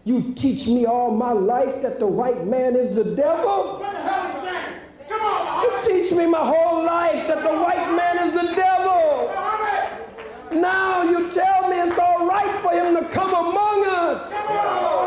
You teach me all my life that the white man is the devil. What the hell is that? Come on, You teach me my whole life that the white man is the devil. Now you tell me it's all right for him to come among us. Come on.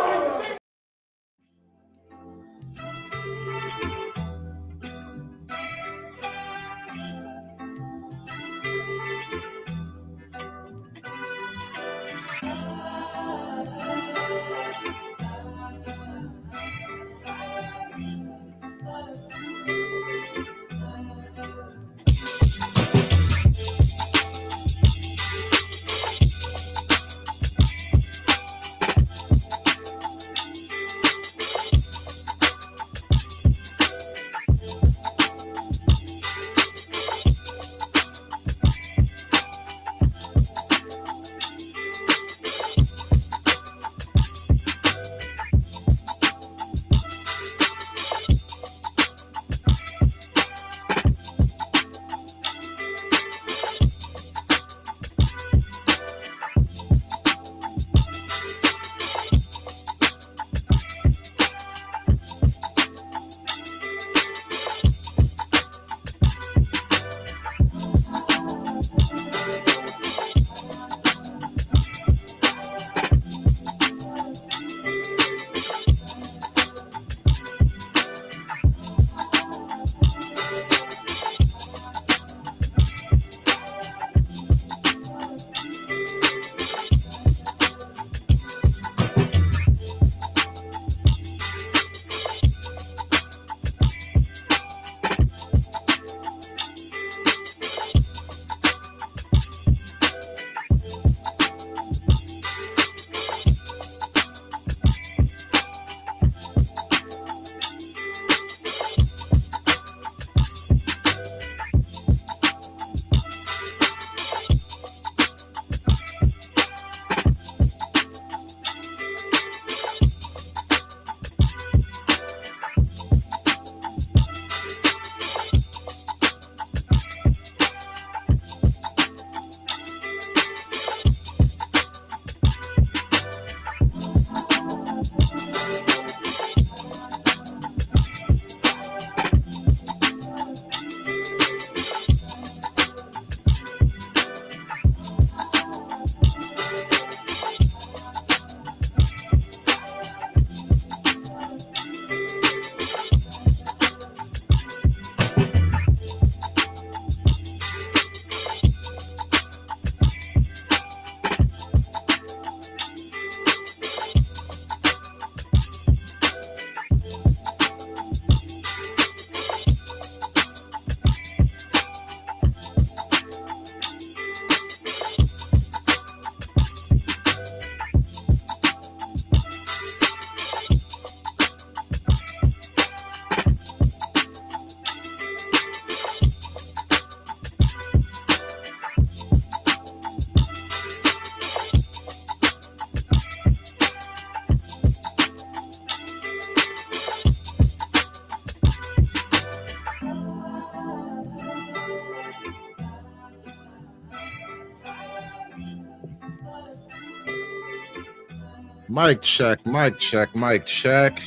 Mic check, mic check, mic check.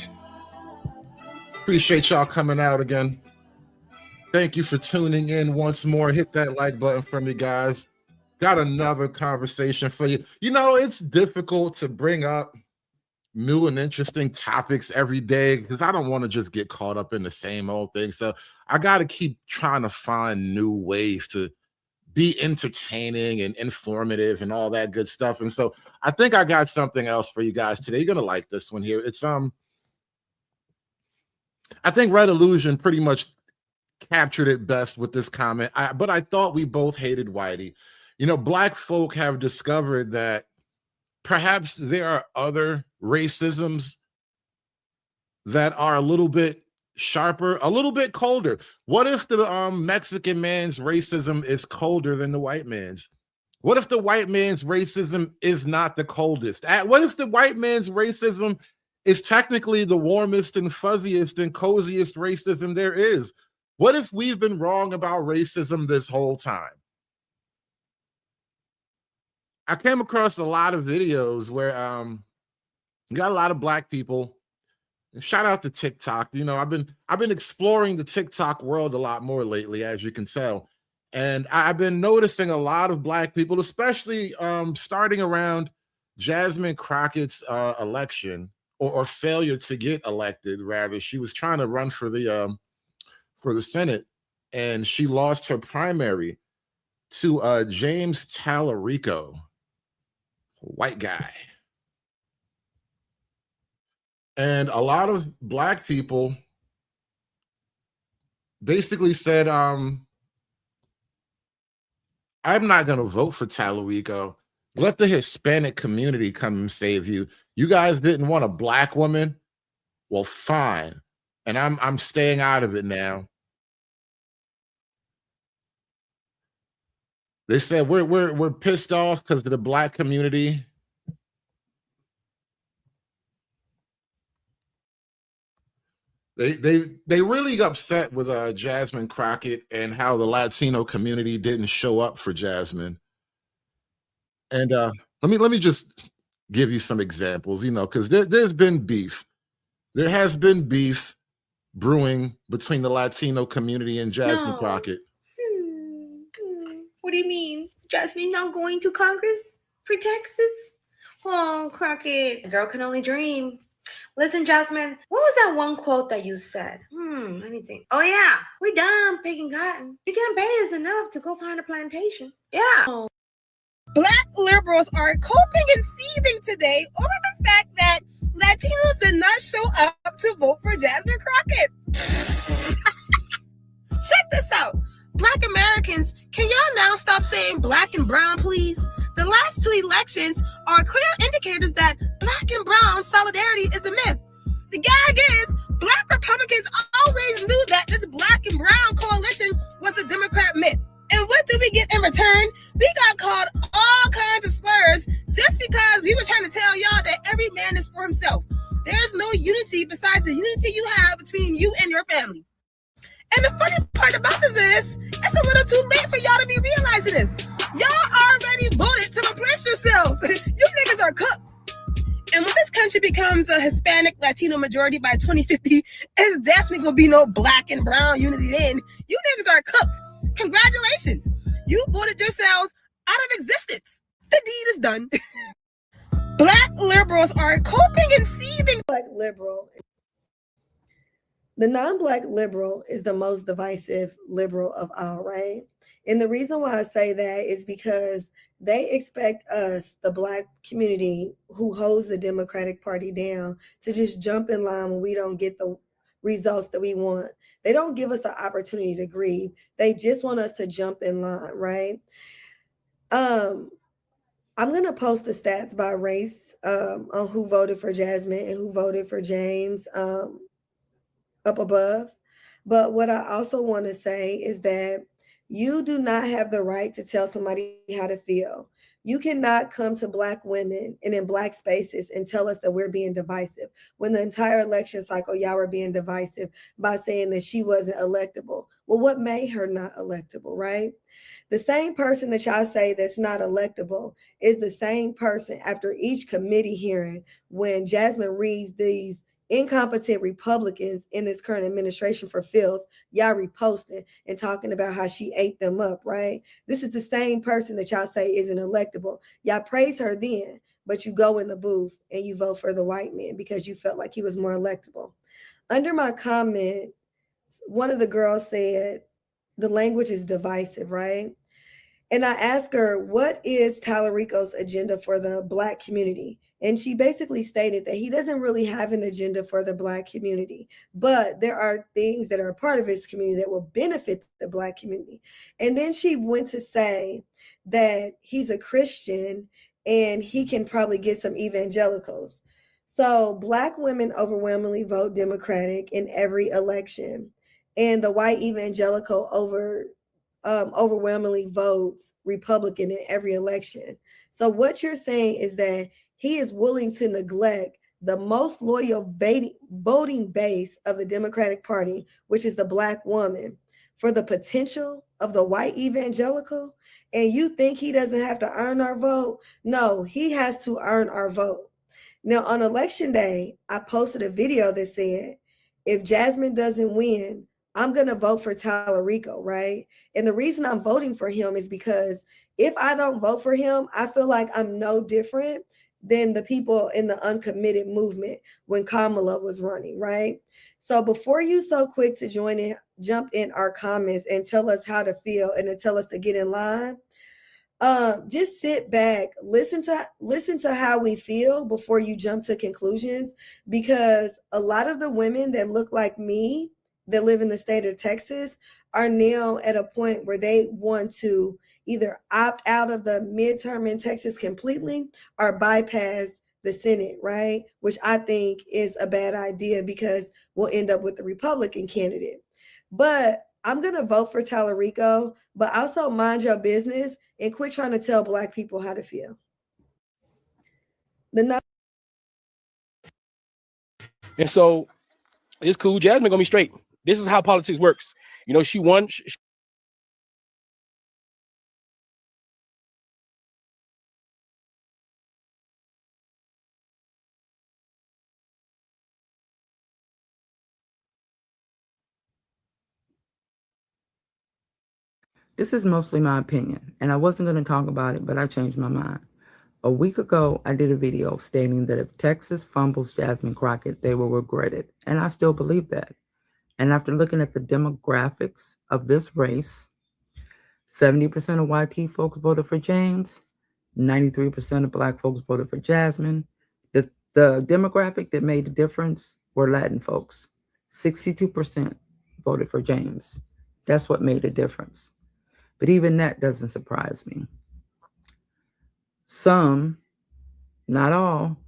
Appreciate y'all coming out again. Thank you for tuning in once more. Hit that like button for me, guys. Got another conversation for you. You know, it's difficult to bring up new and interesting topics every day because I don't want to just get caught up in the same old thing. So I got to keep trying to find new ways to be entertaining and informative and all that good stuff. And so I think I got something else for you guys today. You're gonna like this one here. It's I think Red Illusion pretty much captured it best with this comment. But I thought we both hated Whitey. You know, Black folk have discovered that perhaps there are other racisms that are a little bit sharper, a little bit colder. What if the Mexican man's racism is colder than the white man's? What if the white man's racism is not the coldest? What if the white man's racism is technically the warmest and fuzziest and coziest racism there is? What if we've been wrong about racism this whole time? I came across a lot of videos where You got a lot of black people. Shout out to TikTok. You know, I've been exploring the TikTok world a lot more lately, as you can tell. And I've been noticing a lot of black people, especially starting around Jasmine Crockett's election or failure to get elected. Rather, she was trying to run for the Senate, and she lost her primary to James Tallarico, a white guy. And a lot of black people basically said, I'm not going to vote for Tallarico. Let the Hispanic community come and save you. You guys didn't want a black woman? Well, fine. And I'm staying out of it now. They said we're pissed off because of the black community. They really upset with Jasmine Crockett and how the Latino community didn't show up for Jasmine. And let me just give you some examples, you know, because there's been beef. There has been beef brewing between the Latino community and Jasmine No. Crockett. What do you mean? Jasmine not going to Congress for Texas? Oh, Crockett, a girl can only dream. Listen, Jasmine, what was that one quote that you said? Let me think. Oh, yeah, we done picking cotton. You can't pay us enough to go find a plantation. Yeah. Black liberals are coping and seething today over the fact that Latinos did not show up to vote for Jasmine Crockett. Check this out. Black Americans, can y'all now stop saying black and brown, please? The last two elections are clear indicators that black and brown solidarity is a myth. The gag is, black Republicans always knew that this black and brown coalition was a Democrat myth. And what did we get in return? We got called all kinds of slurs just because we were trying to tell y'all that every man is for himself. There's no unity besides the unity you have between you and your family. And the funny part about this is, it's a little too late for y'all to be realizing this. Y'all already voted to replace yourselves. You niggas are cooked. And when this country becomes a Hispanic Latino majority by 2050, it's definitely gonna be no black and brown unity then. You niggas are cooked. Congratulations. You voted yourselves out of existence. The deed is done. Black liberals are coping and seething. Black liberal. The non-black liberal is the most divisive liberal of all, right? And the reason why I say that is because they expect us, the black community who holds the Democratic Party down, to just jump in line when we don't get the results that we want. They don't give us an opportunity to grieve. They just want us to jump in line, right? I'm going to post the stats by race on who voted for Jasmine and who voted for James up above. But what I also want to say is that you do not have the right to tell somebody how to feel. You cannot come to black women and in black spaces and tell us that we're being divisive when the entire election cycle, y'all were being divisive by saying that she wasn't electable. Well, what made her not electable, right? The same person that y'all say that's not electable is the same person after each committee hearing when Jasmine reads these incompetent Republicans in this current administration for filth, y'all reposting and talking about how she ate them up, right? This is the same person that y'all say isn't electable. Y'all praise her then, but you go in the booth and you vote for the white man because you felt like he was more electable. Under my comment, one of the girls said, the language is divisive, right? And I asked her, what is Tallarico's agenda for the black community? And she basically stated that he doesn't really have an agenda for the black community, but there are things that are a part of his community that will benefit the black community. And then she went to say that he's a Christian and he can probably get some evangelicals. So black women overwhelmingly vote Democratic in every election, and the white evangelical overwhelmingly votes Republican in every election. So what you're saying is that he is willing to neglect the most loyal voting base of the Democratic Party, which is the black woman, for the potential of the white evangelical. And you think he doesn't have to earn our vote? No, he has to earn our vote. Now, on election day, I posted a video that said, if Jasmine doesn't win, I'm going to vote for Tallarico, right? And the reason I'm voting for him is because if I don't vote for him, I feel like I'm no different than the people in the uncommitted movement when Kamala was running, right? So before you so quick to jump in our comments and tell us how to feel and to tell us to get in line, just sit back, listen to how we feel before you jump to conclusions, because a lot of the women that look like me that live in the state of Texas are now at a point where they want to either opt out of the midterm in Texas completely or bypass the Senate, right? Which I think is a bad idea because we'll end up with the Republican candidate. But I'm going to vote for Tallarico, but also mind your business and quit trying to tell Black people how to feel. And so it's cool. Jasmine gonna be straight. This is how politics works. You know, she won. This is mostly my opinion, and I wasn't going to talk about it, but I changed my mind. A week ago, I did a video stating that if Texas fumbles Jasmine Crockett, they will regret it, and I still believe that. And after looking at the demographics of this race, 70% of YT folks voted for James, 93% of Black folks voted for Jasmine. The demographic that made the difference were Latin folks. 62% voted for James. That's what made the difference. But even that doesn't surprise me. Some, not all,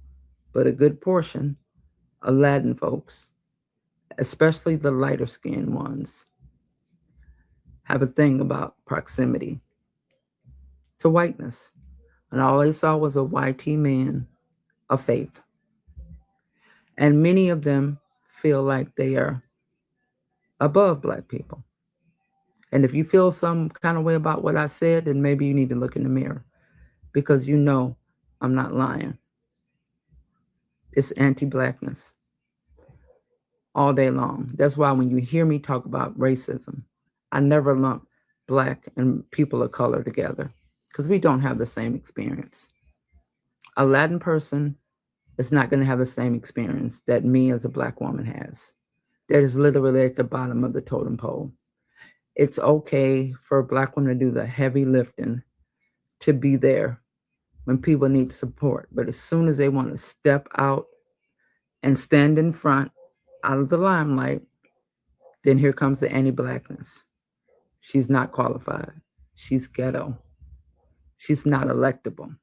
but a good portion of Latin folks, especially the lighter skinned ones, have a thing about proximity to whiteness. And all they saw was a YT man of faith. And many of them feel like they are above Black people. And if you feel some kind of way about what I said, then maybe you need to look in the mirror, because you know I'm not lying. It's anti-Blackness all day long. That's why when you hear me talk about racism, I never lump Black and people of color together, because we don't have the same experience. A Latin person is not going to have the same experience that me as a Black woman has. That is literally at the bottom of the totem pole. It's okay for Black women to do the heavy lifting, to be there when people need support. But as soon as they want to step out and stand in front, out of the limelight, then here comes the anti-Blackness. She's not qualified. She's ghetto. She's not electable.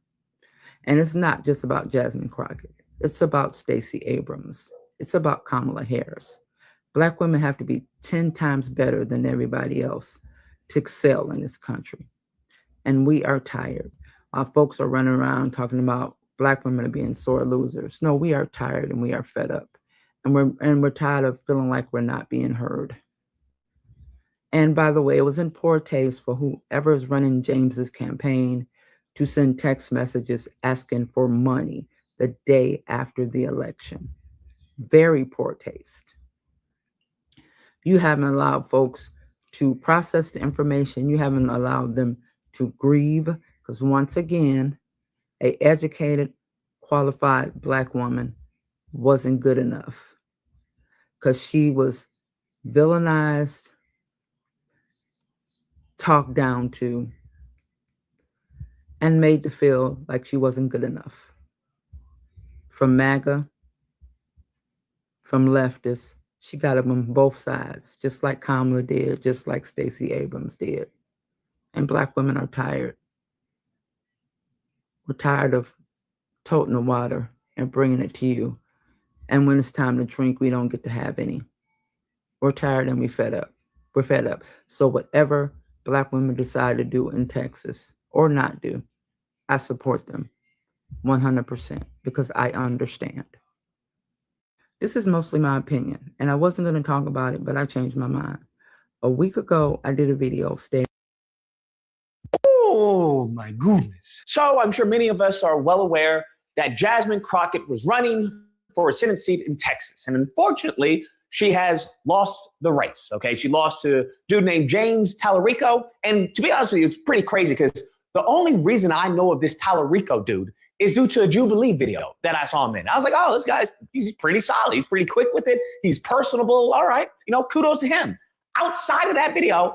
And it's not just about Jasmine Crockett. It's about Stacey Abrams. It's about Kamala Harris. Black women have to be 10 times better than everybody else to excel in this country. And we are tired. Our folks are running around talking about Black women are being sore losers. No, we are tired and we are fed up. And we're tired of feeling like we're not being heard. And by the way, it was in poor taste for whoever is running James's campaign to send text messages asking for money the day after the election. Very poor taste. You haven't allowed folks to process the information. You haven't allowed them to grieve, because once again, an educated, qualified Black woman wasn't good enough, because she was villainized, talked down to, and made to feel like she wasn't good enough. From MAGA, from leftists, she got them on both sides, just like Kamala did, just like Stacey Abrams did. And Black women are tired. We're tired of toting the water and bringing it to you. And when it's time to drink, we don't get to have any. We're tired and we're fed up. We're fed up. So whatever Black women decide to do in Texas or not do, I support them 100% because I understand. This is mostly my opinion, and I wasn't going to talk about it, but I changed my mind. A week ago, I did a video stating, oh my goodness. So I'm sure many of us are well aware that Jasmine Crockett was running for a Senate seat in Texas. And unfortunately, she has lost the race. Okay. She lost to a dude named James Tallarico. And to be honest with you, it's pretty crazy because the only reason I know of this Tallarico dude is due to a Jubilee video that I saw him in. I was like, oh, this guy's, he's pretty solid. He's pretty quick with it. He's personable. All right. You know, kudos to him. Outside of that video,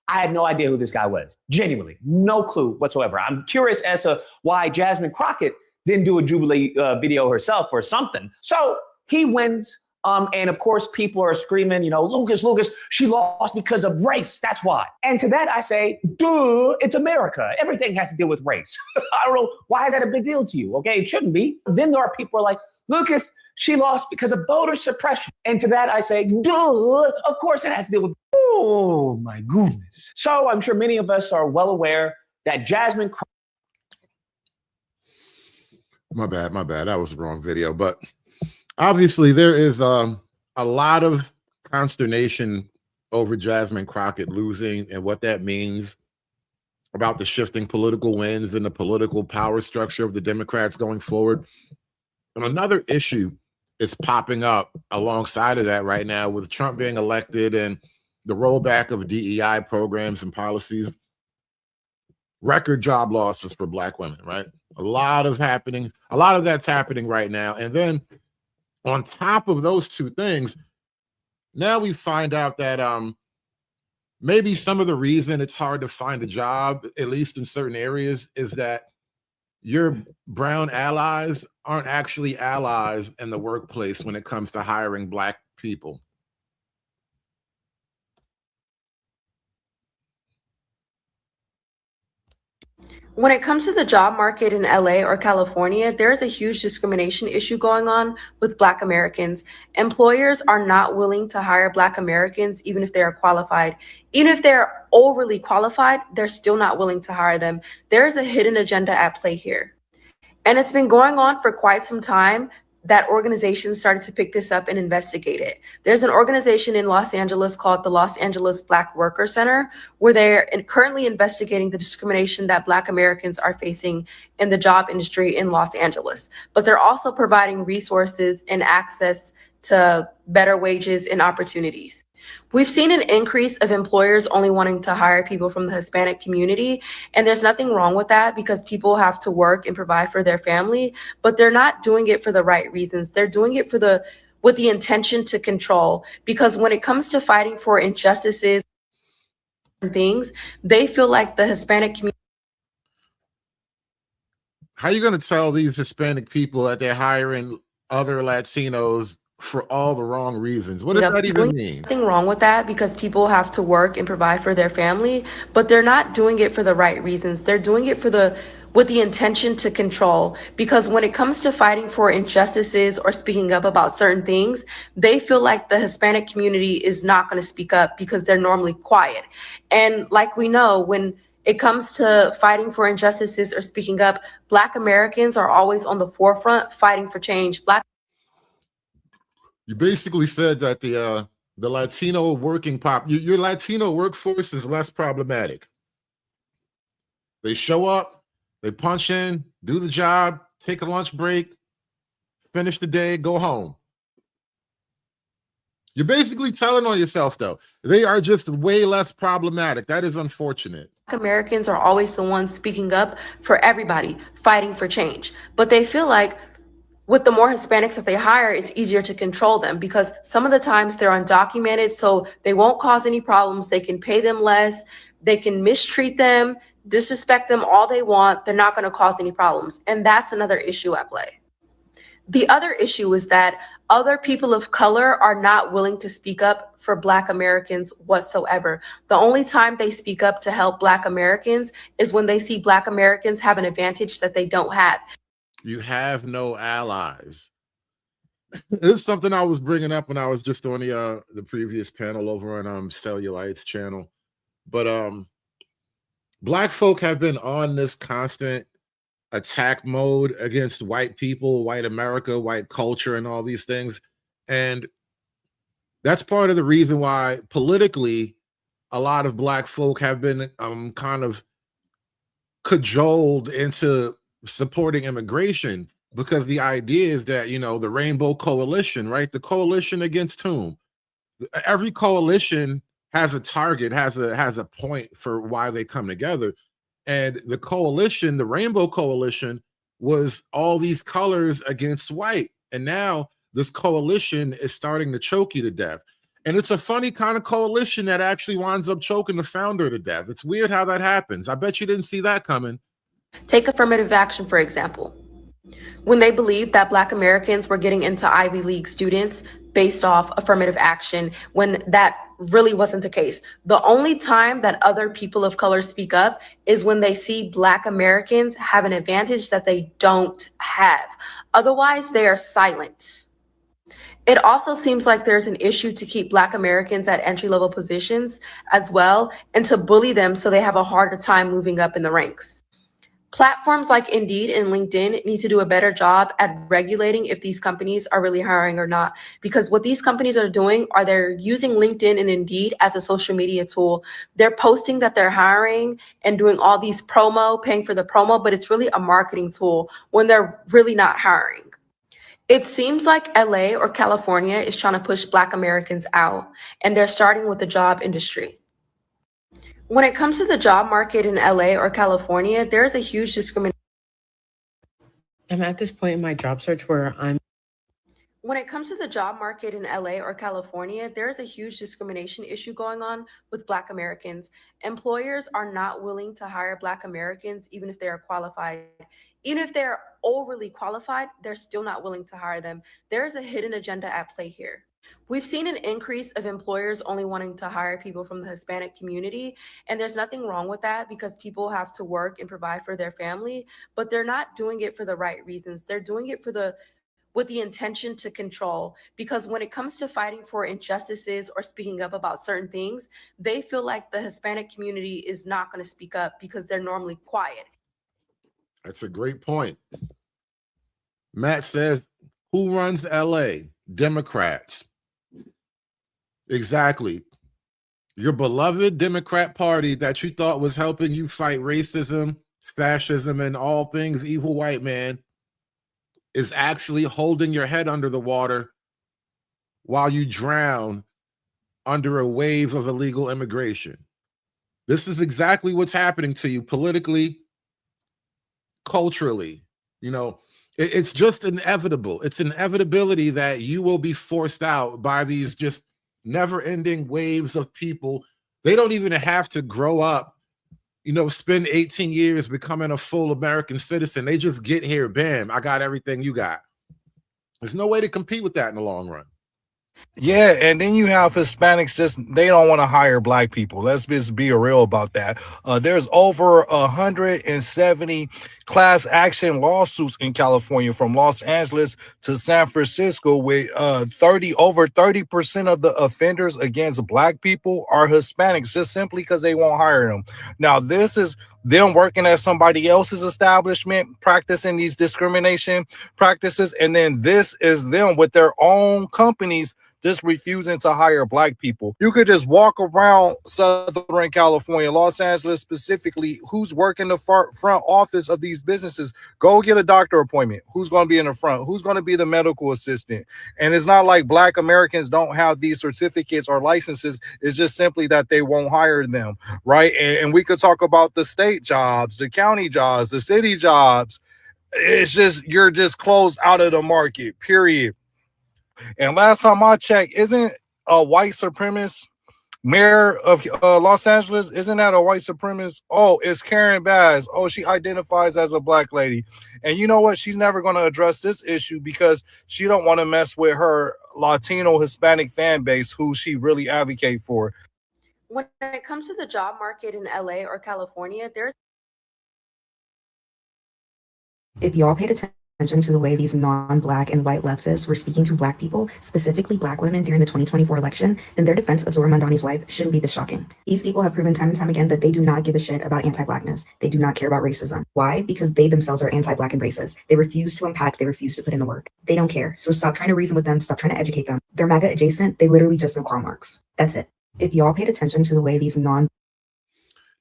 I had no idea who this guy was. Genuinely, no clue whatsoever. I'm curious as to why Jasmine Crockett didn't do a Jubilee video herself or something. So he wins. And of course, people are screaming, you know, Lucas, she lost because of race. That's why. And to that, I say, duh, it's America. Everything has to deal with race. I don't know. Why is that a big deal to you? Okay, it shouldn't be. Then there are people who are like, Lucas, she lost because of voter suppression. And to that, I say, duh, of course it has to deal with, oh my goodness. So I'm sure many of us are well aware that Jasmine. My bad. That was the wrong video. But obviously, there is a lot of consternation over Jasmine Crockett losing and what that means about the shifting political winds and the political power structure of the Democrats going forward. And another issue is popping up alongside of that right now with Trump being elected and the rollback of DEI programs and policies. Record job losses for Black women, right? A lot of that's happening right now. And then on top of those two things, now we find out that maybe some of the reason it's hard to find a job, at least in certain areas, is that your brown allies aren't actually allies in the workplace when it comes to hiring Black people. When it comes to the job market in LA or California, there's a huge discrimination issue going on with Black Americans. Employers are not willing to hire Black Americans, even if they are qualified. Even if they're overly qualified, they're still not willing to hire them. There's a hidden agenda at play here. And it's been going on for quite some time that organizations started to pick this up and investigate it. There's an organization in Los Angeles called the Los Angeles Black Worker Center, where they're currently investigating the discrimination that Black Americans are facing in the job industry in Los Angeles. But they're also providing resources and access to better wages and opportunities. We've seen an increase of employers only wanting to hire people from the Hispanic community, and there's nothing wrong with that because people have to work and provide for their family, but they're not doing it for the right reasons. They're doing it with the intention to control, because when it comes to fighting for injustices and things, they feel like the Hispanic community. How are you going to tell these Hispanic people that they're hiring other Latinos for all the wrong reasons? What does that even mean? Nothing wrong with that because people have to work and provide for their family, but they're not doing it for the right reasons. They're doing it with the intention to control, because when it comes to fighting for injustices or speaking up about certain things, they feel like the Hispanic community is not going to speak up because they're normally quiet. And like we know, when it comes to fighting for injustices or speaking up, Black Americans are always on the forefront fighting for change. You basically said that the Latino working your Latino workforce is less problematic. They show up, they punch in, do the job, take a lunch break, finish the day, go home. You're basically telling on yourself, though. They are just way less problematic. That is unfortunate. Americans are always the ones speaking up for everybody, fighting for change. But they feel like with the more Hispanics that they hire, it's easier to control them because some of the times they're undocumented, so they won't cause any problems. They can pay them less. They can mistreat them, disrespect them all they want. They're not going to cause any problems. And that's another issue at play. The other issue is that other people of color are not willing to speak up for Black Americans whatsoever. The only time they speak up to help Black Americans is when they see Black Americans have an advantage that they don't have. You have no allies. This is something I was bringing up when I was just on the previous panel over on Cellulite's channel. But Black folk have been on this constant attack mode against white people, white America, white culture, and all these things. And that's part of the reason why politically a lot of Black folk have been kind of cajoled into supporting immigration, because the idea is that, you know, the Rainbow Coalition, right? The coalition against whom? Every coalition has a target, has a point for why they come together. And the coalition, the Rainbow Coalition, was all these colors against white. And now this coalition is starting to choke you to death. And it's a funny kind of coalition that actually winds up choking the founder to death. It's weird how that happens. I bet you didn't see that coming. Take affirmative action, for example. When they believed that Black Americans were getting into Ivy League students based off affirmative action, when that really wasn't the case. The only time that other people of color speak up is when they see Black Americans have an advantage that they don't have. Otherwise, they are silent. It also seems like there's an issue to keep Black Americans at entry-level positions as well, and to bully them so they have a harder time moving up in the ranks. Platforms like Indeed and LinkedIn need to do a better job at regulating if these companies are really hiring or not. Because what these companies are doing are they're using LinkedIn and Indeed as a social media tool. They're posting that they're hiring and doing all these promo, paying for the promo, but it's really a marketing tool when they're really not hiring. It seems like LA or California is trying to push Black Americans out, and they're starting with the job industry. When it comes to the job market in LA or California, there's a huge discrimination. I'm at this point in my job search where When it comes to the job market in LA or California, there's a huge discrimination issue going on with Black Americans. Employers are not willing to hire Black Americans, even if they are qualified. Even if they're overly qualified, they're still not willing to hire them. There's a hidden agenda at play here. We've seen an increase of employers only wanting to hire people from the Hispanic community, and there's nothing wrong with that because people have to work and provide for their family, but they're not doing it for the right reasons. They're doing it with the intention to control, because when it comes to fighting for injustices or speaking up about certain things, they feel like the Hispanic community is not going to speak up because they're normally quiet. That's a great point. Matt says, who runs LA? Democrats. Exactly. Your beloved Democrat Party that you thought was helping you fight racism, fascism, and all things evil white man is actually holding your head under the water while you drown under a wave of illegal immigration. This is exactly what's happening to you politically, culturally. You know, it's just inevitable. It's an inevitability that you will be forced out by these just never-ending waves of people. They don't even have to grow up, you know, spend 18 years becoming a full American citizen. They just get here, bam, I got everything you got. There's no way to compete with that in the long run. Yeah, and then you have Hispanics, just they don't want to hire Black people. Let's just be real about that. There's over 170 class action lawsuits in California from Los Angeles to San Francisco, with over 30% of the offenders against Black people are Hispanics, just simply because they won't hire them. Now, this is them working at somebody else's establishment, practicing these discrimination practices, and then this is them with their own companies just refusing to hire Black people. You could just walk around Southern California, Los Angeles specifically, who's working the front office of these businesses. Go get a doctor appointment. Who's going to be in the front? Who's going to be the medical assistant? And it's not like Black Americans don't have these certificates or licenses. It's just simply that they won't hire them, right? And we could talk about the state jobs, the county jobs, the city jobs. It's just, you're just closed out of the market, period. And last time I checked, isn't a white supremacist mayor of Los Angeles, isn't that a white supremacist? Oh, it's Karen Bass. Oh, she identifies as a Black lady. And you know what? She's never going to address this issue because she don't want to mess with her Latino Hispanic fan base, who she really advocate for. When it comes to the job market in LA or California, If y'all paid attention to the way these non-Black and white leftists were speaking to Black people, specifically Black women during the 2024 election, then their defense of Zora Mandani's wife shouldn't be this shocking. These people have proven time and time again that they do not give a shit about anti-Blackness. They do not care about racism. Why? Because they themselves are anti-Black and racist. They refuse to unpack. They refuse to put in the work. They don't care. So stop trying to reason with them. Stop trying to educate them. They're MAGA adjacent. They literally just know Karl Marx. That's it. If y'all paid attention to the way these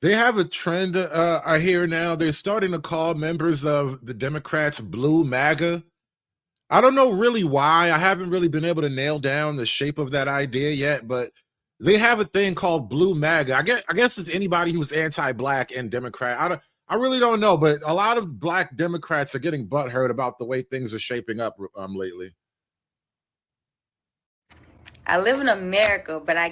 They have a trend I hear now. They're starting to call members of the Democrats blue MAGA. I don't know really why. I haven't really been able to nail down the shape of that idea yet, but they have a thing called blue MAGA. I guess it's anybody who's anti-black and Democrat. I really don't know, but a lot of black Democrats are getting butthurt about the way things are shaping up lately. I live in America, but I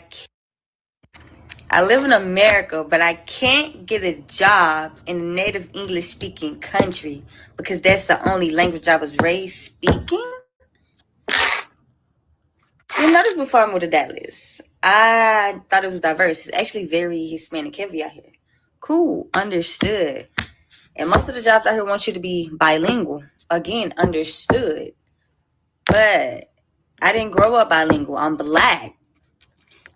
can't get a job in a native English speaking country because that's the only language I was raised speaking. You notice before I moved to Dallas, I thought it was diverse. It's actually very Hispanic heavy out here. Cool, understood. And most of the jobs out here want you to be bilingual. Again, understood. But I didn't grow up bilingual. I'm black.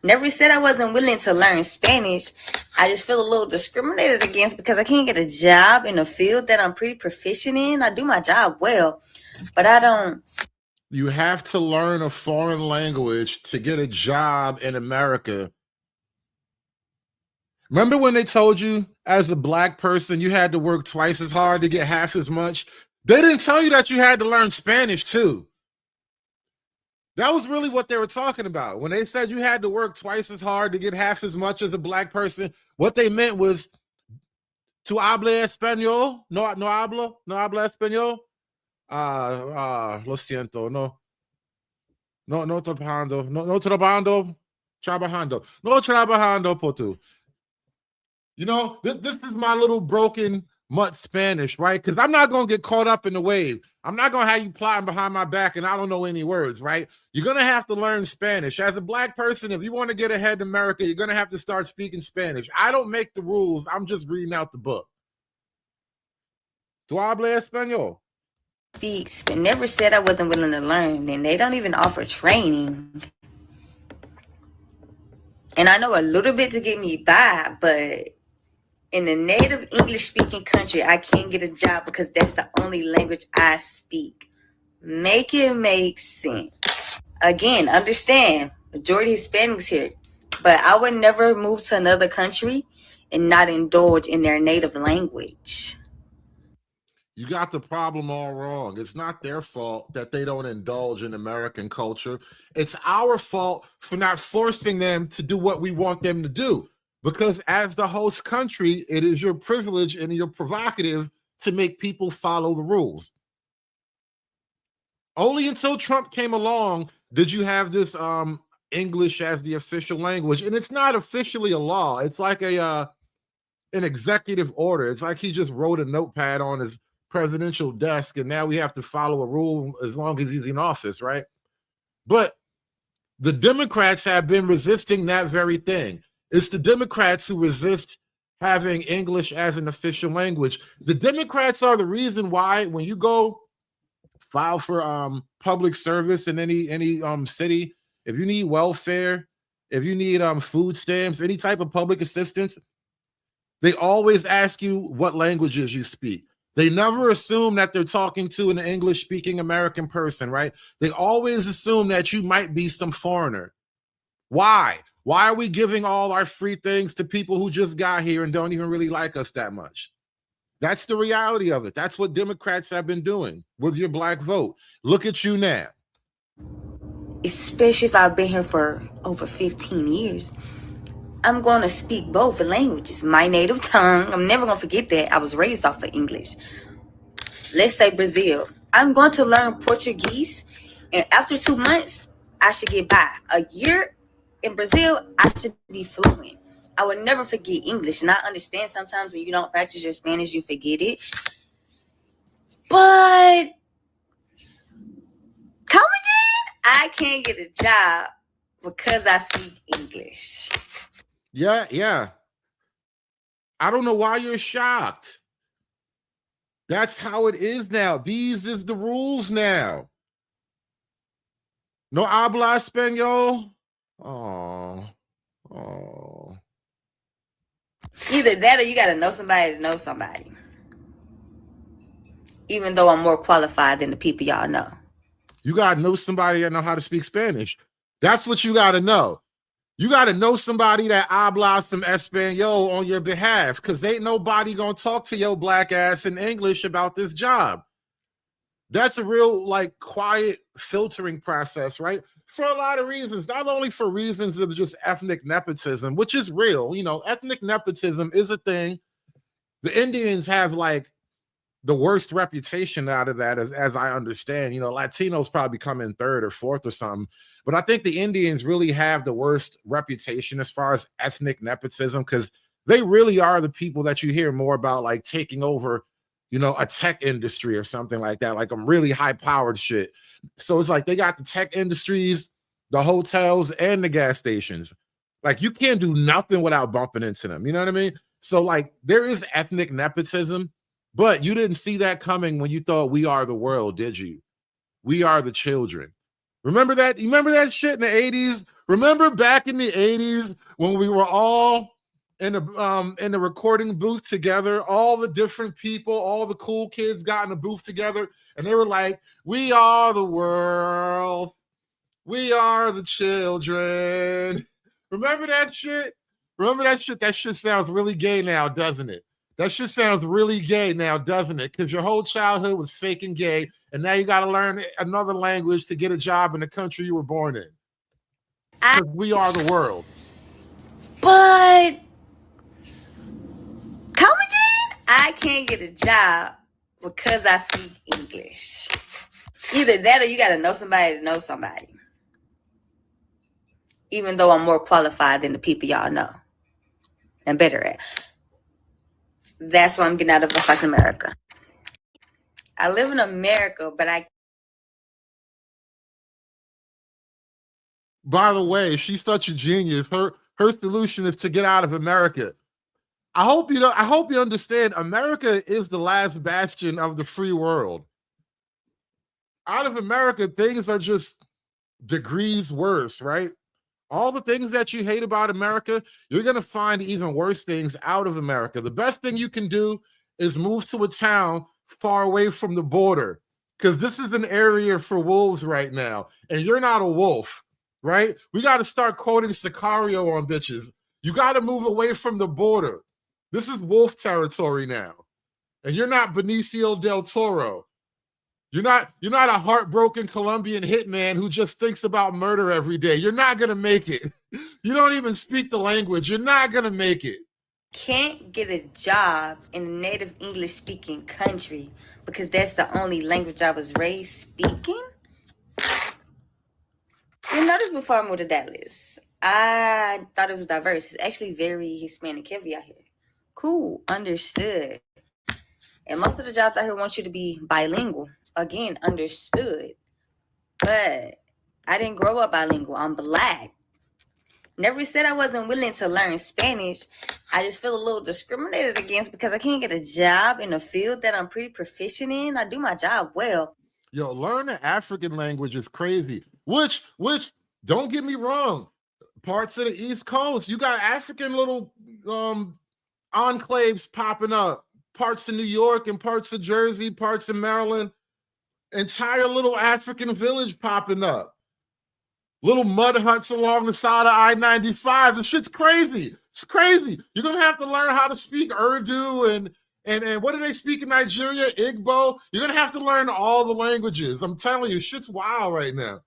Never said I wasn't willing to learn Spanish. I just feel a little discriminated against because I can't get a job in a field that I'm pretty proficient in. I do my job well, but I don't. You have to learn a foreign language to get a job in America. Remember when they told you as a black person you had to work twice as hard to get half as much? They didn't tell you that you had to learn Spanish too. That was really what they were talking about. When they said you had to work twice as hard to get half as much as a black person, what they meant was, ¿tú hablas español? No hablo español? Lo siento, no trabajando por tú. You know, this is my little broken mutt Spanish, right? Because I'm not going to get caught up in the wave. I'm not going to have you plotting behind my back and I don't know any words, right? You're going to have to learn Spanish. As a black person, if you want to get ahead in America, you're going to have to start speaking Spanish. I don't make the rules. I'm just reading out the book. ¿Tú hablas español? Speaks, but never said I wasn't willing to learn, and they don't even offer training. And I know a little bit to get me by, but in a native English-speaking country, I can't get a job because that's the only language I speak. Make it make sense. Again, understand, majority Hispanics here, but I would never move to another country and not indulge in their native language. You got the problem all wrong. It's not their fault that they don't indulge in American culture. It's our fault for not forcing them to do what we want them to do. Because as the host country, it is your privilege and your prerogative to make people follow the rules. Only until Trump came along did you have this English as the official language. And it's not officially a law. It's like an executive order. It's like he just wrote a notepad on his presidential desk and now we have to follow a rule as long as he's in office, right? But the Democrats have been resisting that very thing. It's the Democrats who resist having English as an official language. The Democrats are the reason why when you go file for public service in any city, if you need welfare, if you need food stamps, any type of public assistance, they always ask you what languages you speak. They never assume that they're talking to an English-speaking American person, right? They always assume that you might be some foreigner. Why? Why are we giving all our free things to people who just got here and don't even really like us that much? That's the reality of it. That's what Democrats have been doing with your black vote. Look at you now. Especially if I've been here for over 15 years. I'm going to speak both languages. My native tongue, I'm never going to forget that. I was raised off of English. Let's say Brazil. I'm going to learn Portuguese, and after 2 months, I should get by. A year in Brazil, I should be fluent. I would never forget English, and I understand sometimes when you don't practice your Spanish, you forget it. But come again, I can't get a job because I speak English. Yeah. I don't know why you're shocked. That's how it is now. These is the rules now. No habla español? Oh. Either that or you got to know somebody to know somebody. Even though I'm more qualified than the people y'all know. You got to know somebody that know how to speak Spanish. That's what you got to know. You got to know somebody that habla some Espanol on your behalf, because ain't nobody going to talk to your black ass in English about this job. That's a real, like, quiet filtering process, right? For a lot of reasons, not only for reasons of just ethnic nepotism, which is real. You know, ethnic nepotism is a thing. The Indians have, like, the worst reputation out of that, as I understand. You know, Latinos probably come in third or fourth or something. But I think the Indians really have the worst reputation as far as ethnic nepotism, because they really are the people that you hear more about, like, taking over, you know, a tech industry or something like that, like really high-powered shit. So it's like they got the tech industries, the hotels, and the gas stations. Like, you can't do nothing without bumping into them. You know what I mean? So, like, there is ethnic nepotism, but you didn't see that coming when you thought We Are the World, did you? We Are the Children. Remember that? You remember that shit in the 80s? Remember back in the 80s when we were all in the recording booth together, all the different people, all the cool kids got in the booth together, and they were like, we are the world. We are the children. Remember that shit? Remember that shit? That shit sounds really gay now, doesn't it? That shit sounds really gay now, doesn't it? Because your whole childhood was fake and gay, and now you got to learn another language to get a job in the country you were born in. We are the world. But come again? I can't get a job because I speak English. Either that or you got to know somebody to know somebody. Even though I'm more qualified than the people y'all know and better at. That's why I'm getting out of fucking America. I live in America, but I. By the way, she's such a genius. Her solution is to get out of America. I hope you understand. America is the last bastion of the free world. Out of America, things are just degrees worse, right? All the things that you hate about America, you're going to find even worse things out of America. The best thing you can do is move to a town far away from the border, because this is an area for wolves right now, and you're not a wolf, right? We got to start quoting Sicario on bitches. You got to move away from the border. This is wolf territory now, and you're not Benicio del Toro. You're not a heartbroken Colombian hitman who just thinks about murder every day. You're not going to make it. You don't even speak the language. You're not going to make it. Can't get a job in a native English speaking country because that's the only language I was raised speaking. You noticed before I moved to Dallas, I thought it was diverse. It's actually very Hispanic heavy out here. Cool, understood. And most of the jobs out here want you to be bilingual. Again, understood. But I didn't grow up bilingual. I'm Black. Never said I wasn't willing to learn Spanish. I just feel a little discriminated against because I can't get a job in a field that I'm pretty proficient in. I do my job well. Yo, learning African language is crazy. Which, don't get me wrong, parts of the East Coast, you got African little enclaves popping up. Parts of New York and parts of Jersey, parts of Maryland. Entire little African village popping up. Little mud huts along the side of I-95. This shit's crazy. It's crazy. You're going to have to learn how to speak Urdu and what do they speak in Nigeria? Igbo. You're going to have to learn all the languages. I'm telling you, shit's wild right now.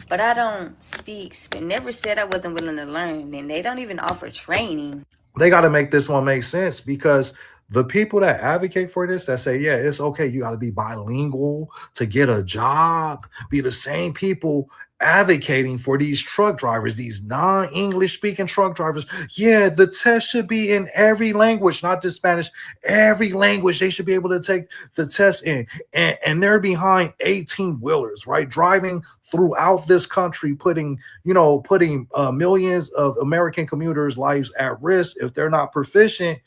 But I don't speak. They never said I wasn't willing to learn, and they don't even offer training. They got to make this one make sense, because the people that advocate for this, that say, yeah, it's okay, you got to be bilingual to get a job, be the same people advocating for these truck drivers, these non-English speaking truck drivers. Yeah, the test should be in every language, not just Spanish, every language. They should be able to take the test in. And they're behind 18-wheelers, right? Driving throughout this country, putting millions of American commuters' lives at risk if they're not proficient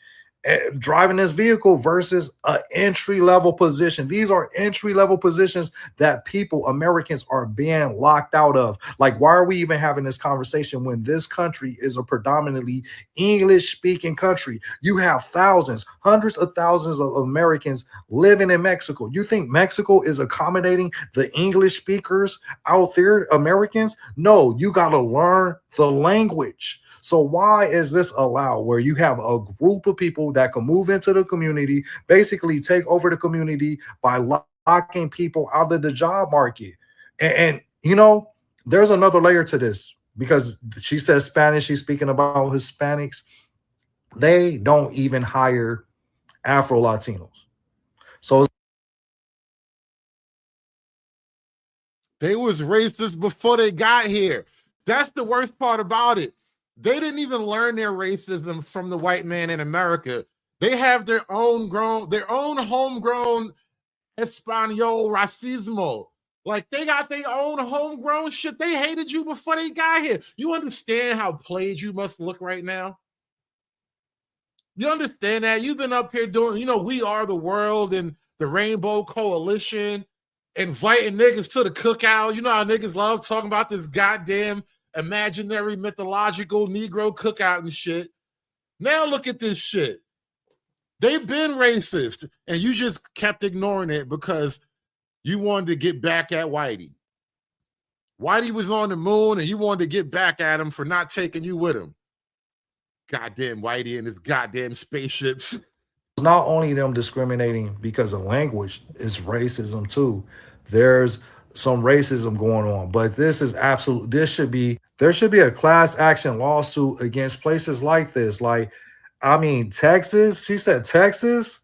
driving this vehicle versus an entry-level position. These are entry-level positions that people, Americans, are being locked out of. Like, why are we even having this conversation when this country is a predominantly English-speaking country? You have thousands, hundreds of thousands of Americans living in Mexico. You think Mexico is accommodating the English speakers out there, Americans? No, you got to learn the language. So why is this allowed where you have a group of people that can move into the community, basically take over the community by locking people out of the job market? And you know, there's another layer to this, because she says Spanish, she's speaking about Hispanics. They don't even hire Afro-Latinos. So they was racist before they got here. That's the worst part about it. They didn't even learn their racism from the white man in America. They have their own homegrown Espanol racismo. Like, they got their own homegrown shit. They hated you before they got here. You understand how played you must look right now? You understand that? You've been up here doing, you know, We Are the World and the Rainbow Coalition, inviting niggas to the cookout. You know how niggas love talking about this goddamn imaginary mythological Negro cookout and shit. Now look at this shit. They've been racist, and you just kept ignoring it because you wanted to get back at Whitey. Whitey was on the moon, and you wanted to get back at him for not taking you with him. Goddamn Whitey and his goddamn spaceships. Not only them discriminating because of language, it's racism too. There's some racism going on, but this is absolute. There should be a class action lawsuit against places like this. Like, I mean, Texas. She said Texas.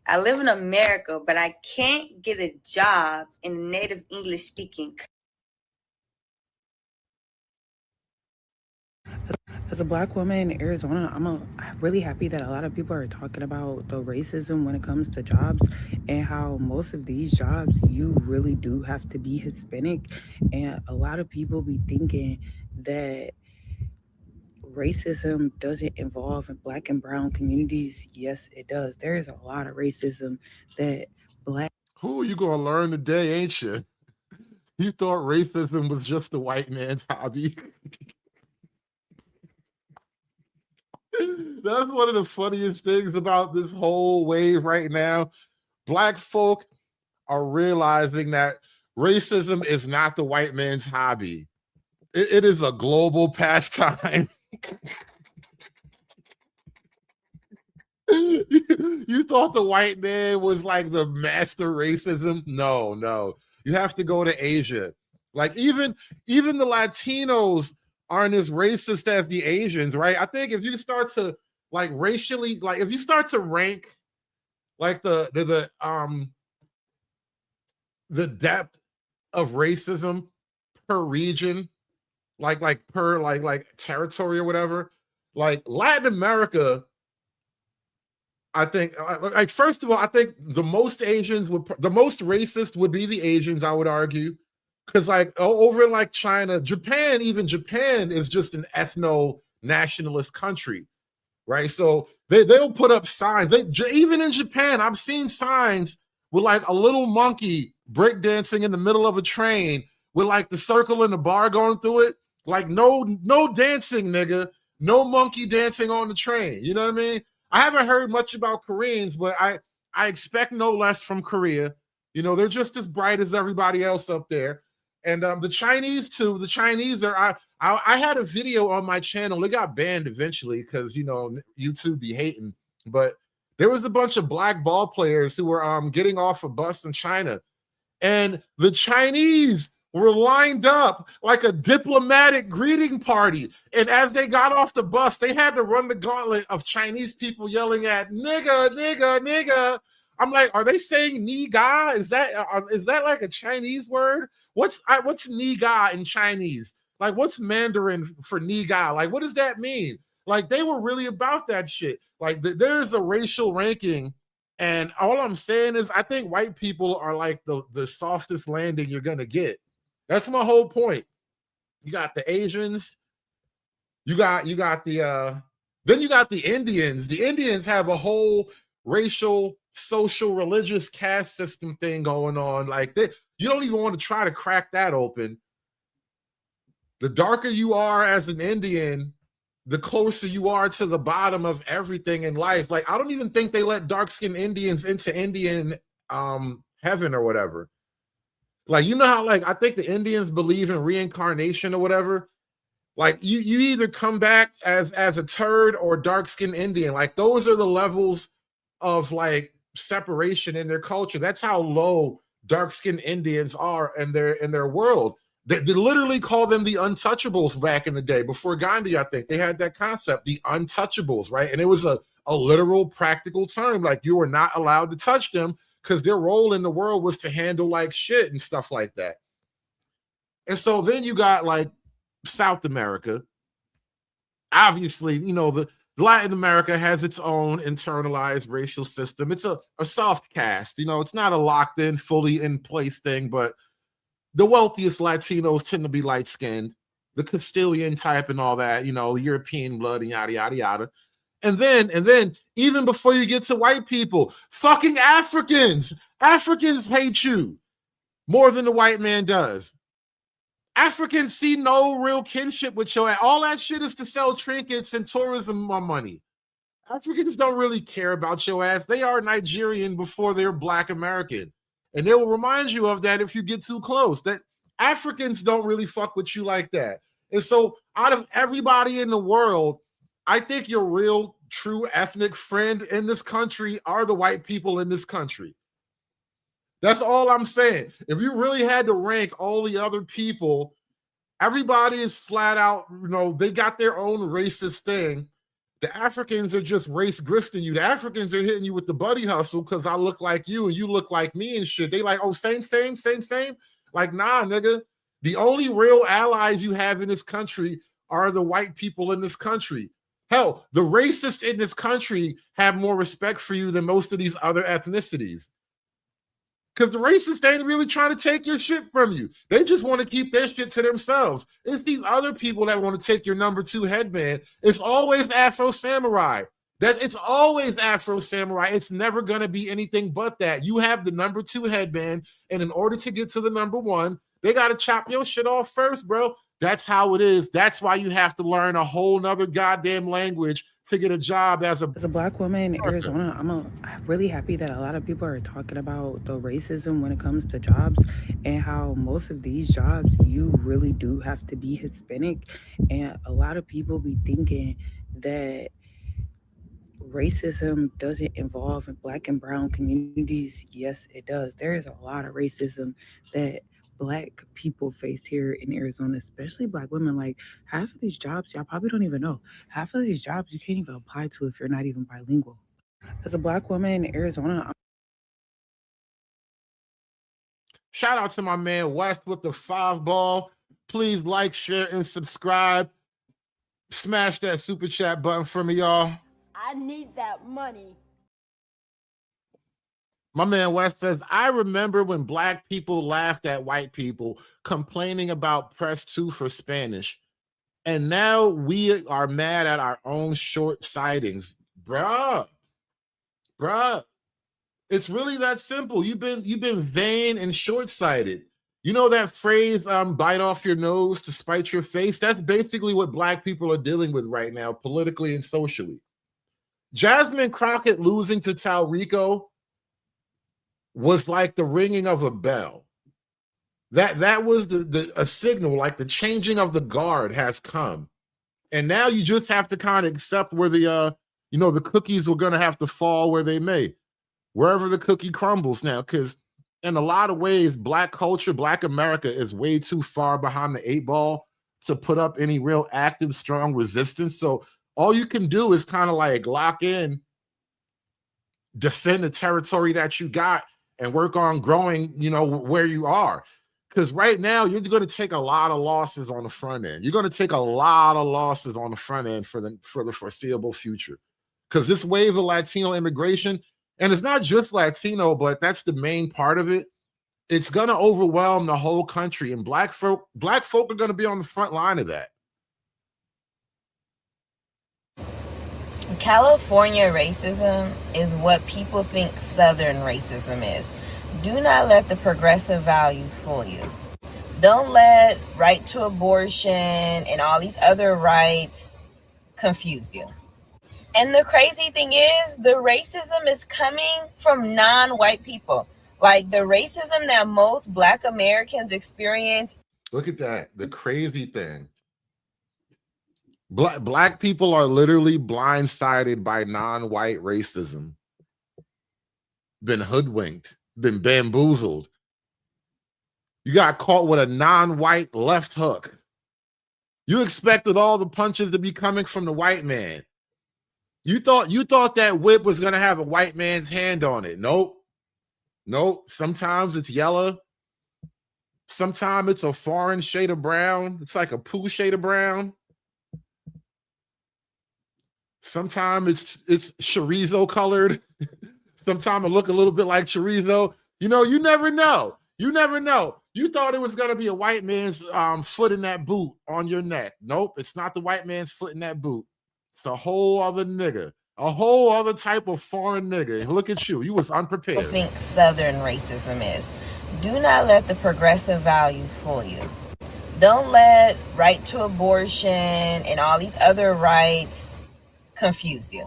I live in America, but I can't get a job in a native English speaking. As a Black woman in Arizona, I'm really happy that a lot of people are talking about the racism when it comes to jobs, and how most of these jobs you really do have to be Hispanic. And a lot of people be thinking that racism doesn't involve in Black and brown communities. Yes, it does. There is a lot of racism that Black. Who are you gonna learn today, ain't you? You thought racism was just the white man's hobby. That's one of the funniest things about this whole wave right now. Black folk are realizing that racism is not the white man's hobby. It is a global pastime. You thought the white man was like the master racism? No. You have to go to Asia. Like, even the Latinos aren't as racist as the Asians, right? I think if you start to like racially, like if you start to rank like the depth of racism per region, like per territory or whatever, like Latin America, I think, like, first of all, I think the most racist would be the Asians, I would argue. Because like over in like China, Japan is just an ethno-nationalist country, right? So they'll put up signs. Even in Japan, I've seen signs with like a little monkey breakdancing in the middle of a train with like the circle and the bar going through it. Like, no dancing, nigga. No monkey dancing on the train. You know what I mean? I haven't heard much about Koreans, but I expect no less from Korea. You know, they're just as bright as everybody else up there. And the Chinese too. The Chinese are. I had a video on my channel. It got banned eventually because, you know, YouTube be hating. But there was a bunch of black ball players who were getting off a bus in China, and the Chinese were lined up like a diplomatic greeting party. And as they got off the bus, they had to run the gauntlet of Chinese people yelling at nigga, nigga, nigga. I'm like, are they saying niga? Is that like a Chinese word? What's niga in Chinese? Like, what's Mandarin for niga? Like, what does that mean? Like, they were really about that shit. Like, there's a racial ranking, and all I'm saying is I think white people are like the softest landing you're gonna get. That's my whole point. You got the Asians, you got the Then you got the Indians. The Indians have a whole racial, social, religious caste system thing going on. Like you don't even want to try to crack that open. The darker you are as an Indian, the closer you are to the bottom of everything in life. Like, I don't even think they let dark-skinned Indians into Indian heaven or whatever. Like, you know how, like, I think the Indians believe in reincarnation or whatever. Like, you either come back as a turd or dark-skinned Indian. Like, those are the levels of, like, separation in their culture. That's how low dark-skinned Indians are in their world. They literally call them the untouchables back in the day. Before Gandhi, I think, they had that concept, the untouchables, right? And it was a literal, practical term. Like, you were not allowed to touch them because their role in the world was to handle, like, shit and stuff like that. And so then you got, like, South America. Obviously, you know, the Latin America has its own internalized racial system. It's a soft caste. You know, it's not a locked-in, fully in place thing, but the wealthiest Latinos tend to be light-skinned, the Castilian type and all that, you know, European blood and yada, yada, yada. And then even before you get to white people, fucking Africans. Africans hate you more than the white man does. Africans see no real kinship with your ass. All that shit is to sell trinkets and tourism money. Africans don't really care about your ass. They are Nigerian before they're Black American. And they will remind you of that if you get too close, that Africans don't really fuck with you like that. And so out of everybody in the world, I think your real, true ethnic friend in this country are the white people in this country. That's all I'm saying. If you really had to rank all the other people, everybody is flat out, you know, they got their own racist thing. The Africans are just race grifting you. The Africans are hitting you with the buddy hustle because I look like you and you look like me and shit. They like, oh, same. Like, nah, nigga. The only real allies you have in this country are the white people in this country. Hell, the racists in this country have more respect for you than most of these other ethnicities. Because the racists ain't really trying to take your shit from you. They just want to keep their shit to themselves. It's these other people that want to take your number 2 headband. It's always Afro Samurai. It's always Afro Samurai. It's never going to be anything but that. You have the number 2 headband, and in order to get to the number 1, they got to chop your shit off first, bro. That's how it is. That's why you have to learn a whole nother goddamn language to get a job as a Black woman in Arizona. I'm really happy that a lot of people are talking about the racism when it comes to jobs and how most of these jobs you really do have to be Hispanic. And a lot of people be thinking that racism doesn't involve in Black and brown communities. Yes, it does. There is a lot of racism that Black people face here in Arizona, especially Black women. Like, half of these jobs, y'all probably don't even know. Half of these jobs you can't even apply to if you're not even bilingual. As a Black woman in Arizona, shout out to my man West with the 5 ball. Please like, share, and subscribe. Smash that super chat button for me, y'all. I need that money. My man West says, I remember when Black people laughed at white people complaining about Press 2 for Spanish. And now we are mad at our own short sightings. Bruh. It's really that simple. You've been vain and short-sighted. You know that phrase, bite off your nose to spite your face? That's basically what Black people are dealing with right now, politically and socially. Jasmine Crockett losing to Talrico was like the ringing of a bell. That was a signal, like the changing of the guard has come. And now you just have to kind of accept where the the cookies were going to have to fall where they may, wherever the cookie crumbles now, because in a lot of ways, Black culture, Black America is way too far behind the 8 ball to put up any real active, strong resistance. So all you can do is kind of like lock in, defend the territory that you got, and work on growing, where you are. Because right now, you're going to take a lot of losses on the front end. You're going to take a lot of losses on the front end for the foreseeable future. Because this wave of Latino immigration, and it's not just Latino, but that's the main part of it, it's going to overwhelm the whole country. And Black folk are going to be on the front line of that. California racism is what people think Southern racism is. Do not let the progressive values fool you. Don't let right to abortion and all these other rights confuse you. And the crazy thing is, the racism is coming from non-white people. Like the racism that most Black Americans experience. Look at that. The crazy thing. Black people are literally blindsided by non-white racism. Been hoodwinked, been bamboozled. You got caught with a non-white left hook. You expected all the punches to be coming from the white man. You thought that whip was gonna have a white man's hand on it. Nope. Nope. Sometimes it's yellow. Sometimes it's a foreign shade of brown. It's like a poo shade of brown. Sometimes it's chorizo colored. Sometimes it look a little bit like chorizo. You know, you never know. You never know. You thought it was going to be a white man's foot in that boot on your neck. Nope, it's not the white man's foot in that boot. It's a whole other nigga. A whole other type of foreign nigga. Look at you. You was unprepared. People think Southern racism is. Do not let the progressive values fool you. Don't let right to abortion and all these other rights confuse you.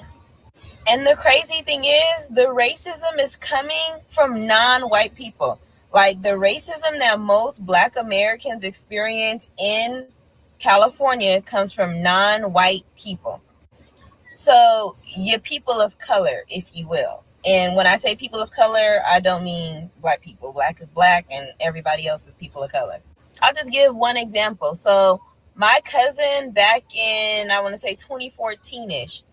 And the crazy thing is, the racism is coming from non-white people. Like the racism that most Black Americans experience in California comes from non-white people. So you're people of color, if you will. And when I say people of color, I don't mean Black people. Black is Black and everybody else is people of color. I'll just give one example. So my cousin back in, I want to say 2014-ish,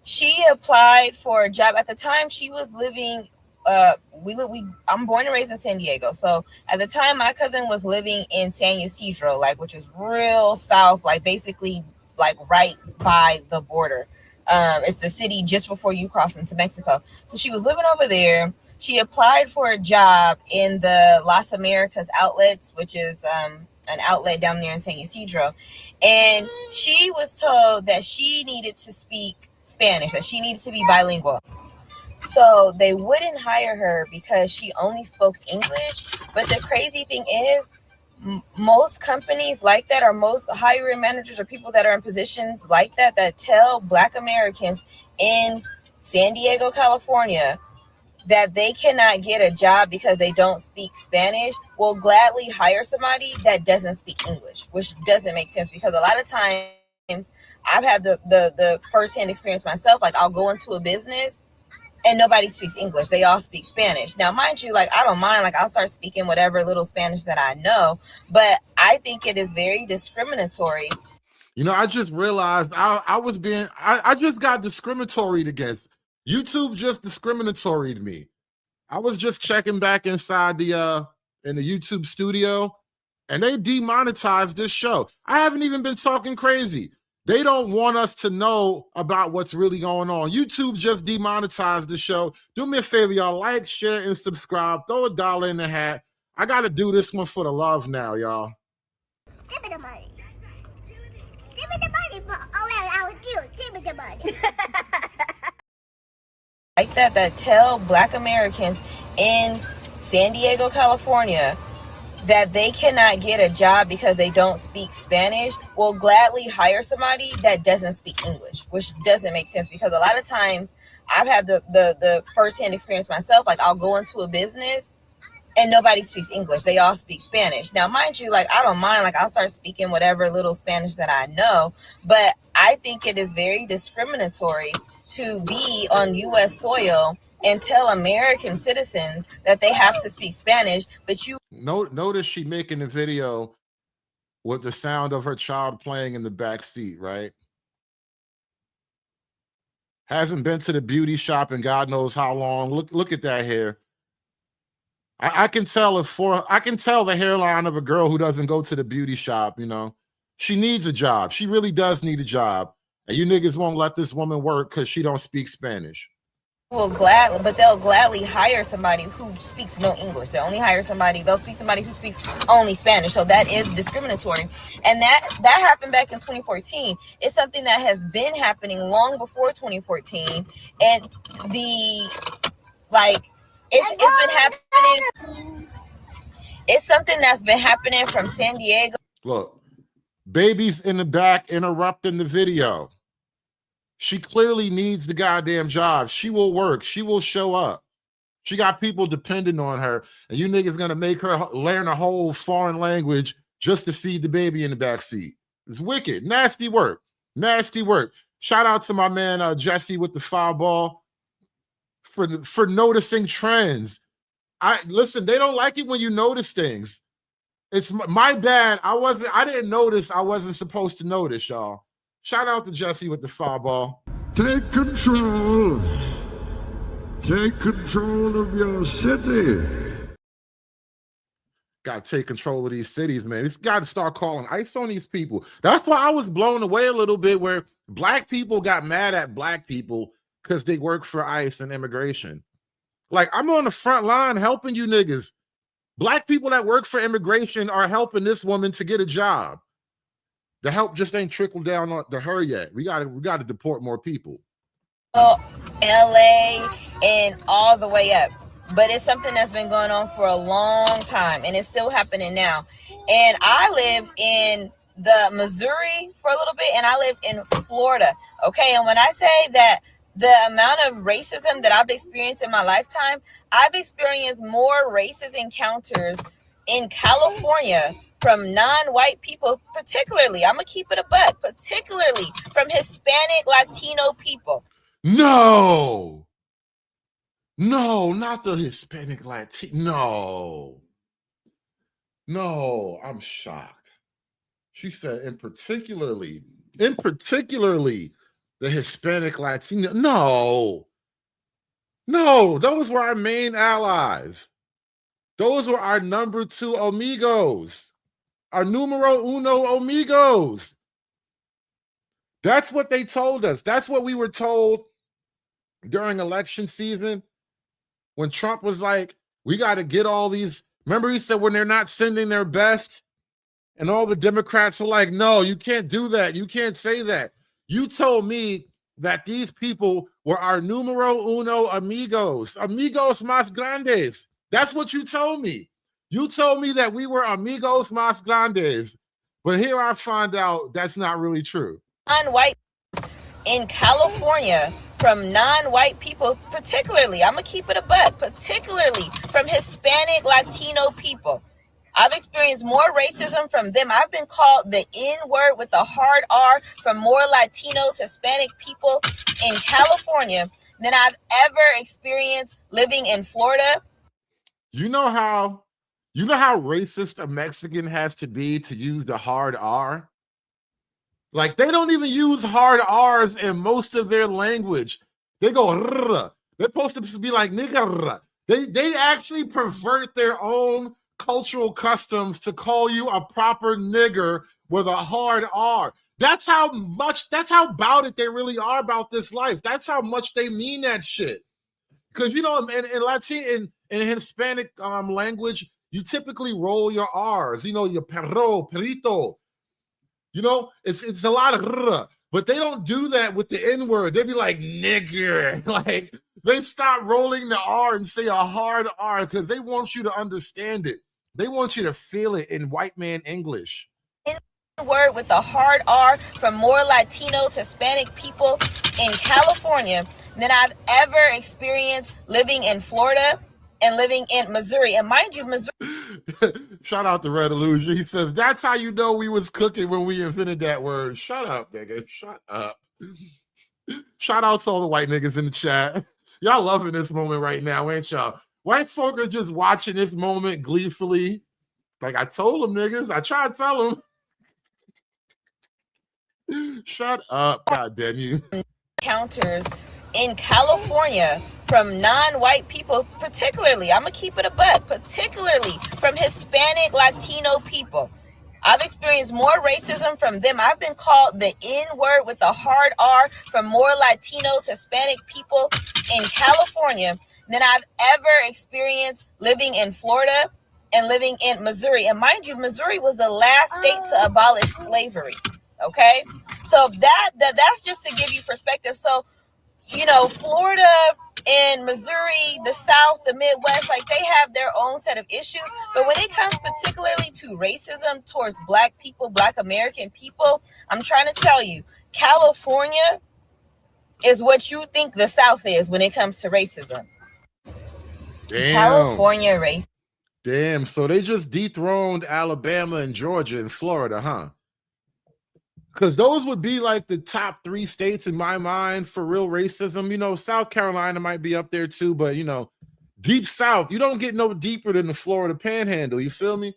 she applied for a job. At the time she was living, I'm born and raised in San Diego. So at the time my cousin was living in San Ysidro, like, which is real south, like basically like right by the border. It's the city just before you cross into Mexico. So she was living over there. She applied for a job in the Las Americas outlets, which is an outlet down there in San Ysidro. And she was told that she needed to speak Spanish, that she needed to be bilingual. So they wouldn't hire her because she only spoke English. But the crazy thing is, most companies like that, or most hiring managers or people that are in positions like that, that tell Black Americans in San Diego, California, that they cannot get a job because they don't speak Spanish, will gladly hire somebody that doesn't speak English, which doesn't make sense, because a lot of times I've had the firsthand experience myself. Like, I'll go into a business and nobody speaks English. They all speak Spanish. Now, mind you, like, I don't mind. Like, I'll start speaking whatever little Spanish that I know. But I think it is very discriminatory. You know, I just realized I just got discriminatoried against. YouTube just discriminatoried me. I was just checking back inside in the YouTube studio, and they demonetized this show. I haven't even been talking crazy. They don't want us to know about what's really going on. YouTube just demonetized the show. Do me a favor, y'all. Like, share, and subscribe. Throw $1 in the hat. I got to do this one for the love now, y'all. Give me the money. Give me the money for all that I would do. Give me the money. Like that tell Black Americans in San Diego, California, that they cannot get a job because they don't speak Spanish, will gladly hire somebody that doesn't speak English, which doesn't make sense, because a lot of times I've had the firsthand experience myself. Like, I'll go into a business and nobody speaks English. They all speak Spanish. Now, mind you, like, I don't mind. Like, I'll start speaking whatever little Spanish that I know. But I think it is very discriminatory to be on U.S. soil and tell American citizens that they have to speak Spanish, but you... Notice she making a video with the sound of her child playing in the back seat, right? Hasn't been to the beauty shop in God knows how long. Look at that hair. I can tell I can tell the hairline of a girl who doesn't go to the beauty shop, you know. She needs a job. She really does need a job. And you niggas won't let this woman work because she don't speak Spanish. They'll gladly hire somebody who speaks no English. They'll speak somebody who speaks only Spanish. So that is discriminatory. And that happened back in 2014. It's something that has been happening long before 2014. And it's been happening. It's something that's been happening from San Diego. Look, baby's in the back interrupting the video. She clearly needs the goddamn job. She will work. She will show up. She got people depending on her, and you niggas gonna make her learn a whole foreign language just to feed the baby in the back seat. It's wicked. Nasty work. Nasty work. Shout out to my man Jesse with the foul ball for noticing trends. Listen, they don't like it when you notice things. It's my bad. I didn't notice. I wasn't supposed to notice, y'all. Shout out to Jesse with the foul ball. Take control. Take control of your city. Got to take control of these cities, man. It's got to start calling ICE on these people. That's why I was blown away a little bit where black people got mad at black people because they work for ICE and immigration. Like, I'm on the front line helping you niggas. Black people that work for immigration are helping this woman to get a job. The help just ain't trickled down to her yet. We got to deport more people. LA and all the way up. But it's something that's been going on for a long time, and it's still happening now. And I live in the Missouri for a little bit, and I live in Florida. Okay, and when I say that the amount of racism that I've experienced in my lifetime, I've experienced more racist encounters in California from non-white people, particularly, I'm gonna keep it a buck, particularly from Hispanic Latino people. No, not the Hispanic Latino. No, I'm shocked. She said, in particularly, the Hispanic Latino. No, those were our main allies. Those were our number 2 amigos, our numero uno amigos. That's what they told us. That's what we were told during election season when Trump was like, we got to get all these. Remember, he said when they're not sending their best, and all the Democrats were like, no, you can't do that. You can't say that. You told me that these people were our numero uno amigos, amigos más grandes. That's what you told me. You told me that we were amigos más grandes. But here I find out that's not really true. Non-white in California from non-white people, particularly, I'm going to keep it a buck, particularly from Hispanic Latino people. I've experienced more racism from them. I've been called the N-word with a hard R from more Latinos, Hispanic people in California than I've ever experienced living in Florida. You know how racist a Mexican has to be to use the hard R? Like, they don't even use hard R's in most of their language. They go, rrr. They're supposed to be like, nigga. They actually pervert their own cultural customs to call you a proper nigger with a hard R. That's how about it they really are about this life. That's how much they mean that shit. Because, you know, in Latin, in Hispanic language, you typically roll your R's. You know, your perro, perito. You know, it's a lot of, but they don't do that with the N-word. They be like, nigger. Like, they stop rolling the R and say a hard R because they want you to understand it. They want you to feel it in white man English. Word with a hard R from more Latinos, Hispanic people in California than I've ever experienced living in Florida and living in Missouri. And mind you, Missouri. Shout out to Red Illusion. He says, that's how you know we was cooking when we invented that word. Shut up, nigga. Shut up. Shout out to all the white niggas in the chat. Y'all loving this moment right now, ain't y'all? White folk are just watching this moment gleefully. Like I told them niggas. I tried to tell them. Shut up, God damn you. Encounters in California from non-white people, particularly, I'm going to keep it a buck, particularly from Hispanic Latino people. I've experienced more racism from them. I've been called the N-word with a hard R from more Latinos, Hispanic people in California than I've ever experienced living in Florida and living in Missouri. And mind you, Missouri was the last state to abolish slavery. Okay, so that's just to give you perspective. So, Florida and Missouri, the South, the Midwest, like they have their own set of issues. But when it comes particularly to racism towards Black people, Black American people, I'm trying to tell you, California is what you think the South is when it comes to racism. Damn. California race. Damn. So they just dethroned Alabama and Georgia and Florida, huh? Because those would be like the top 3 states in my mind for real racism. South Carolina might be up there too, but deep South, you don't get no deeper than the Florida Panhandle. You feel me?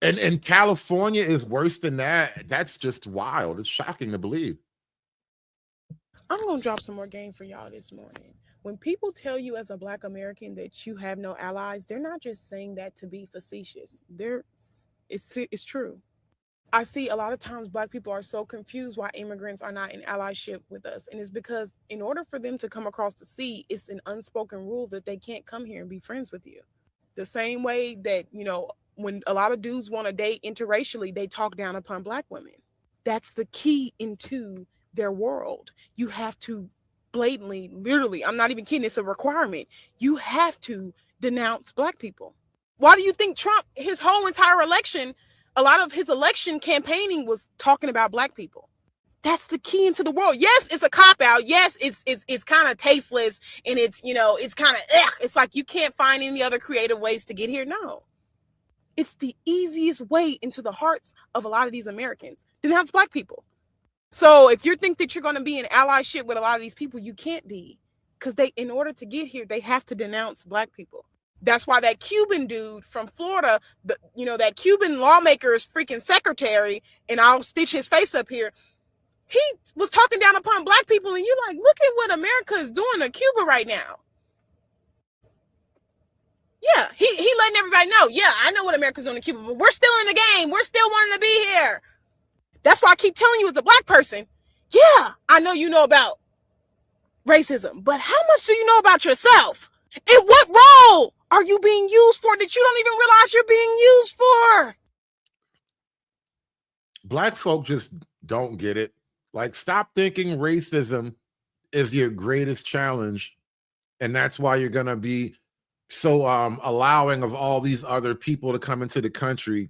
And California is worse than that. That's just wild. It's shocking to believe. I'm going to drop some more game for y'all this morning. When people tell you as a Black American that you have no allies, they're not just saying that to be facetious. It's true. I see a lot of times Black people are so confused why immigrants are not in allyship with us. And it's because in order for them to come across the sea, it's an unspoken rule that they can't come here and be friends with you. The same way that, when a lot of dudes want to date interracially, they talk down upon Black women. That's the key into their world. You have to blatantly, literally, I'm not even kidding, it's a requirement. You have to denounce Black people. Why do you think Trump, his whole entire election, a lot of his election campaigning was talking about Black people? That's the key into the world. Yes, it's a cop-out. Yes, it's kind of tasteless, and it's kind of, it's like you can't find any other creative ways to get here. No. It's the easiest way into the hearts of a lot of these Americans. Denounce Black people. So if you think that you're going to be in allyship with a lot of these people, you can't be, because in order to get here, they have to denounce Black people. That's why that Cuban dude from Florida, that Cuban lawmaker's freaking secretary, and I'll stitch his face up here, he was talking down upon Black people, and you're like, look at what America is doing to Cuba right now. Yeah, he letting everybody know, yeah, I know what America's doing to Cuba, but we're still in the game. We're still wanting to be here. That's why I keep telling you as a Black person, yeah, I know you know about racism, but how much do you know about yourself? And what role are you being used for that you don't even realize you're being used for? Black folk just don't get it. Like, stop thinking racism is your greatest challenge, and that's why you're going to be so allowing of all these other people to come into the country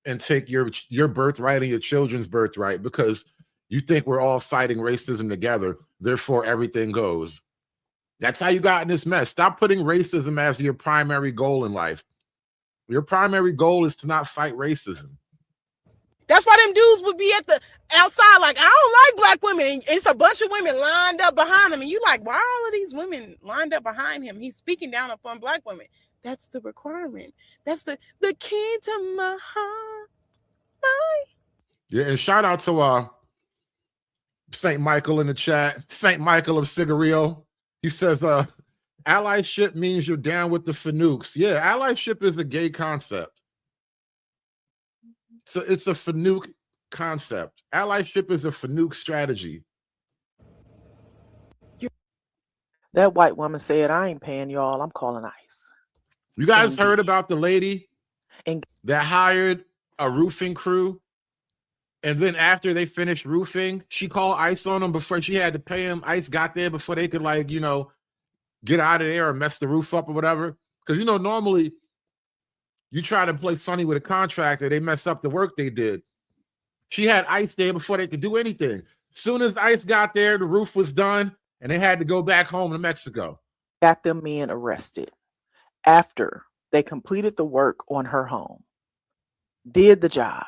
and take your birthright and your children's birthright, because you think we're all fighting racism together, therefore everything goes. That's how you got in this mess. Stop putting racism as your primary goal in life. Your primary goal is to not fight racism. That's why them dudes would be at the outside like, I don't like Black women. And it's a bunch of women lined up behind him. And you like, why are all of these women lined up behind him? He's speaking down upon Black women. That's the requirement. That's the key to my heart. Yeah, and shout out to St. Michael in the chat. St. Michael of Cigarillo. He says, allyship means you're down with the Fanouks. Yeah, allyship is a gay concept. So it's a Fanook concept. Allyship is a Fanook strategy. That white woman said, I ain't paying y'all. I'm calling ICE. You guys heard about the lady that hired a roofing crew, and then after they finished roofing, she called ICE on them before she had to pay them. ICE got there before they could, like, get out of there or mess the roof up or whatever. Because, normally you try to play funny with a contractor, they mess up the work they did. She had ICE there before they could do anything. Soon as ICE got there, the roof was done, and they had to go back home to Mexico. Got them men arrested after they completed the work on her home, did the job.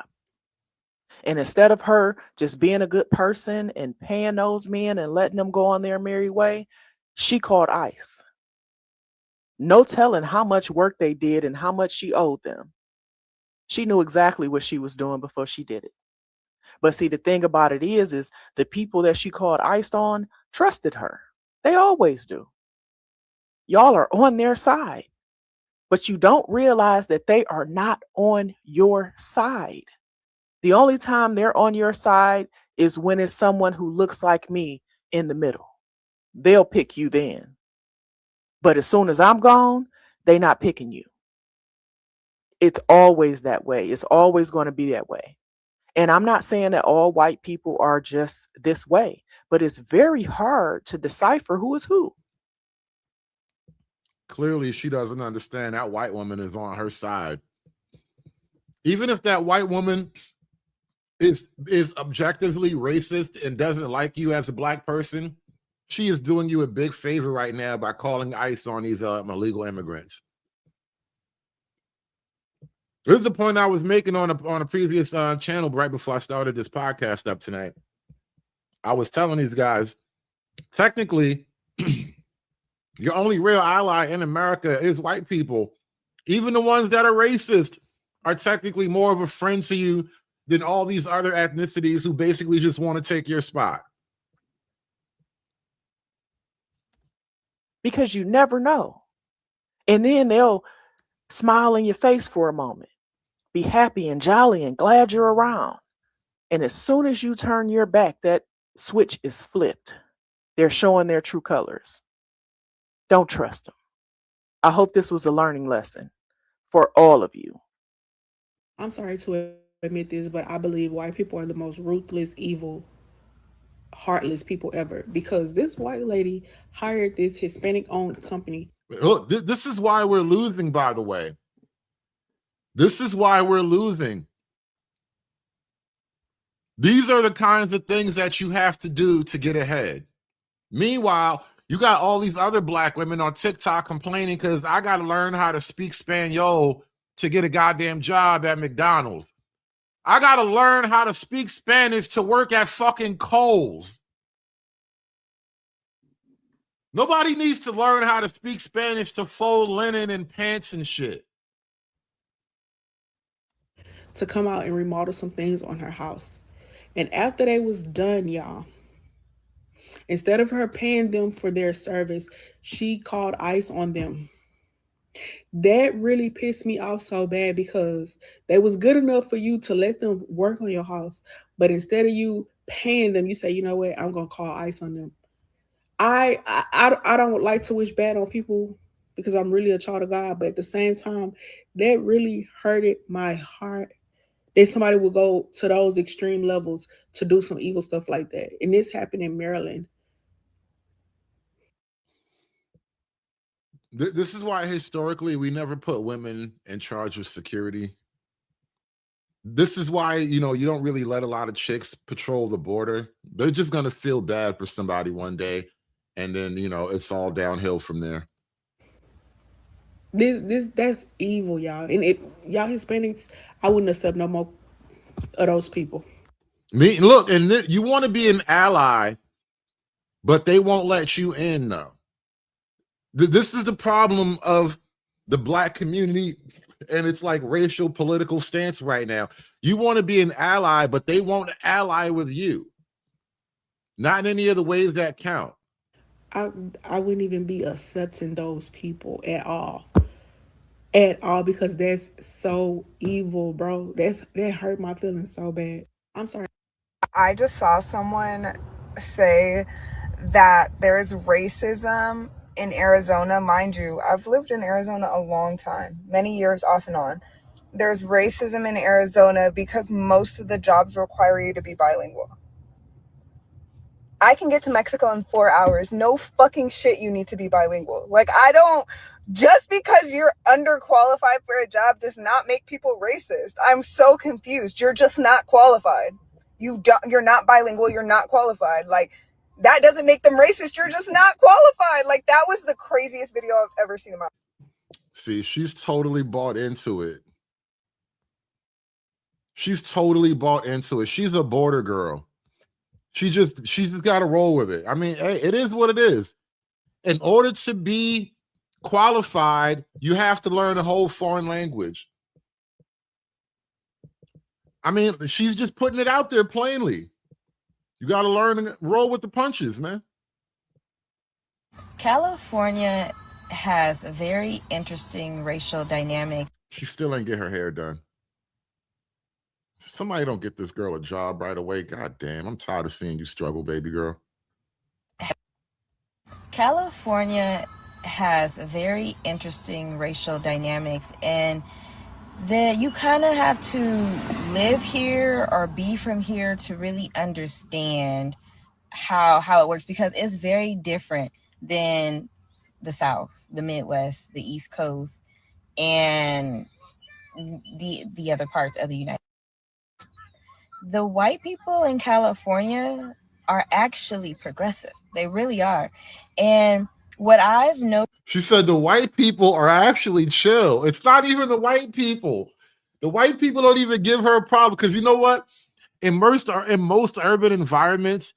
And instead of her just being a good person and paying those men and letting them go on their merry way, she called ICE. No telling how much work they did and how much she owed them. She knew exactly what she was doing before she did it. But see, the thing about it is the people that she called ICE on trusted her. They always do. Y'all are on their side, but you don't realize that they are not on your side. The only time they're on your side is when it's someone who looks like me in the middle. they'll pick you then. But as soon as I'm gone, they're not picking you. It's always that way. It's always going to be that way. And I'm not saying that all white people are just this way, but it's very hard to decipher who is who. Clearly, she doesn't understand that white woman is on her side. Even if that white woman is objectively racist and doesn't like you as a black person, she is doing you a big favor right now by calling ICE on these illegal immigrants. This is the point I was making on a previous channel right before I started this podcast up tonight. I was telling these guys, technically, your only real ally in America is white people. Even the ones that are racist are technically more of a friend to you than all these other ethnicities who basically just want to take your spot. Because you never know. And then they'll smile in your face for a moment, be happy and jolly and glad you're around. And as soon as you turn your back, that switch is flipped. They're showing their true colors. Don't trust them. I hope this was a learning lesson for all of you. I'm sorry to admit this, but I believe white people are the most ruthless, evil, heartless people ever, because this white lady hired this Hispanic-owned company. Look, this is why we're losing, by the way. This is why we're losing. These are the kinds of things that you have to do to get ahead. Meanwhile, you got all these other black women on TikTok complaining because I got to learn how to speak Spanish to get a goddamn job at McDonald's. I got to learn how to speak Spanish to work at fucking Kohl's. Nobody needs to learn how to speak Spanish to fold linen and pants and shit. To come out and remodel some things on her house. And after they was done, y'all, instead of her paying them for their service, she called ICE on them. That really pissed me off so bad, because they was good enough for you to let them work on your house. But instead of you paying them, you say, you know what, I'm going to call ICE on them. I don't like to wish bad on people because I'm really a child of God. But at the same time, that really hurted my heart that somebody would go to those extreme levels to do some evil stuff like that. And this happened in Maryland. This is why historically we never put women in charge of security. This is why, you don't really let a lot of chicks patrol the border. They're just going to feel bad for somebody one day. And then, it's all downhill from there. That's evil, y'all. And y'all Hispanics, I wouldn't accept no more of those people. Look, and you want to be an ally, but they won't let you in, though. This is the problem of the black community, and it's like racial political stance right now. You want to be an ally, but they won't ally with you. Not in any of the ways that count. I wouldn't even be accepting those people at all. At all, because that's so evil, bro. That hurt my feelings so bad. I'm sorry. I just saw someone say that there's racism in Arizona. Mind you, I've lived in Arizona a long time, many years off and on. There's racism in Arizona because most of the jobs require you to be bilingual. I can get to Mexico in 4 hours. No fucking shit, you need to be bilingual. Just because you're underqualified for a job does not make people racist. I'm so confused. You're just not qualified. You're not bilingual. You're not qualified. That doesn't make them racist. You're just not qualified. That was the craziest video I've ever seen in my life. See, she's totally bought into it. She's totally bought into it. She's a border girl. She's just got to roll with it. I mean, hey, it is what it is. In order to be qualified, you have to learn a whole foreign language. I mean, she's just putting it out there plainly. You got to learn and roll with the punches, man. California has a very interesting racial dynamic. She still ain't get her hair done. Somebody don't get this girl a job right away. God damn, I'm tired of seeing you struggle, baby girl. California has very interesting racial dynamics, and that you kind of have to live here or be from here to really understand how it works, because it's very different than the South, the Midwest, the East Coast, and the other parts of the United States. The white people in California are actually progressive. They really are. And what I've noticed, She said the white people are actually chill. It's not even the white people. The white people don't even give her a problem, because you know what? In most urban environments,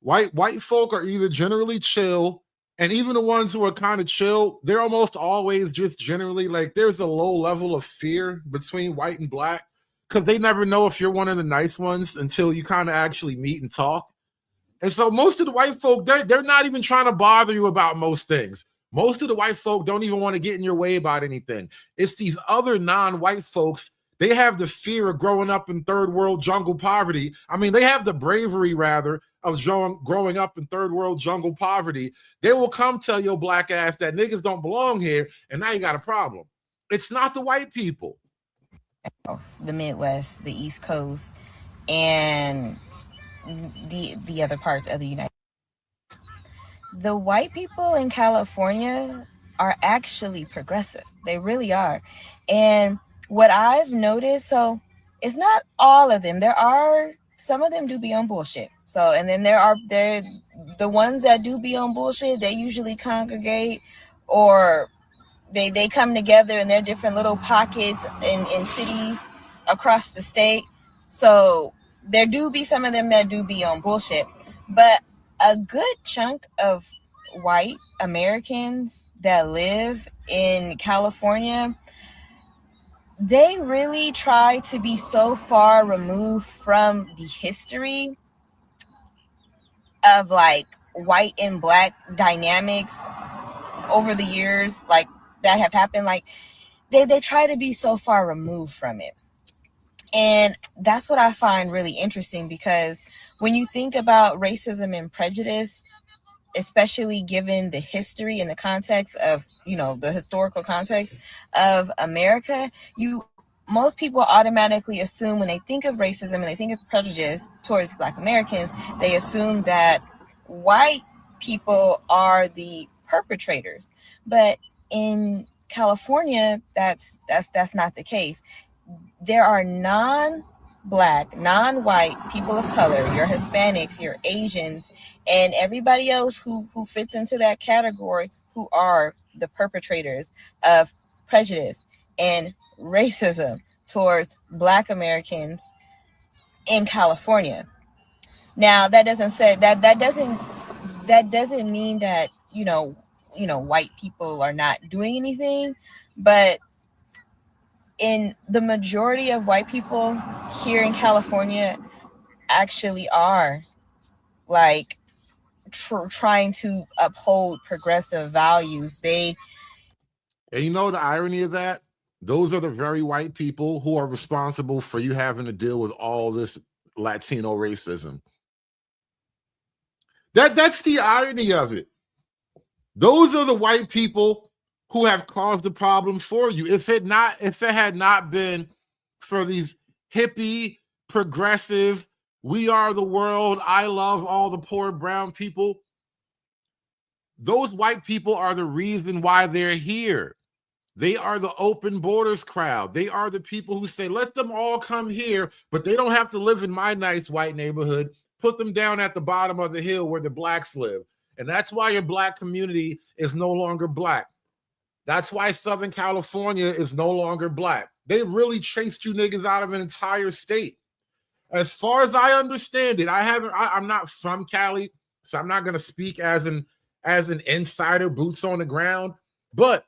white folk are either generally chill, and even the ones who are kind of chill, they're almost always just generally like, there's a low level of fear between white and black, because they never know if you're one of the nice ones until you kind of actually meet and talk. And so most of the white folk, they're not even trying to bother you about most things. Most of the white folk don't even want to get in your way about anything. It's these other non-white folks. They have the fear of growing up in third world jungle poverty. I mean, they have the bravery, rather, of growing up in third world jungle poverty. They will come tell your black ass that niggas don't belong here, and now you got a problem. It's not the white people. the Midwest, the East Coast, and the other parts of the United States. The white people in California are actually progressive. They really are. And what I've noticed, so it's not all of them. There are some of them do be on bullshit. So, and then there the ones that do be on bullshit, they usually congregate, or they come together in their different little pockets in cities across the state. So there do be some of them that do be on bullshit. But a good chunk of white Americans that live in California, they really try to be so far removed from the history of like white and black dynamics over the years, like that have happened. Like they try to be so far removed from it. And that's what I find really interesting, because when you think about racism and prejudice, especially given the history and the context of, the historical context of America, most people automatically assume, when they think of racism and they think of prejudice towards Black Americans, they assume that white people are the perpetrators. But in California, that's not the case. There are non-Black, non-white people of color, your Hispanics, your Asians, and everybody else who fits into that category, who are the perpetrators of prejudice and racism towards Black Americans in California. Now, that doesn't mean that white people are not doing anything, but in the majority of white people here in California actually are like trying to uphold progressive values. And you know the irony of that? Those are the very white people who are responsible for you having to deal with all this Latino racism. That's the irony of it. Those are the white people who have caused the problem for you. If it had not been for these hippie, progressive, we are the world, I love all the poor brown people, those white people are the reason why they're here. They are the open borders crowd. They are the people who say, let them all come here, but they don't have to live in my nice white neighborhood. Put them down at the bottom of the hill where the blacks live. And that's why your black community is no longer black. That's why Southern California is no longer black. They really chased you niggas out of an entire state. As far as I understand it, I'm not from Cali, so I'm not going to speak as an insider, boots on the ground, but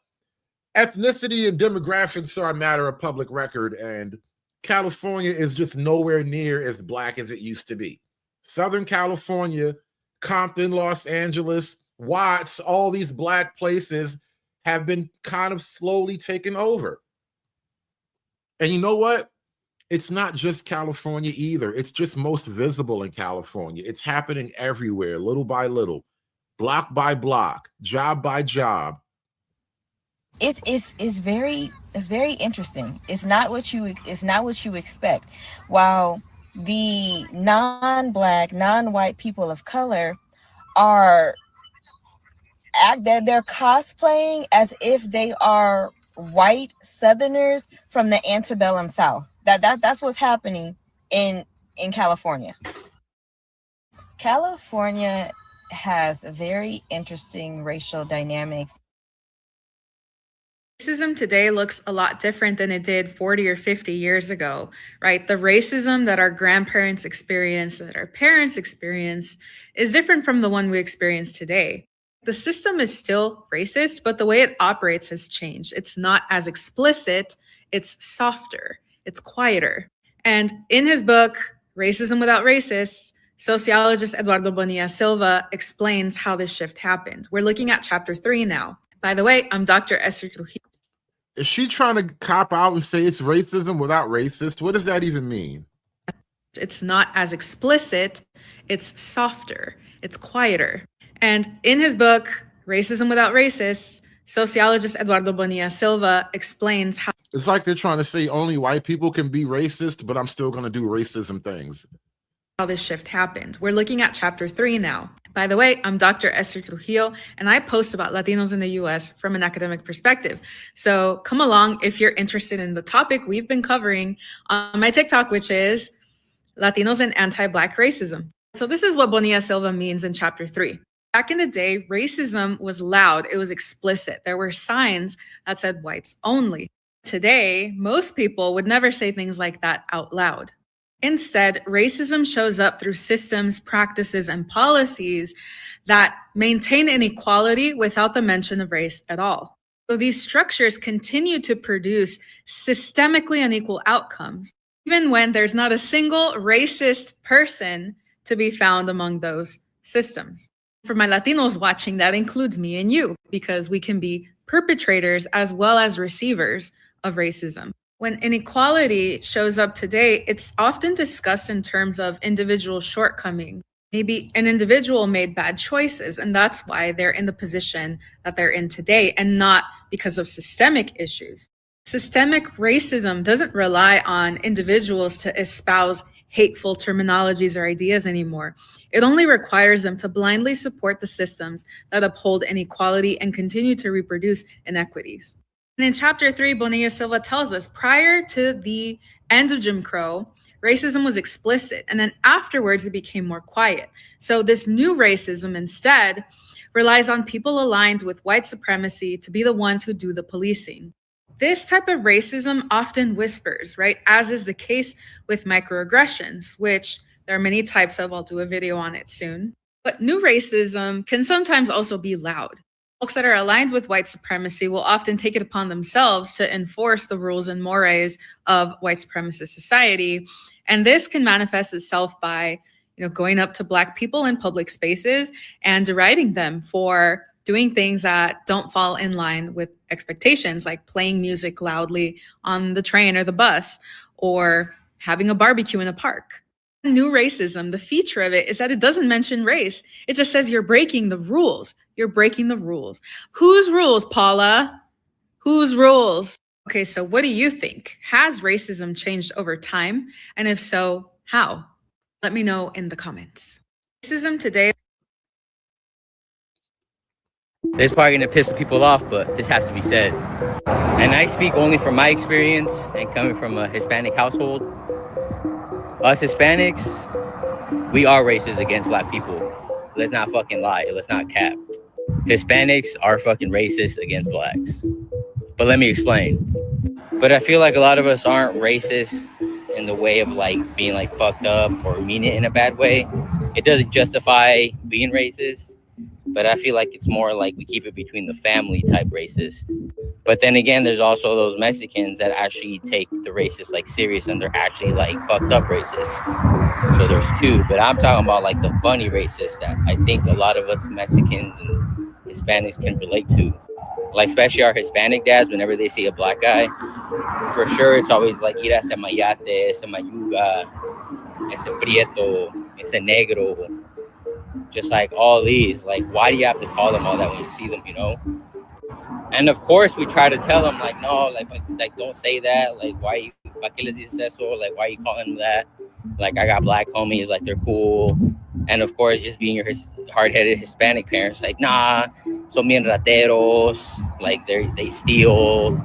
ethnicity and demographics are a matter of public record, and California is just nowhere near as black as it used to be. Southern California, Compton, Los Angeles, Watts, all these black places have been kind of slowly taken over. And you know what? It's not just California either. It's just most visible in California. It's happening everywhere, little by little. block by block, job by job. It's very interesting. It's not what you expect. While the non-black, non-white people of color are they're cosplaying as if they are white Southerners from the antebellum South. That's what's happening in California. California has very interesting racial dynamics. Racism today looks a lot different than it did 40 or 50 years ago, right? The racism that our grandparents experienced, that our parents experienced, is different from the one we experience today. The system is still racist, but the way it operates has changed. It's not as explicit, it's softer, it's quieter. And in his book, Racism Without Racists, sociologist Eduardo Bonilla Silva explains how this shift happened. We're looking at chapter 3 now. By the way, I'm Dr. Esther Trujillo. Is she trying to cop out and say it's racism without racist? What does that even mean? It's not as explicit, it's softer, it's quieter. And in his book, Racism Without Racists, sociologist Eduardo Bonilla Silva explains how it's like they're trying to say only white people can be racist, but I'm still going to do racism things. How this shift happened. We're looking at chapter 3 now. By the way, I'm Dr. Esther Trujillo, and I post about Latinos in the U.S. from an academic perspective. So come along if you're interested in the topic we've been covering on my TikTok, which is Latinos and Anti-Black Racism. So this is what Bonilla Silva means in chapter 3. Back in the day, racism was loud. It was explicit. There were signs that said whites only. Today, most people would never say things like that out loud. Instead, racism shows up through systems, practices, and policies that maintain inequality without the mention of race at all. So these structures continue to produce systemically unequal outcomes, even when there's not a single racist person to be found among those systems. For my Latinos watching, that includes me and you, because we can be perpetrators as well as receivers of racism. When inequality shows up today, it's often discussed in terms of individual shortcoming. Maybe an individual made bad choices, and that's why they're in the position that they're in today, and not because of systemic issues. Systemic racism doesn't rely on individuals to espouse hateful terminologies or ideas anymore. It only requires them to blindly support the systems that uphold inequality and continue to reproduce inequities. And in chapter 3, Bonilla Silva tells us prior to the end of Jim Crow, racism was explicit, and then afterwards it became more quiet. So this new racism instead relies on people aligned with white supremacy to be the ones who do the policing. This type of racism often whispers, right? As is the case with microaggressions, which there are many types of. I'll do a video on it soon. But new racism can sometimes also be loud. Folks that are aligned with white supremacy will often take it upon themselves to enforce the rules and mores of white supremacist society. And this can manifest itself by, going up to Black people in public spaces and deriding them for doing things that don't fall in line with expectations, like playing music loudly on the train or the bus, or having a barbecue in a park. New racism, the feature of it is that it doesn't mention race. It just says you're breaking the rules. You're breaking the rules. Whose rules, Paula? Whose rules? Okay, so what do you think? Has racism changed over time? And if so, how? Let me know in the comments. Racism today. This is probably going to piss some people off, but this has to be said. And I speak only from my experience and coming from a Hispanic household. Us Hispanics, we are racist against Black people. Let's not fucking lie. Let's not cap. Hispanics are fucking racist against Blacks. But let me explain. But I feel like a lot of us aren't racist in the way of being fucked up or mean it in a bad way. It doesn't justify being racist. But I feel like it's more like we keep it between the family type racist. But then again, there's also those Mexicans that actually take the racist serious, and they're actually fucked up racist. So there's two. But I'm talking about the funny racist that I think a lot of us Mexicans and Hispanics can relate to. Especially our Hispanic dads, whenever they see a Black guy, for sure it's always ir a ese mayate, ese mayuga, ese prieto, ese negro. just like all these. Like, why do you have to call them all that when you see them, you know? And of course, we try to tell them, like, no, like don't say that. Like, why you, pa que les dices eso? Like, why are you calling them that? Like, I got black homies, like, they're cool. And of course, just being your hard-headed Hispanic parents, like, nah, son bien rateros. Like, they steal.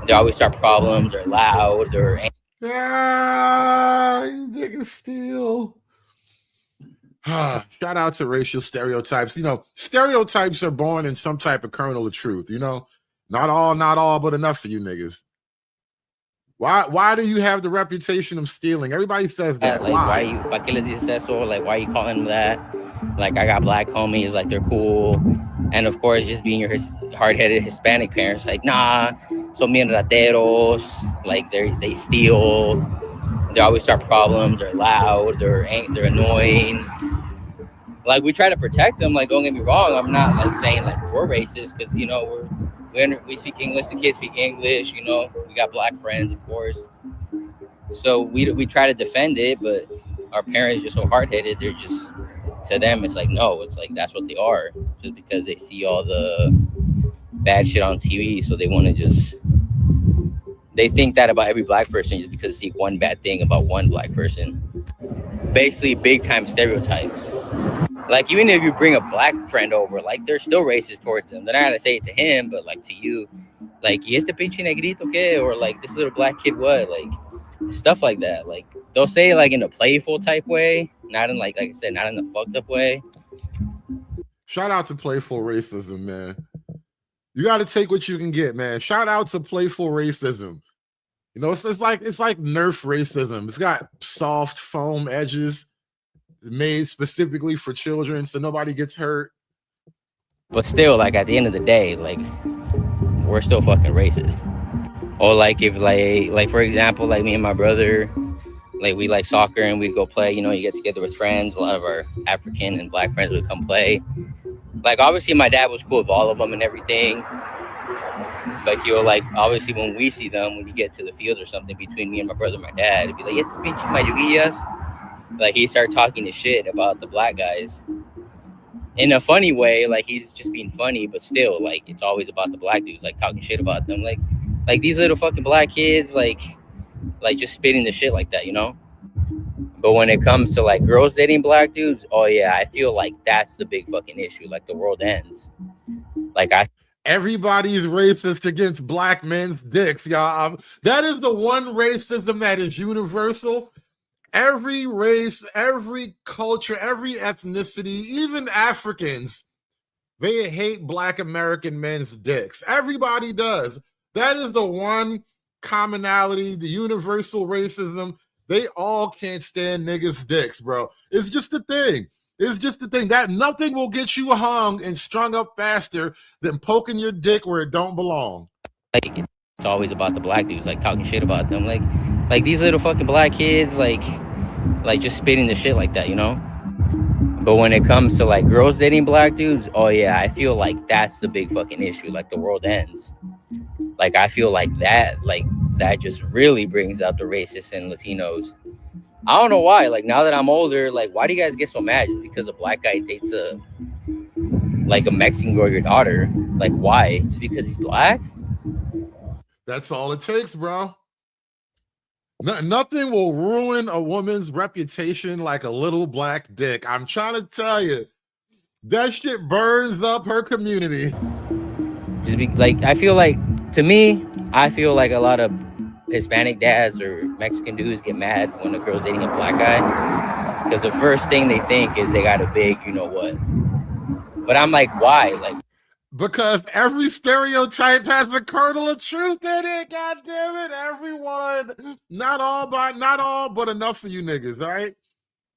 They always start problems. They're loud. They're angry. Yeah, you niggas steal. Shout out to racial stereotypes. You know, stereotypes are born in some type of kernel of truth, you know? Not all, but enough for you niggas. Why do you have the reputation of stealing? Everybody says that. Like, why you, pa que les dices eso? Like, why are you calling them that? Like, I got black homies, like, they're cool. And of course, just being your hard-headed Hispanic parents, like, nah, son bien rateros. Like, they steal. They always start problems. They're loud. They're annoying. Like, we try to protect them. Like, don't get me wrong. I'm not like saying like we're racist, because you know we speak English. The kids speak English. You know, we got black friends, of course. So we try to defend it, but our parents are just so hard-headed. They're just, to them, it's like, no, it's like that's what they are, just because they see all the bad shit on TV. So they want to just. They think that about every black person just because they see one bad thing about one black person. Basically, big time stereotypes. Like, even if you bring a black friend over, like, they're still racist towards him. They're not gonna say it to him, but like to you, like, ¿y este pinche negrito qué? Or like, this little black kid what? Like, stuff like that. Like, they'll say it like in a playful type way, not in like I said, not in a fucked up way. Shout out to playful racism, man. You got to take what you can get, man. Shout out to playful racism. You know, it's like Nerf racism. It's got soft foam edges made specifically for children, so nobody gets hurt. But still, like, at the end of the day, like, we're still fucking racist. Or like, if like for example, like me and my brother, like, we like soccer and we'd go play. You know, you get together with friends. A lot of our African and black friends would come play. Like, obviously, my dad was cool with all of them and everything. But he'll, like, obviously, when we see them, when you get to the field or something between me and my brother and my dad, it'd be like, it's pinche mayuguillas. Like, he started talking to shit about the black guys. In a funny way, like, he's just being funny, but still, like, it's always about the black dudes, like, talking shit about them. Like these little fucking black kids, like just spitting the shit like that, you know? But when it comes to, like, girls dating black dudes, oh, yeah, I feel like that's the big fucking issue. Like, the world ends. Like, everybody's racist against black men's dicks, y'all. That is the one racism that is universal. Every race, every culture, every ethnicity, even Africans, they hate black American men's dicks. Everybody does. That is the one commonality, the universal racism. They all can't stand niggas' dicks, bro. It's just a thing. It's just the thing that nothing will get you hung and strung up faster than poking your dick where it don't belong. Like, it's always about the black dudes, like, talking shit about them. Like these little fucking black kids, like just spitting the shit like that, you know? But when it comes to, like, girls dating black dudes, oh, yeah, I feel like that's the big fucking issue. Like, the world ends. Like, I feel like that just really brings out the racists and Latinos. I don't know why. Like, now that I'm older, like, why do you guys get so mad just because a black guy dates a Mexican girl, your daughter? Like, why? Just because he's black? That's all it takes, bro. Nothing will ruin a woman's reputation like a little black dick. I'm trying to tell you, that shit burns up her community. Just like, I feel like, to me, I feel like a lot of Hispanic dads or Mexican dudes get mad when a girl's dating a black guy, because the first thing they think is they got a big, you know what. But I'm like, why? Like, because every stereotype has a kernel of truth in it. God damn it, everyone. Not all, but enough for you niggas, all right?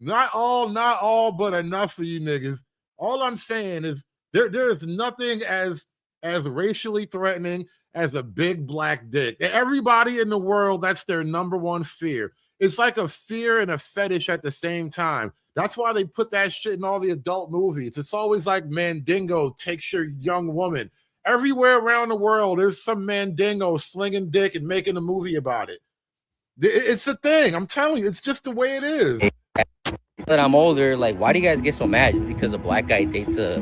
Not all, but enough for you niggas. All I'm saying is there is nothing as racially threatening as a big black dick. Everybody in the world, that's their number one fear. It's like a fear and a fetish at the same time. That's why they put that shit in all the adult movies. It's always like Mandingo takes your young woman. Everywhere around the world, there's some Mandingo slinging dick and making a movie about it. It's a thing. I'm telling you, it's just the way it is. that I'm older, like, why do you guys get so mad just because a black guy dates a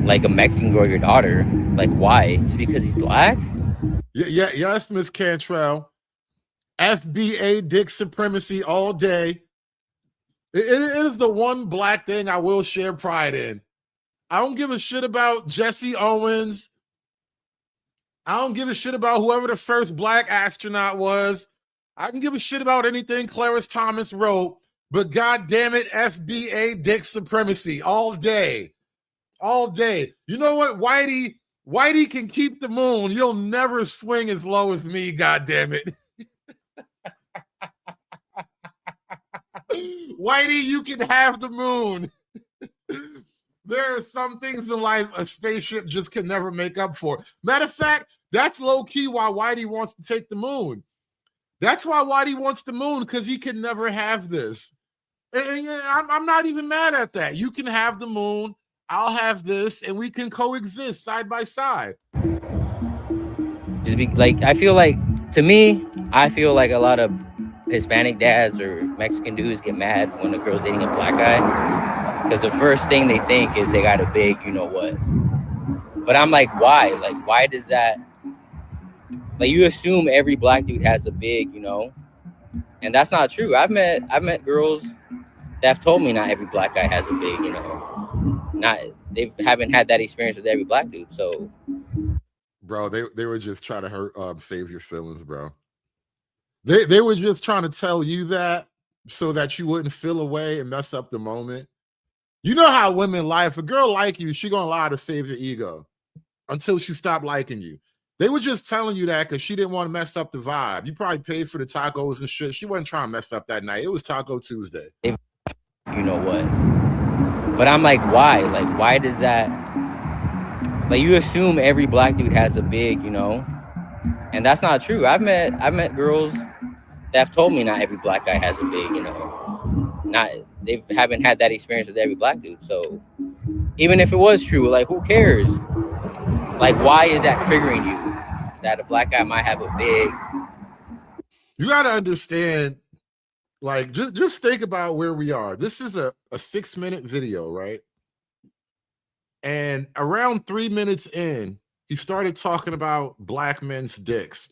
Mexican girl, your daughter? Like, why? Just because he's black? Yes, Miss Cantrell. FBA dick supremacy all day. It is the one black thing I will share pride in. I don't give a shit about Jesse Owens. I don't give a shit about whoever the first black astronaut was. I can give a shit about anything Clarence Thomas wrote, but God damn it, FBA dick supremacy all day. All day. You know what, Whitey can keep the moon. You'll never swing as low as me, God damn it. Whitey, you can have the moon. There are some things in life a spaceship just can never make up for. Matter of fact, that's low-key why Whitey wants to take the moon. That's why Whitey wants the moon, because he can never have this. And I'm not even mad at that. You can have the moon, I'll have this, and we can coexist side by side. Just be like, I feel like a lot of Hispanic dads or Mexican dudes get mad when a girl's dating a black guy, because the first thing they think is they got a big, you know what. But I'm like, why? Like, why does that? Like, you assume every black dude has a big, you know, and that's not true. I've met girls that have told me not every black guy has a big, you know, they haven't had that experience with every black dude. So, bro, they were just trying to save your feelings, bro. They were just trying to tell you that so that you wouldn't feel away and mess up the moment. You know how women lie. If a girl like you, she gonna lie to save your ego until she stopped liking you. They were just telling you that because she didn't want to mess up the vibe. You probably paid for the tacos and shit. She wasn't trying to mess up that night. It was Taco Tuesday. You know what? But I'm like, why? Like, why does that? Like, you assume every black dude has a big, you know, and that's not true. I've met girls that have told me not every black guy has a big, you know, they haven't had that experience with every black dude. So even if it was true, like, who cares? Like, why is that triggering you that a black guy might have a big? You got to understand, like, just think about where we are. This is a 6-minute video, right? And around 3 minutes in, he started talking about black men's dicks.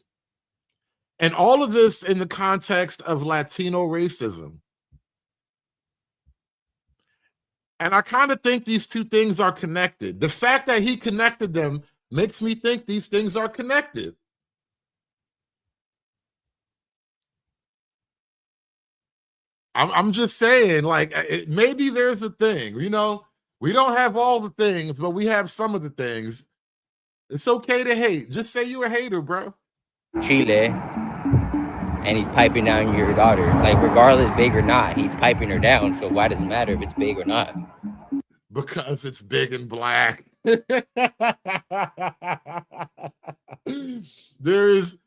And all of this in the context of Latino racism. And I kind of think these two things are connected. The fact that he connected them makes me think these things are connected. I'm just saying, like, maybe there's a thing, you know, we don't have all the things, but we have some of the things. It's okay to hate. Just say you're a hater, bro. Chile, and he's piping down your daughter. Like, regardless, big or not, he's piping her down. So why does it matter if it's big or not? Because it's big and black. There is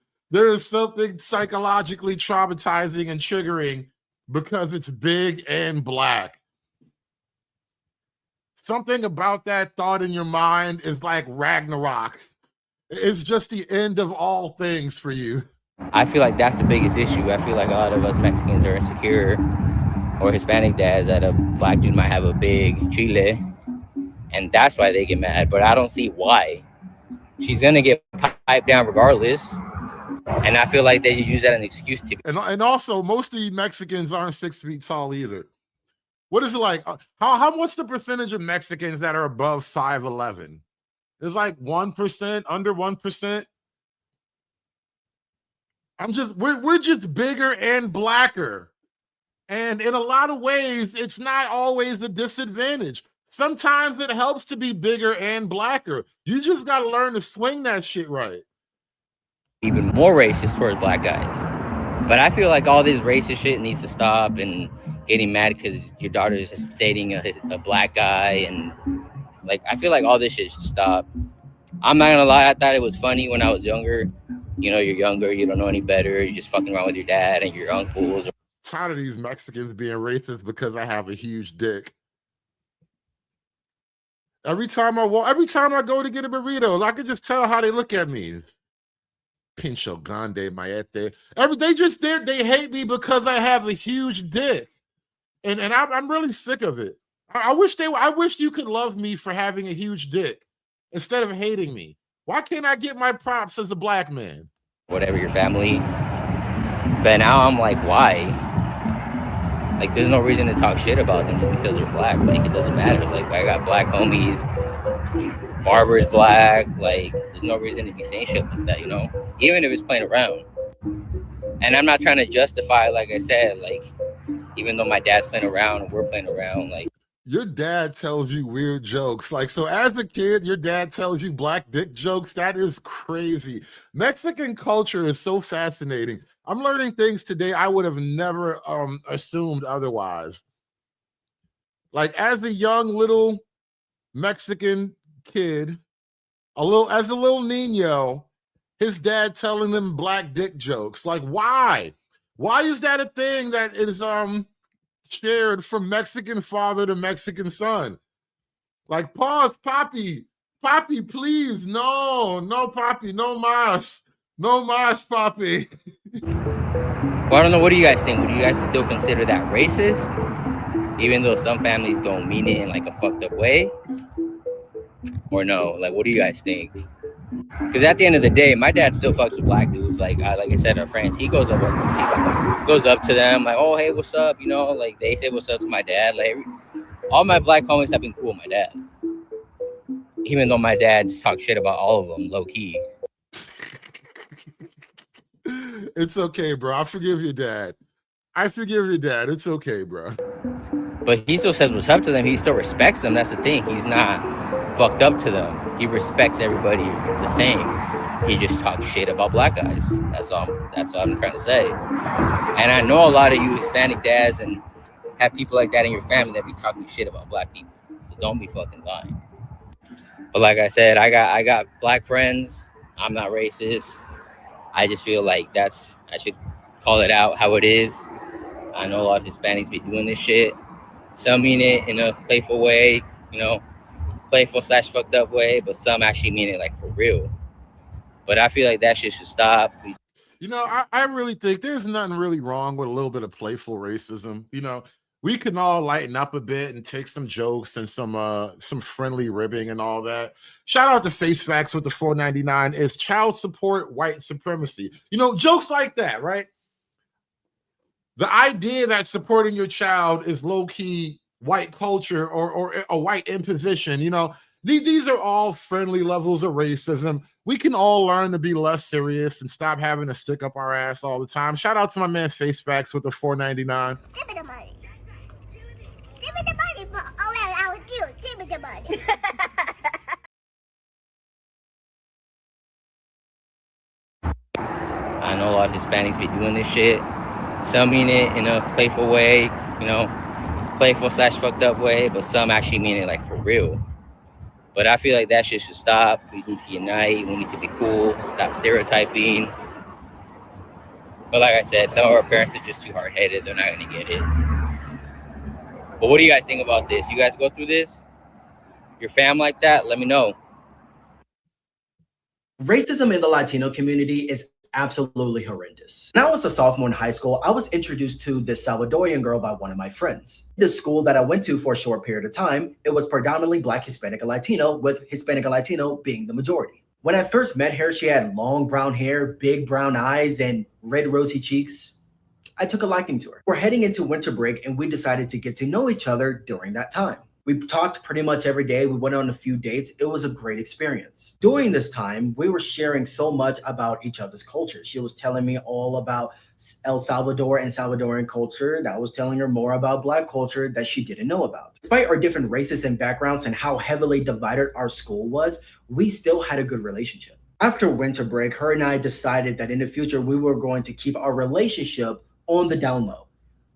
something psychologically traumatizing and triggering because it's big and black. Something about that thought in your mind is like Ragnarok. It's just the end of all things for you. I feel like that's the biggest issue. I feel like a lot of us Mexicans are insecure, or Hispanic dads, that a black dude might have a big Chile, and that's why they get mad. But I don't see why. She's gonna get piped down regardless, and I feel like they use that as an excuse to. And also, most of you Mexicans aren't 6 feet tall either. What is it like? What's the percentage of Mexicans that are above 5'11"? It's like 1%, under 1%. We're just bigger and blacker. And in a lot of ways, it's not always a disadvantage. Sometimes it helps to be bigger and blacker. You just got to learn to swing that shit right. Even more racist towards black guys. But I feel like all this racist shit needs to stop, and getting mad because your daughter is just dating a black guy, and like, I feel like all this shit should stop. I'm not gonna lie, I thought it was funny when I was younger. You know, you're younger, you don't know any better, you're just fucking around with your dad and your uncles. Tired of these Mexicans being racist because I have a huge dick. Every time I go to get a burrito, I can just tell how they look at me. Pincho grande maete. They hate me because I have a huge dick. And I'm really sick of it. I wish you could love me for having a huge dick instead of hating me. Why can't I get my props as a black man? Whatever your family. But now I'm like, why? Like, there's no reason to talk shit about them just because they're black. Like, it doesn't matter. Like, I got black homies. Barber's black. Like, there's no reason to be saying shit like that, you know? Even if it's playing around. And I'm not trying to justify, like I said, like, even though my dad's playing around and we're playing around, like, your dad tells you weird jokes. Like, so as a kid, your dad tells you black dick jokes. That is crazy. Mexican culture is so fascinating. I'm learning things today I would have never assumed otherwise. Like, as a young little Mexican kid, as a little niño, his dad telling him black dick jokes. Like, why? Why is that a thing that is shared from Mexican father to Mexican son? Like, pause, Papi, please, no, Papi, no mas, Papi. well, I don't know. What do you guys think? Would you guys still consider that racist? Even though some families don't mean it in like a fucked up way? Or no? Like, what do you guys think? Because at the end of the day, my dad still fucks with black dudes. Like I said, our friends, he goes up to them like, oh, hey, what's up? You know, like they say what's up to my dad. Like, all my black homies have been cool with my dad. Even though my dad's talked shit about all of them, low key. It's okay, bro. I forgive your dad. It's okay, bro. But he still says what's up to them. He still respects them. That's the thing. He's not fucked up to them. He respects everybody the same. He just talks shit about black guys. That's all I'm trying to say. And I know a lot of you Hispanic dads and have people like that in your family that be talking shit about black people. So don't be fucking lying. But like I said, I got black friends. I'm not racist. I just feel like I should call it out how it is. I know a lot of Hispanics be doing this shit. Some mean it in a playful way, you know, playful/fucked up way, but some actually mean it like for real. But I feel like that shit should stop. You know, I really think there's nothing really wrong with a little bit of playful racism. You know, we can all lighten up a bit and take some jokes and some friendly ribbing and all that. Shout out to Face Facts with the $4.99. Is child support white supremacy? You know, jokes like that, right? The idea that supporting your child is low-key white culture or a white imposition, you know, these are all friendly levels of racism. We can all learn to be less serious and stop having to stick up our ass all the time. Shout out to my man Face Facts with the $4.99. Give me the money. Give me the money for all that I would do. Give me the money. I know a lot of Hispanics be doing this shit. Some mean it in a playful way, you know, playful/fucked up way, but some actually mean it like for real. But I feel like that shit should stop. We need to unite. We need to be cool. Stop stereotyping. But like I said, some of our parents are just too hard-headed. They're not going to get it. But what do you guys think about this? You guys go through this? Your fam like that? Let me know. Racism in the Latino community is absolutely horrendous. When I was a sophomore in high school, I was introduced to this Salvadorian girl by one of my friends. The school that I went to for a short period of time, it was predominantly Black, Hispanic, and Latino, with Hispanic and Latino being the majority. When I first met her, she had long brown hair, big brown eyes, and red rosy cheeks. I took a liking to her. We're heading into winter break, and we decided to get to know each other during that time. We talked pretty much every day. We went on a few dates. It was a great experience. During this time, we were sharing so much about each other's culture. She was telling me all about El Salvador and Salvadoran culture, and I was telling her more about Black culture that she didn't know about. Despite our different races and backgrounds and how heavily divided our school was, we still had a good relationship. After winter break, her and I decided that in the future, we were going to keep our relationship on the down low.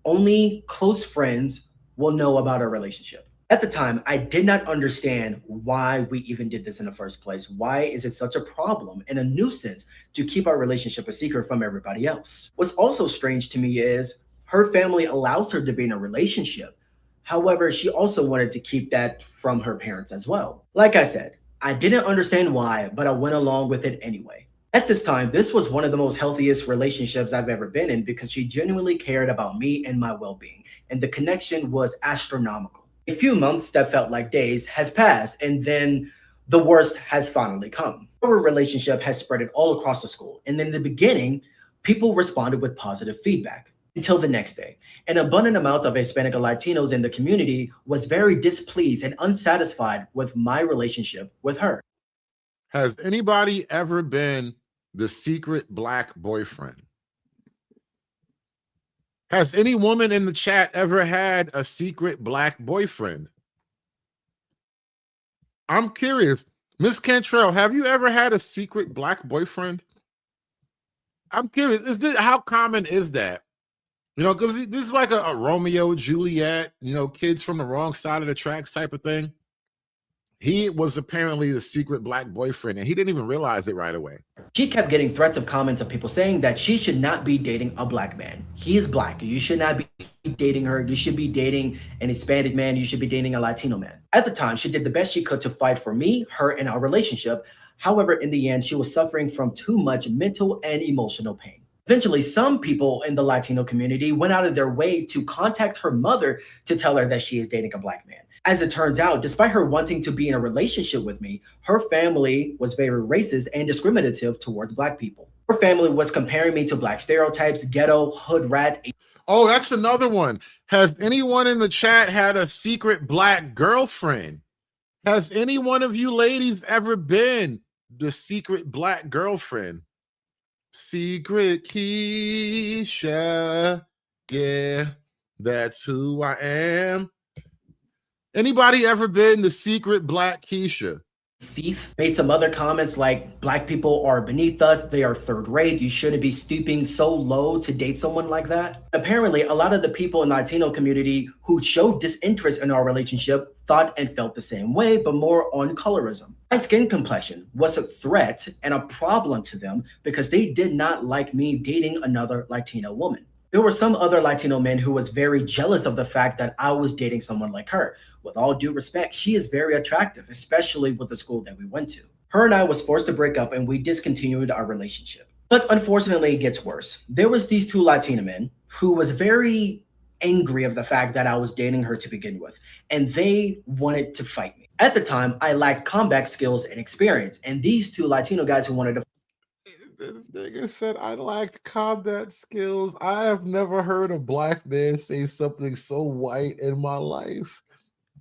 Only close friends will know about our relationship. At the time, I did not understand why we even did this in the first place. Why is it such a problem and a nuisance to keep our relationship a secret from everybody else? What's also strange to me is her family allows her to be in a relationship. However, she also wanted to keep that from her parents as well. Like I said, I didn't understand why, but I went along with it anyway. At this time, this was one of the most healthiest relationships I've ever been in because she genuinely cared about me and my well-being, and the connection was astronomical. A few months that felt like days has passed, and then the worst has finally come. Our relationship has spread it all across the school, and in the beginning, people responded with positive feedback. Until the next day, an abundant amount of Hispanic and Latinos in the community was very displeased and unsatisfied with my relationship with her. Has anybody ever been the secret Black boyfriend? Has any woman in the chat ever had a secret Black boyfriend? I'm curious. Miss Cantrell, have you ever had a secret Black boyfriend? I'm curious. How common is that? You know, because this is like a Romeo, Juliet, you know, kids from the wrong side of the tracks type of thing. He was apparently the secret Black boyfriend, and he didn't even realize it right away. She kept getting threats of comments of people saying that she should not be dating a Black man. He is Black. You should not be dating her. You should be dating an Hispanic man. You should be dating a Latino man. At the time, she did the best she could to fight for me, her, and our relationship. However, in the end, she was suffering from too much mental and emotional pain. Eventually, some people in the Latino community went out of their way to contact her mother to tell her that she is dating a Black man. As it turns out, despite her wanting to be in a relationship with me, her family was very racist and discriminative towards Black people. Her family was comparing me to Black stereotypes, ghetto, hood rat. Oh, that's another one. Has anyone in the chat had a secret Black girlfriend? Has any one of you ladies ever been the secret Black girlfriend? Secret Keisha, yeah, that's who I am. Anybody ever been the secret Black Keisha? Thief made some other comments like Black people are beneath us, they are third rate, you shouldn't be stooping so low to date someone like that. Apparently, a lot of the people in the Latino community who showed disinterest in our relationship thought and felt the same way, but more on colorism. My skin complexion was a threat and a problem to them because they did not like me dating another Latino woman. There were some other Latino men who was very jealous of the fact that I was dating someone like her. With all due respect, she is very attractive, especially with the school that we went to. Her and I was forced to break up and we discontinued our relationship. But unfortunately, it gets worse. There was these two Latino men who was very angry of the fact that I was dating her to begin with, and they wanted to fight me. At the time, I lacked combat skills and experience, and these two Latino guys who wanted to This nigga said I lacked combat skills. I have never heard a Black man say something so white in my life.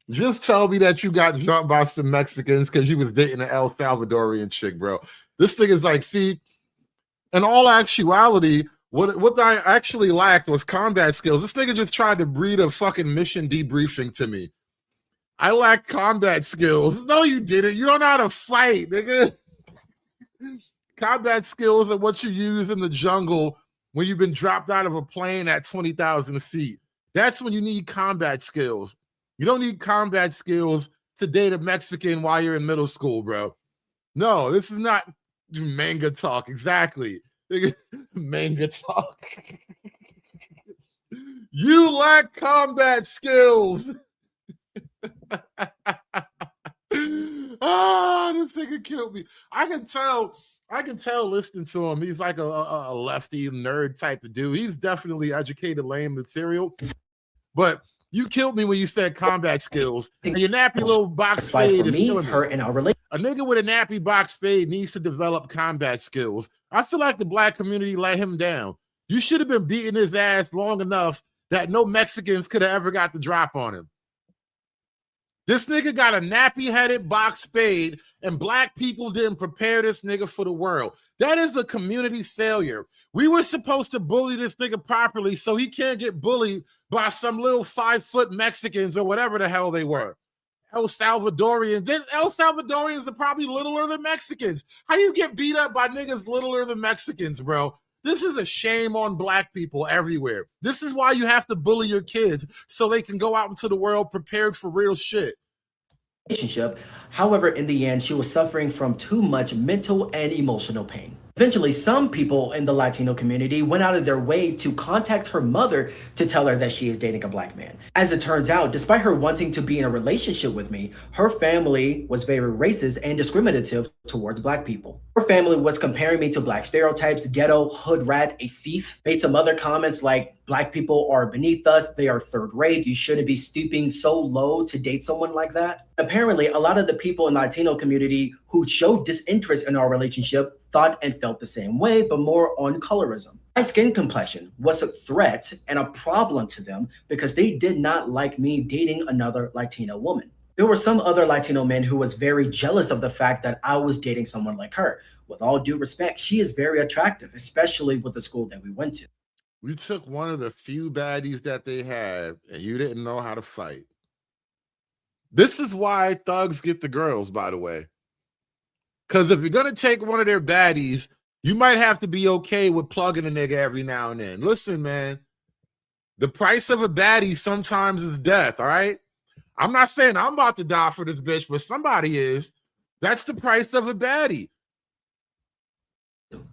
Just tell me that you got jumped by some Mexicans because you was dating an El Salvadorian chick, bro. This thing is like, see, in all actuality, what I actually lacked was combat skills. This nigga just tried to breed a fucking mission debriefing to me. I lacked combat skills. No, you didn't. You don't know how to fight, nigga. Combat skills are what you use in the jungle when you've been dropped out of a plane at 20,000 feet. That's when you need combat skills. You don't need combat skills to date a Mexican while you're in middle school, bro. No, this is not manga talk. Exactly. Manga talk. You lack combat skills. Ah, this nigga killed me. I can tell listening to him. He's like a lefty nerd type of dude. He's definitely educated lame material. But you killed me when you said combat skills. And your nappy little box fade is killing me. A nigga with a nappy box fade needs to develop combat skills. I feel like the Black community let him down. You should have been beating his ass long enough that no Mexicans could have ever got the drop on him. This nigga got a nappy-headed box spade, and Black people didn't prepare this nigga for the world. That is a community failure. We were supposed to bully this nigga properly so he can't get bullied by some little 5-foot Mexicans or whatever the hell they were. El Salvadorians. El Salvadorians are probably littler than Mexicans. How you get beat up by niggas littler than Mexicans, bro? This is a shame on Black people everywhere. This is why you have to bully your kids so they can go out into the world prepared for real shit. Relationship. However, in the end, she was suffering from too much mental and emotional pain. Eventually, some people in the Latino community went out of their way to contact her mother to tell her that she is dating a black man. As it turns out, despite her wanting to be in a relationship with me, her family was very racist and discriminative towards black people. Her family was comparing me to black stereotypes, ghetto, hood rat, a thief, made some other comments like, black people are beneath us, they are third rate, you shouldn't be stooping so low to date someone like that. Apparently, a lot of the people in the Latino community who showed disinterest in our relationship thought and felt the same way, but more on colorism. My skin complexion was a threat and a problem to them because they did not like me dating another Latina woman. There were some other Latino men who was very jealous of the fact that I was dating someone like her. With all due respect, she is very attractive, especially with the school that we went to. You took one of the few baddies that they had and you didn't know how to fight. This is why thugs get the girls, by the way. Because if you're going to take one of their baddies, you might have to be okay with plugging a nigga every now and then. Listen, man, the price of a baddie sometimes is death, all right? I'm not saying I'm about to die for this bitch, but somebody is. That's the price of a baddie.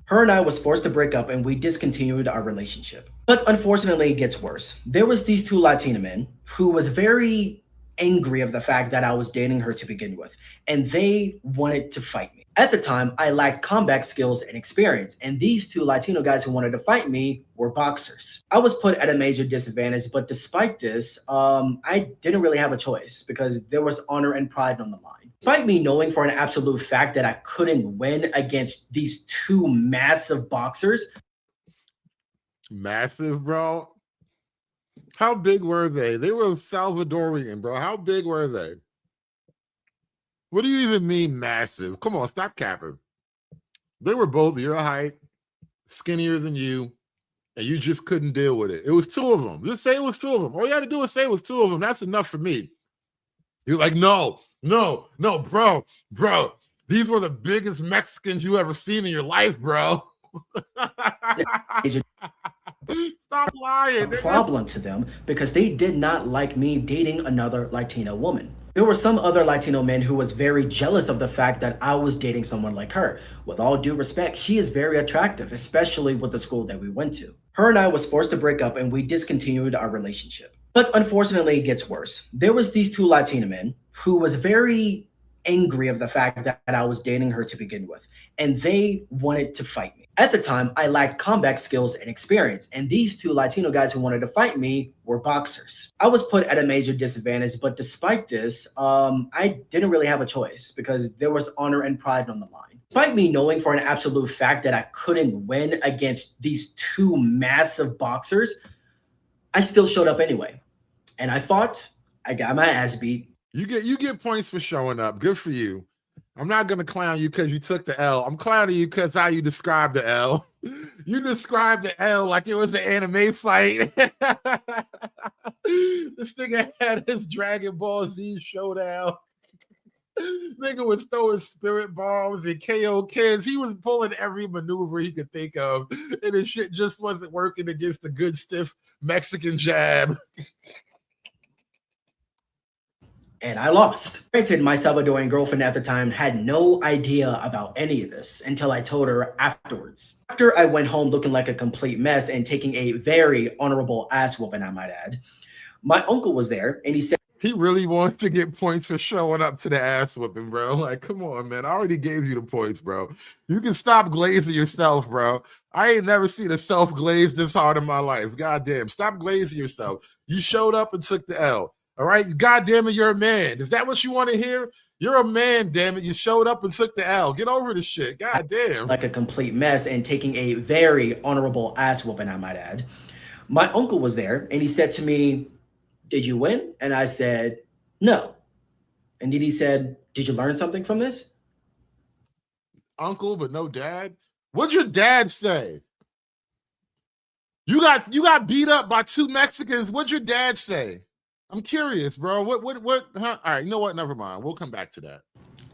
Her and I was forced to break up and we discontinued our relationship. But unfortunately, it gets worse. There was these two Latina men who was very angry of the fact that I was dating her to begin with, and they wanted to fight me. At the time, I lacked combat skills and experience, and these two Latino guys who wanted to fight me were boxers. I was put at a major disadvantage, but despite this, I didn't really have a choice because there was honor and pride on the line. Despite me knowing for an absolute fact that I couldn't win against these two massive boxers. Massive, bro? How big were they? They were Salvadorian, bro. How big were they? What do you even mean massive? Come on, stop capping. They were both your height, skinnier than you, and you just couldn't deal with it. It was two of them. Just say it was two of them. All you had to do is say it was two of them. That's enough for me. You're like, no, bro. These were the biggest Mexicans you ever seen in your life, bro. Stop lying. A problem to them because they did not like me dating another Latina woman. There were some other Latino men who was very jealous of the fact that I was dating someone like her. With all due respect, she is very attractive, especially with the school that we went to. Her and I was forced to break up and we discontinued our relationship. But unfortunately, it gets worse. There was these two Latina men who was very angry of the fact that I was dating her to begin with, and they wanted to fight me. At the time, I lacked combat skills and experience, and these two Latino guys who wanted to fight me were boxers. I was put at a major disadvantage, but despite this, I didn't really have a choice because there was honor and pride on the line. Despite me knowing for an absolute fact that I couldn't win against these two massive boxers, I still showed up anyway. And I fought, I got my ass beat. You get points for showing up. Good for you. I'm not going to clown you because you took the L. I'm clowning you because how you described the L. You described the L like it was an anime fight. This nigga had his Dragon Ball Z showdown. Nigga was throwing spirit bombs and KO kids. He was pulling every maneuver he could think of. And his shit just wasn't working against the good stiff Mexican jab. And I lost. Granted, my Salvadorian girlfriend at the time had no idea about any of this until I told her afterwards. After I went home looking like a complete mess and taking a very honorable ass whooping, I might add, my uncle was there and he said, he really wants to get points for showing up to the ass whooping, bro. Like, come on, man. I already gave you the points, bro. You can stop glazing yourself, bro. I ain't never seen a self-glaze this hard in my life. Goddamn. Stop glazing yourself. You showed up and took the L. All right? God damn it, you're a man. Is that what you want to hear? You're a man, damn it. You showed up and took the L. Get over this shit. God damn. Like a complete mess and taking a very honorable ass whooping, I might add. My uncle was there and he said to me, "Did you win?" And I said, "No." And then he said, "Did you learn something from this?" Uncle, but no dad? What'd your dad say? You got beat up by two Mexicans. What'd your dad say? I'm curious, bro. What? Huh? All right, you know what? Never mind. We'll come back to that.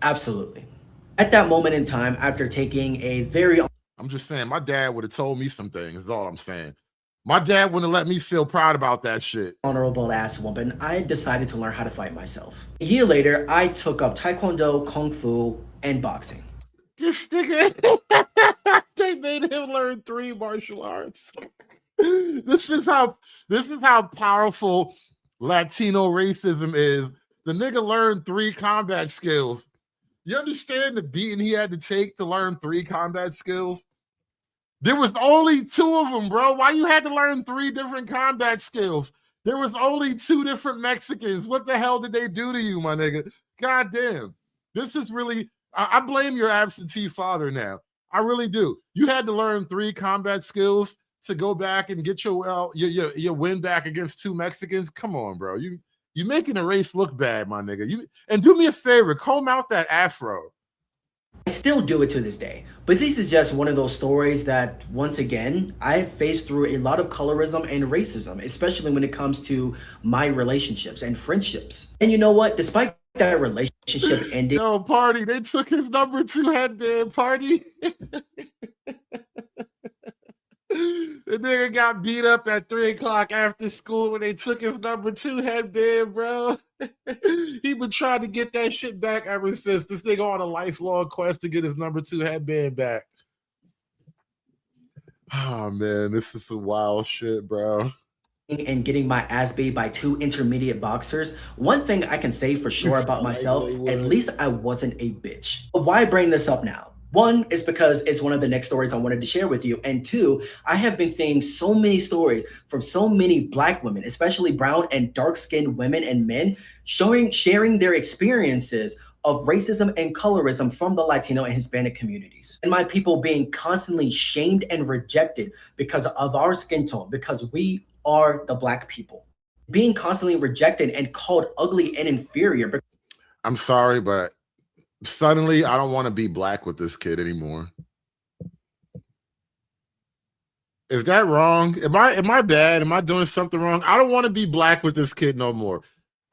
Absolutely. At that moment in time, after taking a very... I'm just saying, my dad would have told me some things, is all I'm saying. My dad wouldn't let me feel proud about that shit. Honorable ass woman, I decided to learn how to fight myself. A year later, I took up Taekwondo, Kung Fu, and boxing. This nigga, they made him learn 3 martial arts. This is how powerful Latino racism is. The nigga learned 3 combat skills. You understand the beating he had to take to learn 3 combat skills? There was only 2 of them, bro. Why you had to learn 3 different combat skills? There was only 2 different Mexicans. What the hell did they do to you, my nigga? God damn. This is really, I blame your absentee father now. I really do. You had to learn 3 combat skills to go back and get your win back against 2 Mexicans. Come on, bro. You making the race look bad, my nigga. And do me a favor, comb out that afro. I still do it to this day, but this is just one of those stories that, once again, I faced through a lot of colorism and racism, especially when it comes to my relationships and friendships. And you know what? Despite that relationship ending... Yo, Party, they took his number 2 headband, Party. The nigga got beat up at 3 o'clock after school and they took his number 2 headband, bro. He been trying to get that shit back ever since. This nigga on a lifelong quest to get his number 2 headband back. Oh, man, this is some wild shit, bro. And getting my ass beat by 2 intermediate boxers, one thing I can say for sure about myself, at least I wasn't a bitch. But why bring this up now? 1 is because it's one of the next stories I wanted to share with you. And 2, I have been seeing so many stories from so many Black women, especially brown and dark-skinned women and men, sharing their experiences of racism and colorism from the Latino and Hispanic communities. And my people being constantly shamed and rejected because of our skin tone, because we are the Black people. Being constantly rejected and called ugly and inferior. I'm sorry, but suddenly I don't want to be Black with this kid anymore. Is that wrong? Am I bad? Am I doing something wrong? I don't want to be Black with this kid no more.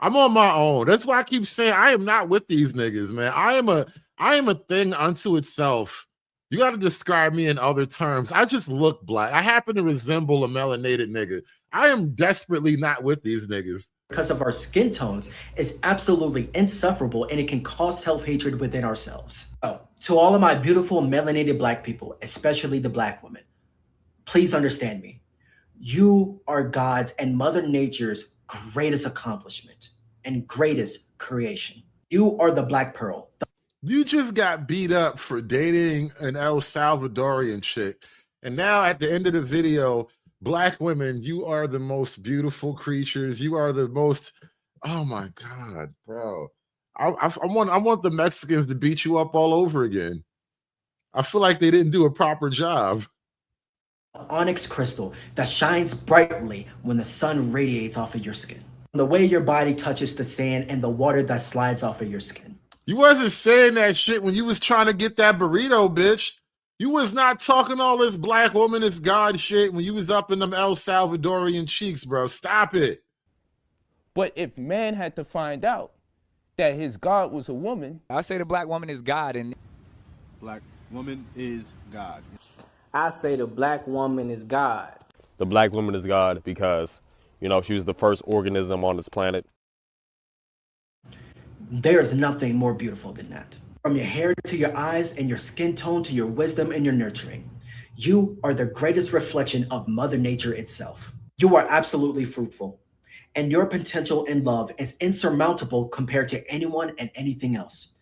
I'm on my own. That's why I keep saying I am not with these niggas, man. I am a thing unto itself. You got to describe me in other terms. I just look Black. I happen to resemble a melanated nigga. I am desperately not with these niggas. Because of our skin tones is absolutely insufferable, and it can cause self-hatred within ourselves. So, to all of my beautiful melanated Black people, especially the Black women, please understand me. You are God's and Mother Nature's greatest accomplishment and greatest creation. You are the Black Pearl. You just got beat up for dating an El Salvadorian chick. And now at the end of the video, Black women, you are the most beautiful creatures. You are the most, oh my God, bro. I want the Mexicans to beat you up all over again. I feel like they didn't do a proper job. Onyx crystal that shines brightly when the sun radiates off of your skin. The way your body touches the sand and the water that slides off of your skin. You wasn't saying that shit when you was trying to get that burrito, bitch. You was not talking all this Black woman is God shit when you was up in them El Salvadorian cheeks, bro. Stop it. But if man had to find out that his God was a woman, I say the Black woman is God, and Black woman is God. I say the Black woman is God. The Black woman is God because, you know, she was the first organism on this planet. There's nothing more beautiful than that. From your hair to your eyes and your skin tone to your wisdom and your nurturing, you are the greatest reflection of Mother Nature itself. You are absolutely fruitful, and your potential in love is insurmountable compared to anyone and anything else.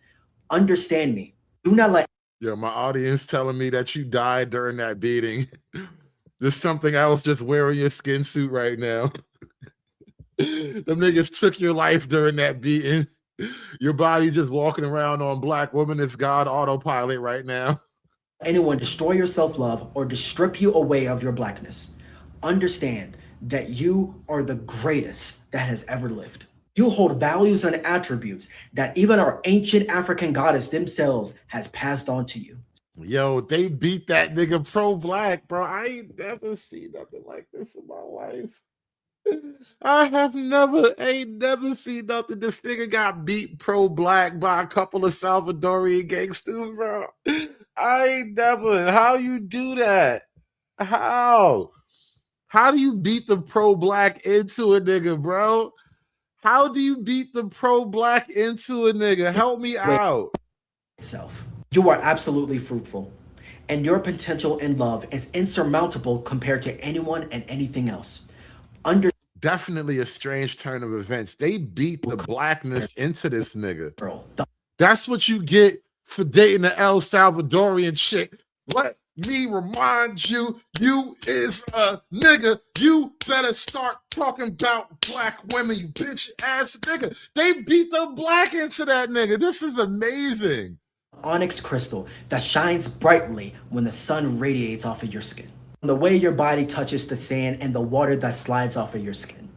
Understand me. Do not let... Yo, my audience telling me that you died during that beating. There's something else just wearing your skin suit right now. Them niggas took your life during that beating. Your body just walking around on Black woman is God autopilot right now. Anyone destroy your self-love or to strip you away of your Blackness. Understand that you are the greatest that has ever lived. You hold values and attributes that even our ancient African goddess themselves has passed on to you. Yo, they beat that nigga pro-Black, bro. I ain't never seen nothing like this in my life. I ain't never seen nothing. This nigga got beat pro-Black by a couple of Salvadorian gangsters, bro. I ain't never. How you do that? How How do you beat the pro-black into a nigga, bro? How do you beat the pro-black into a nigga? Help me out. You are absolutely fruitful, and your potential in love is insurmountable compared to anyone and anything else. Definitely a strange turn of events. They beat the blackness into this nigga. That's what you get for dating an El Salvadorian chick. Let me remind you, you is a nigga. You better start talking about black women, you bitch ass nigga. They beat the black into that nigga. This is amazing. Onyx crystal that shines brightly when the sun radiates off of your skin. The way your body touches the sand and the water that slides off of your skin.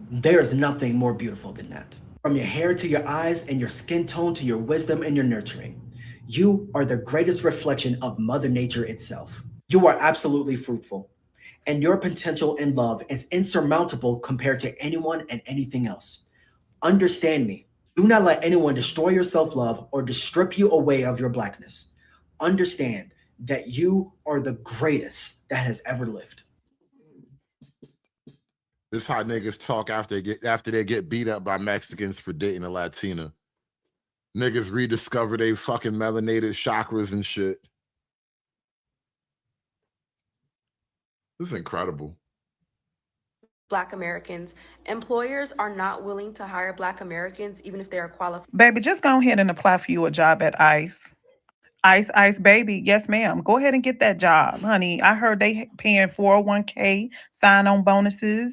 There is nothing more beautiful than that. From your hair to your eyes and your skin tone to your wisdom and your nurturing. You are the greatest reflection of Mother Nature itself. You are absolutely fruitful, and your potential in love is insurmountable compared to anyone and anything else. Understand me. Do not let anyone destroy your self-love or to strip you away of your blackness. Understand that you are the greatest that has ever lived. This is how niggas talk after they get beat up by Mexicans for dating a Latina. Niggas rediscover they fucking melanated chakras and shit. This is incredible. Black Americans. Employers are not willing to hire Black Americans even if they are qualified. Baby, just go ahead and apply for you a job at ICE. ICE, baby. Yes, ma'am. Go ahead and get that job, honey. I heard they paying 401k, sign-on bonuses,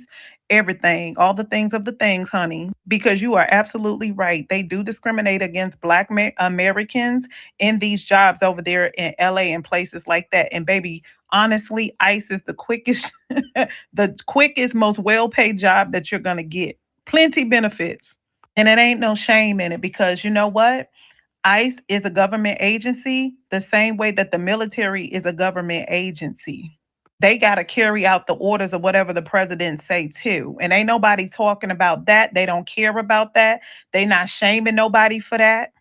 everything, all the things of the things, honey, because you are absolutely right. They do discriminate against Black Americans in these jobs over there in LA and places like that. And baby, honestly, ICE is the quickest, most well-paid job that you're going to get. Plenty benefits. And it ain't no shame in it because you know what? ICE is a government agency the same way that the military is a government agency. They got to carry out the orders of whatever the president say too. And ain't nobody talking about that. They don't care about that. They not shaming nobody for that.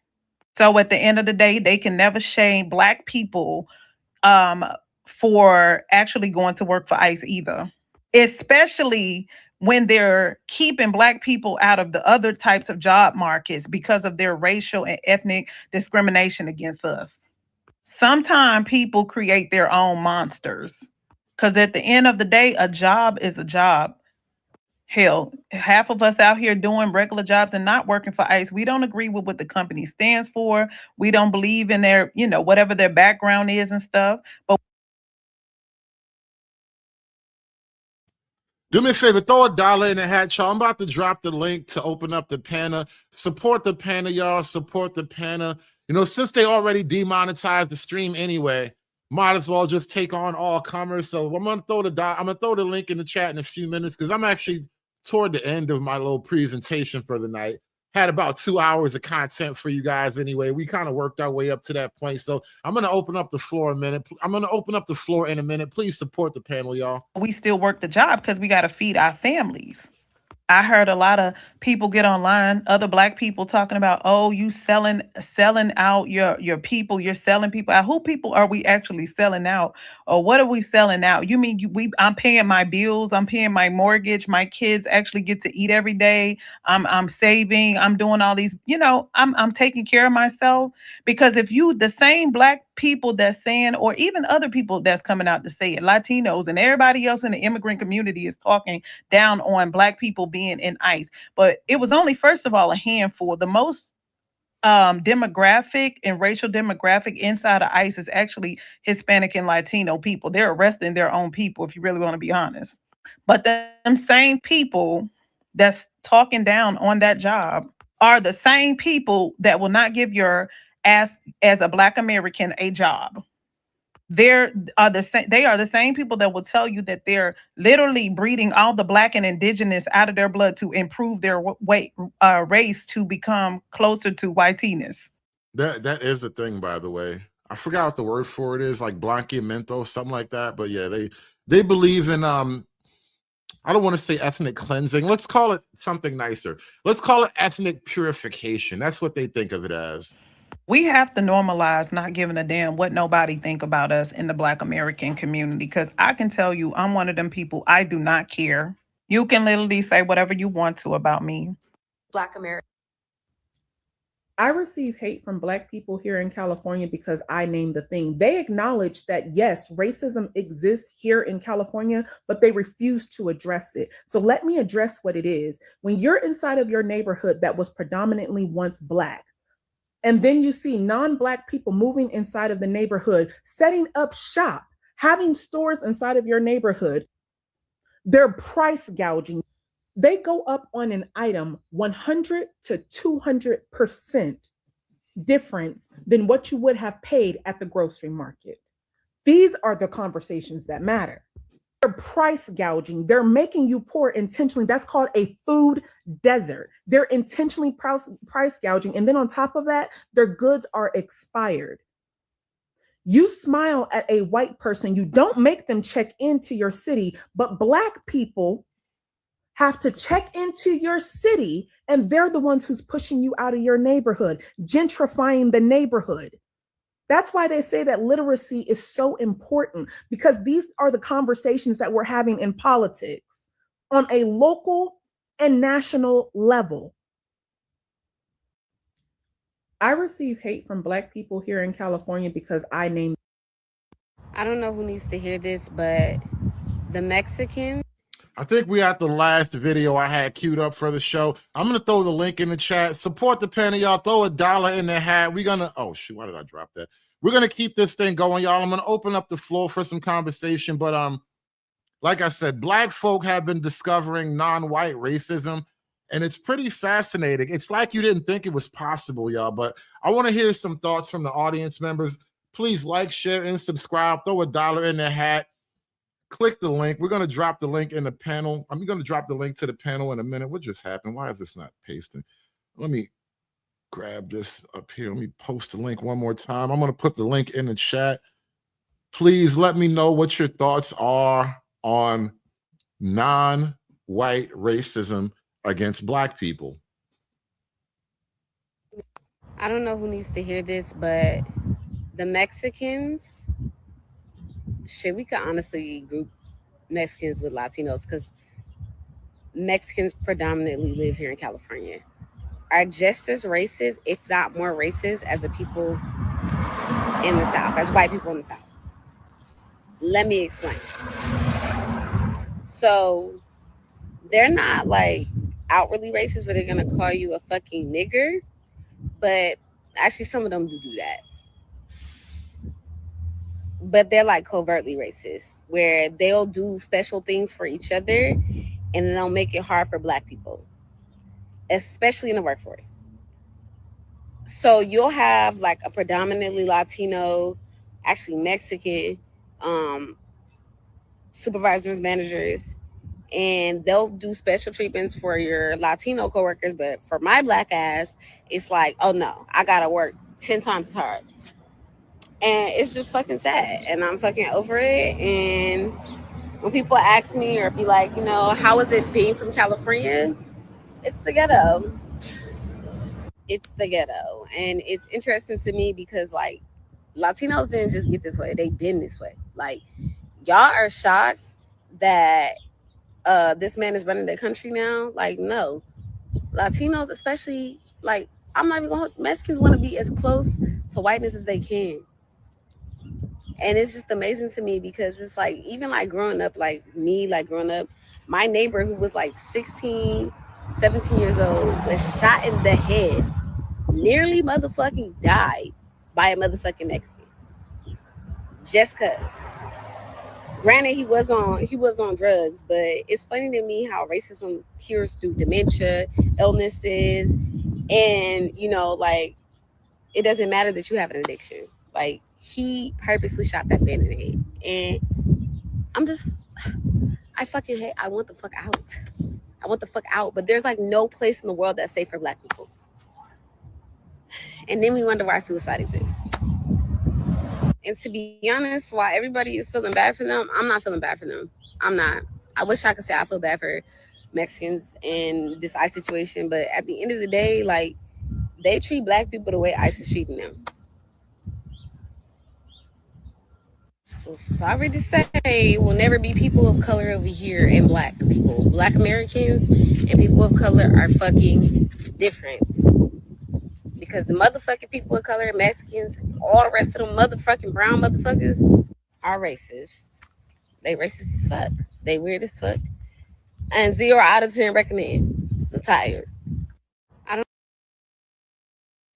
So at the end of the day, they can never shame Black people for actually going to work for ICE either. Especially when they're keeping Black people out of the other types of job markets because of their racial and ethnic discrimination against us. Sometimes people create their own monsters because at the end of the day, a job is a job. Hell, half of us out here doing regular jobs and not working for ICE. We don't agree with what the company stands for. We don't believe in their, whatever their background is and stuff. But do me a favor, throw $1 in the hat, y'all. I'm about to drop the link to open up the Pana. Support the Pana, y'all. Support the Pana. Since they already demonetized the stream anyway, might as well just take on all comers. So I'm gonna throw the link in the chat in a few minutes because I'm actually toward the end of my little presentation for the night. Had about 2 hours of content for you guys anyway. We kind of worked our way up to that point. So I'm going to open up the floor in a minute. Please support the panel, y'all. we still work the job because we got to feed our families. I heard a lot of people get online, other Black people talking about, oh, you selling out your people, you're selling people out. Who people are we actually selling out? Or what are we selling out? You mean I'm paying my bills, I'm paying my mortgage, my kids actually get to eat every day. I'm saving, I'm doing all these, I'm taking care of myself. Because if the same Black people that's saying, or even other people that's coming out to say it, Latinos and everybody else in the immigrant community is talking down on Black people being in ICE. But it was only, first of all, a handful. The most demographic and racial demographic inside of ICE is actually Hispanic and Latino people. They're arresting their own people, if you really want to be honest. But them same people that's talking down on that job are the same people that will not give your ass as a Black American a job. They are the same people that will tell you that they're literally breeding all the Black and indigenous out of their blood to improve their race to become closer to whiteness. That is a thing, by the way. I forgot what the word for it is, like blanqueamiento, something like that. But yeah, they believe in I don't want to say ethnic cleansing. Let's call it something nicer. Let's call it ethnic purification. That's what they think of it as. We have to normalize not giving a damn what nobody think about us in the Black American community, because I can tell you I'm one of them people. I do not care. You can literally say whatever you want to about me. Black America. I receive hate from Black people here in California because I named the thing. They acknowledge that, yes, racism exists here in California, but they refuse to address it. So let me address what it is. When you're inside of your neighborhood that was predominantly once Black, and then you see non-Black people moving inside of the neighborhood, setting up shop, having stores inside of your neighborhood, they're price gouging. They go up on an item 100 to 200% difference than what you would have paid at the grocery market. These are the conversations that matter. They're price gouging. They're making you poor intentionally. That's called a food desert. They're intentionally price gouging. And then on top of that, their goods are expired. You smile at a white person. You don't make them check into your city, but Black people have to check into your city, and they're the ones who's pushing you out of your neighborhood, gentrifying the neighborhood. That's why they say that literacy is so important, because these are the conversations that we're having in politics on a local and national level. I receive hate from Black people here in California because I named. I don't know who needs to hear this, but the Mexican. I think we at the last video I had queued up for the show. I'm going to throw the link in the chat. Support the penny, y'all. Throw $1 in the hat. We're going to, oh, shoot, why did I drop that? We're going to keep this thing going, y'all. I'm going to open up the floor for some conversation. But like I said, Black folk have been discovering non-white racism, and it's pretty fascinating. It's like you didn't think it was possible, y'all. But I want to hear some thoughts from the audience members. Please like, share, and subscribe. Throw $1 in the hat. Click the link. We're going to drop the link in the panel. I'm going to drop the link to the panel in a minute. What just happened? Why is this not pasting? Let me grab this up here. Let me post the link one more time. I'm going to put the link in the chat. Please let me know what your thoughts are on non-white racism against Black people. I don't know who needs to hear this, but the Mexicans, shit, we could honestly group Mexicans with Latinos, because Mexicans predominantly live here in California, are just as racist, if not more racist, as the people in the South, as white people in the South. Let me explain. So they're not like outwardly racist where they're gonna call you a fucking nigger, but actually some of them do that. But they're like covertly racist, where they'll do special things for each other and then they'll make it hard for Black people, especially in the workforce. So you'll have like a predominantly Latino, actually Mexican, supervisors, managers, and they'll do special treatments for your Latino coworkers. But for my Black ass, it's like, oh no, I gotta work 10 times as hard. And it's just fucking sad. And I'm fucking over it. And when people ask me or be like, you know, how is it being from California? It's the ghetto. It's the ghetto. And it's interesting to me because, like, Latinos didn't just get this way. They've been this way. Like, y'all are shocked that this man is running the country now. Like, no. Latinos, especially, like, I'm not even going to, Mexicans want to be as close to whiteness as they can. And it's just amazing to me because it's like, even like growing up, like me, like growing up, my neighbor who was like 16, 17 years old was shot in the head, nearly motherfucking died by a motherfucking Mexican. Just cause. Granted, he was on drugs, but it's funny to me how racism cures through dementia, illnesses, and, you know, like, it doesn't matter that you have an addiction. Like, he purposely shot that man in the head. And I fucking hate, I want the fuck out. I want the fuck out. But there's like no place in the world that's safe for Black people. And then we wonder why suicide exists. And to be honest, while everybody is feeling bad for them, I'm not feeling bad for them. I'm not. I wish I could say I feel bad for Mexicans in this ICE situation. But at the end of the day, like, they treat black people the way ICE is treating them. So sorry to say, will never be people of color over here and black people. Black Americans and people of color are fucking different. Because the motherfucking people of color, Mexicans, all the rest of them motherfucking brown motherfuckers are racist. They racist as fuck. They weird as fuck. And 0 out of 10 recommend. I'm tired. I don't.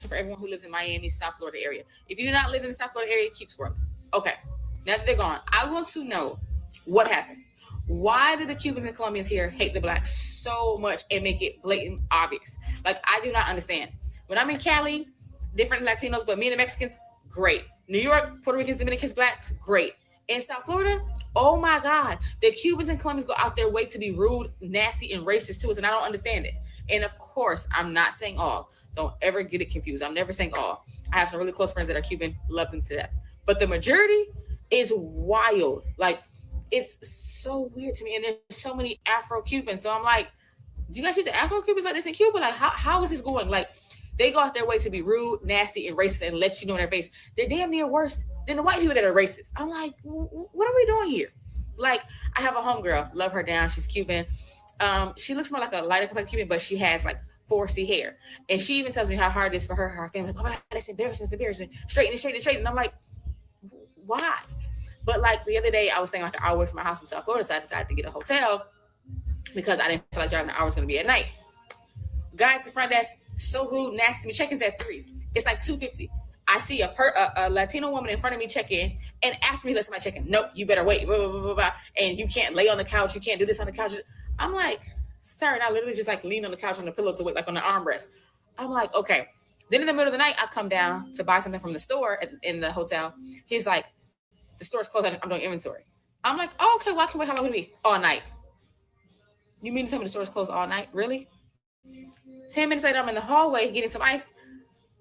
For everyone who lives in Miami, South Florida area. If you do not live in the South Florida area, keep squirreling. Okay. Now that they're gone, I want to know what happened. Why do the Cubans and Colombians here hate the blacks so much and make it blatant obvious? Like, I do not understand. When I'm in Cali, different Latinos, but me and the Mexicans, great. New York, Puerto Ricans, Dominicans, blacks, great. In South Florida, oh my God, the Cubans and Colombians go out their way to be rude, nasty, and racist to us, and I don't understand it. And of course, I'm not saying all. Don't ever get it confused. I'm never saying all. I have some really close friends that are Cuban, love them to death. But the majority is wild. Like, it's so weird to me. And there's so many Afro-Cubans. So I'm like, do you guys treat the Afro-Cubans like this in Cuba? Like, how is this going? Like, they go out their way to be rude, nasty, and racist and let you know in their face. They're damn near worse than the white people that are racist. I'm like, what are we doing here? Like, I have a homegirl, love her down. She's Cuban. She looks more like a lighter complexion Cuban, but she has like 4C hair. And she even tells me how hard it is for her family. Like, oh my God, it's embarrassing, Straighten it. And I'm like, why? But like the other day, I was staying like an hour away from my house in South Florida, so I decided to get a hotel because I didn't feel like driving an hour was going to be at night. Guy at the front desk, so rude, nasty to me. Check-in's at 3. It's like $2.50. I see a Latino woman in front of me check in, and after me, let somebody check in. Nope, you better wait. Blah, blah, blah, blah, blah. And you can't lay on the couch. You can't do this on the couch. I'm like, sir, and I literally just like lean on the couch on the pillow to wait, like on the armrest. I'm like, okay. Then in the middle of the night, I come down to buy something from the store in the hotel. He's like, the store's closed. I'm doing inventory. I'm like, oh, okay, well, I can wait. How long would it be? All night. You mean to tell me the store's closed all night? Really? 10 minutes later, I'm in the hallway getting some ice.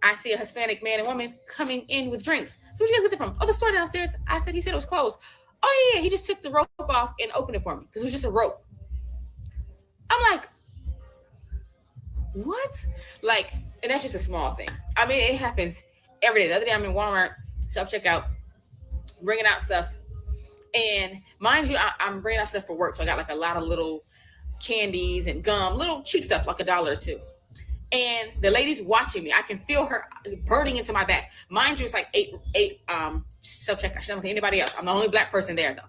I see a Hispanic man and woman coming in with drinks. So where'd you guys get it from? Oh, the store downstairs. I said, he said it was closed. Oh, yeah, he just took the rope off and opened it for me because it was just a rope. I'm like, what? Like, and that's just a small thing. I mean, it happens every day. The other day, I'm in Walmart, self-checkout, bringing out stuff. And mind you, I'm bringing out stuff for work. So I got like a lot of little candies and gum, little cheap stuff, like $1 or $2. And the lady's watching me. I can feel her burning into my back. Mind you, it's like eight self-checkout. She doesn't think anybody else. I'm the only black person there, though.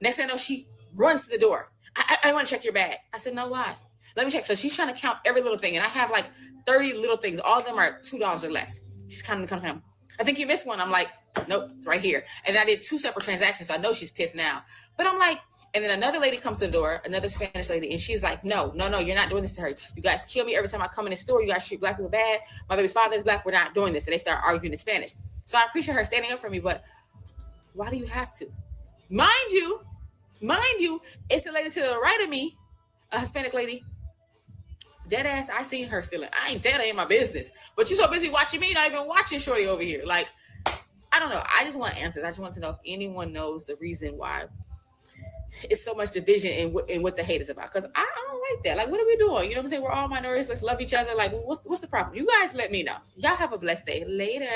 Next thing I know, she runs to the door. I want to check your bag. I said, no, why? Let me check. So she's trying to count every little thing. And I have like 30 little things. All of them are $2 or less. She's counting. I think you missed one. I'm like, nope, it's right here. And I did 2 separate transactions. So I know she's pissed now. But I'm like, and then another lady comes to the door, another Spanish lady, and she's like, no, you're not doing this to her. You guys kill me every time I come in the store. You guys treat black people bad. My baby's father is black. We're not doing this. And they start arguing in Spanish. So I appreciate her standing up for me, but why do you have to? Mind you, it's a lady to the right of me, a Hispanic lady. Dead ass, I seen her stealing. I ain't dead, I ain't my business. But you're so busy watching me, not even watching Shorty over here. Like, I don't know. I just want answers. I just want to know if anyone knows the reason why it's so much division in what the hate is about. Because I don't like that. Like, what are we doing? You know what I'm saying? We're all minorities. Let's love each other. Like, what's the problem? You guys let me know. Y'all have a blessed day. Later.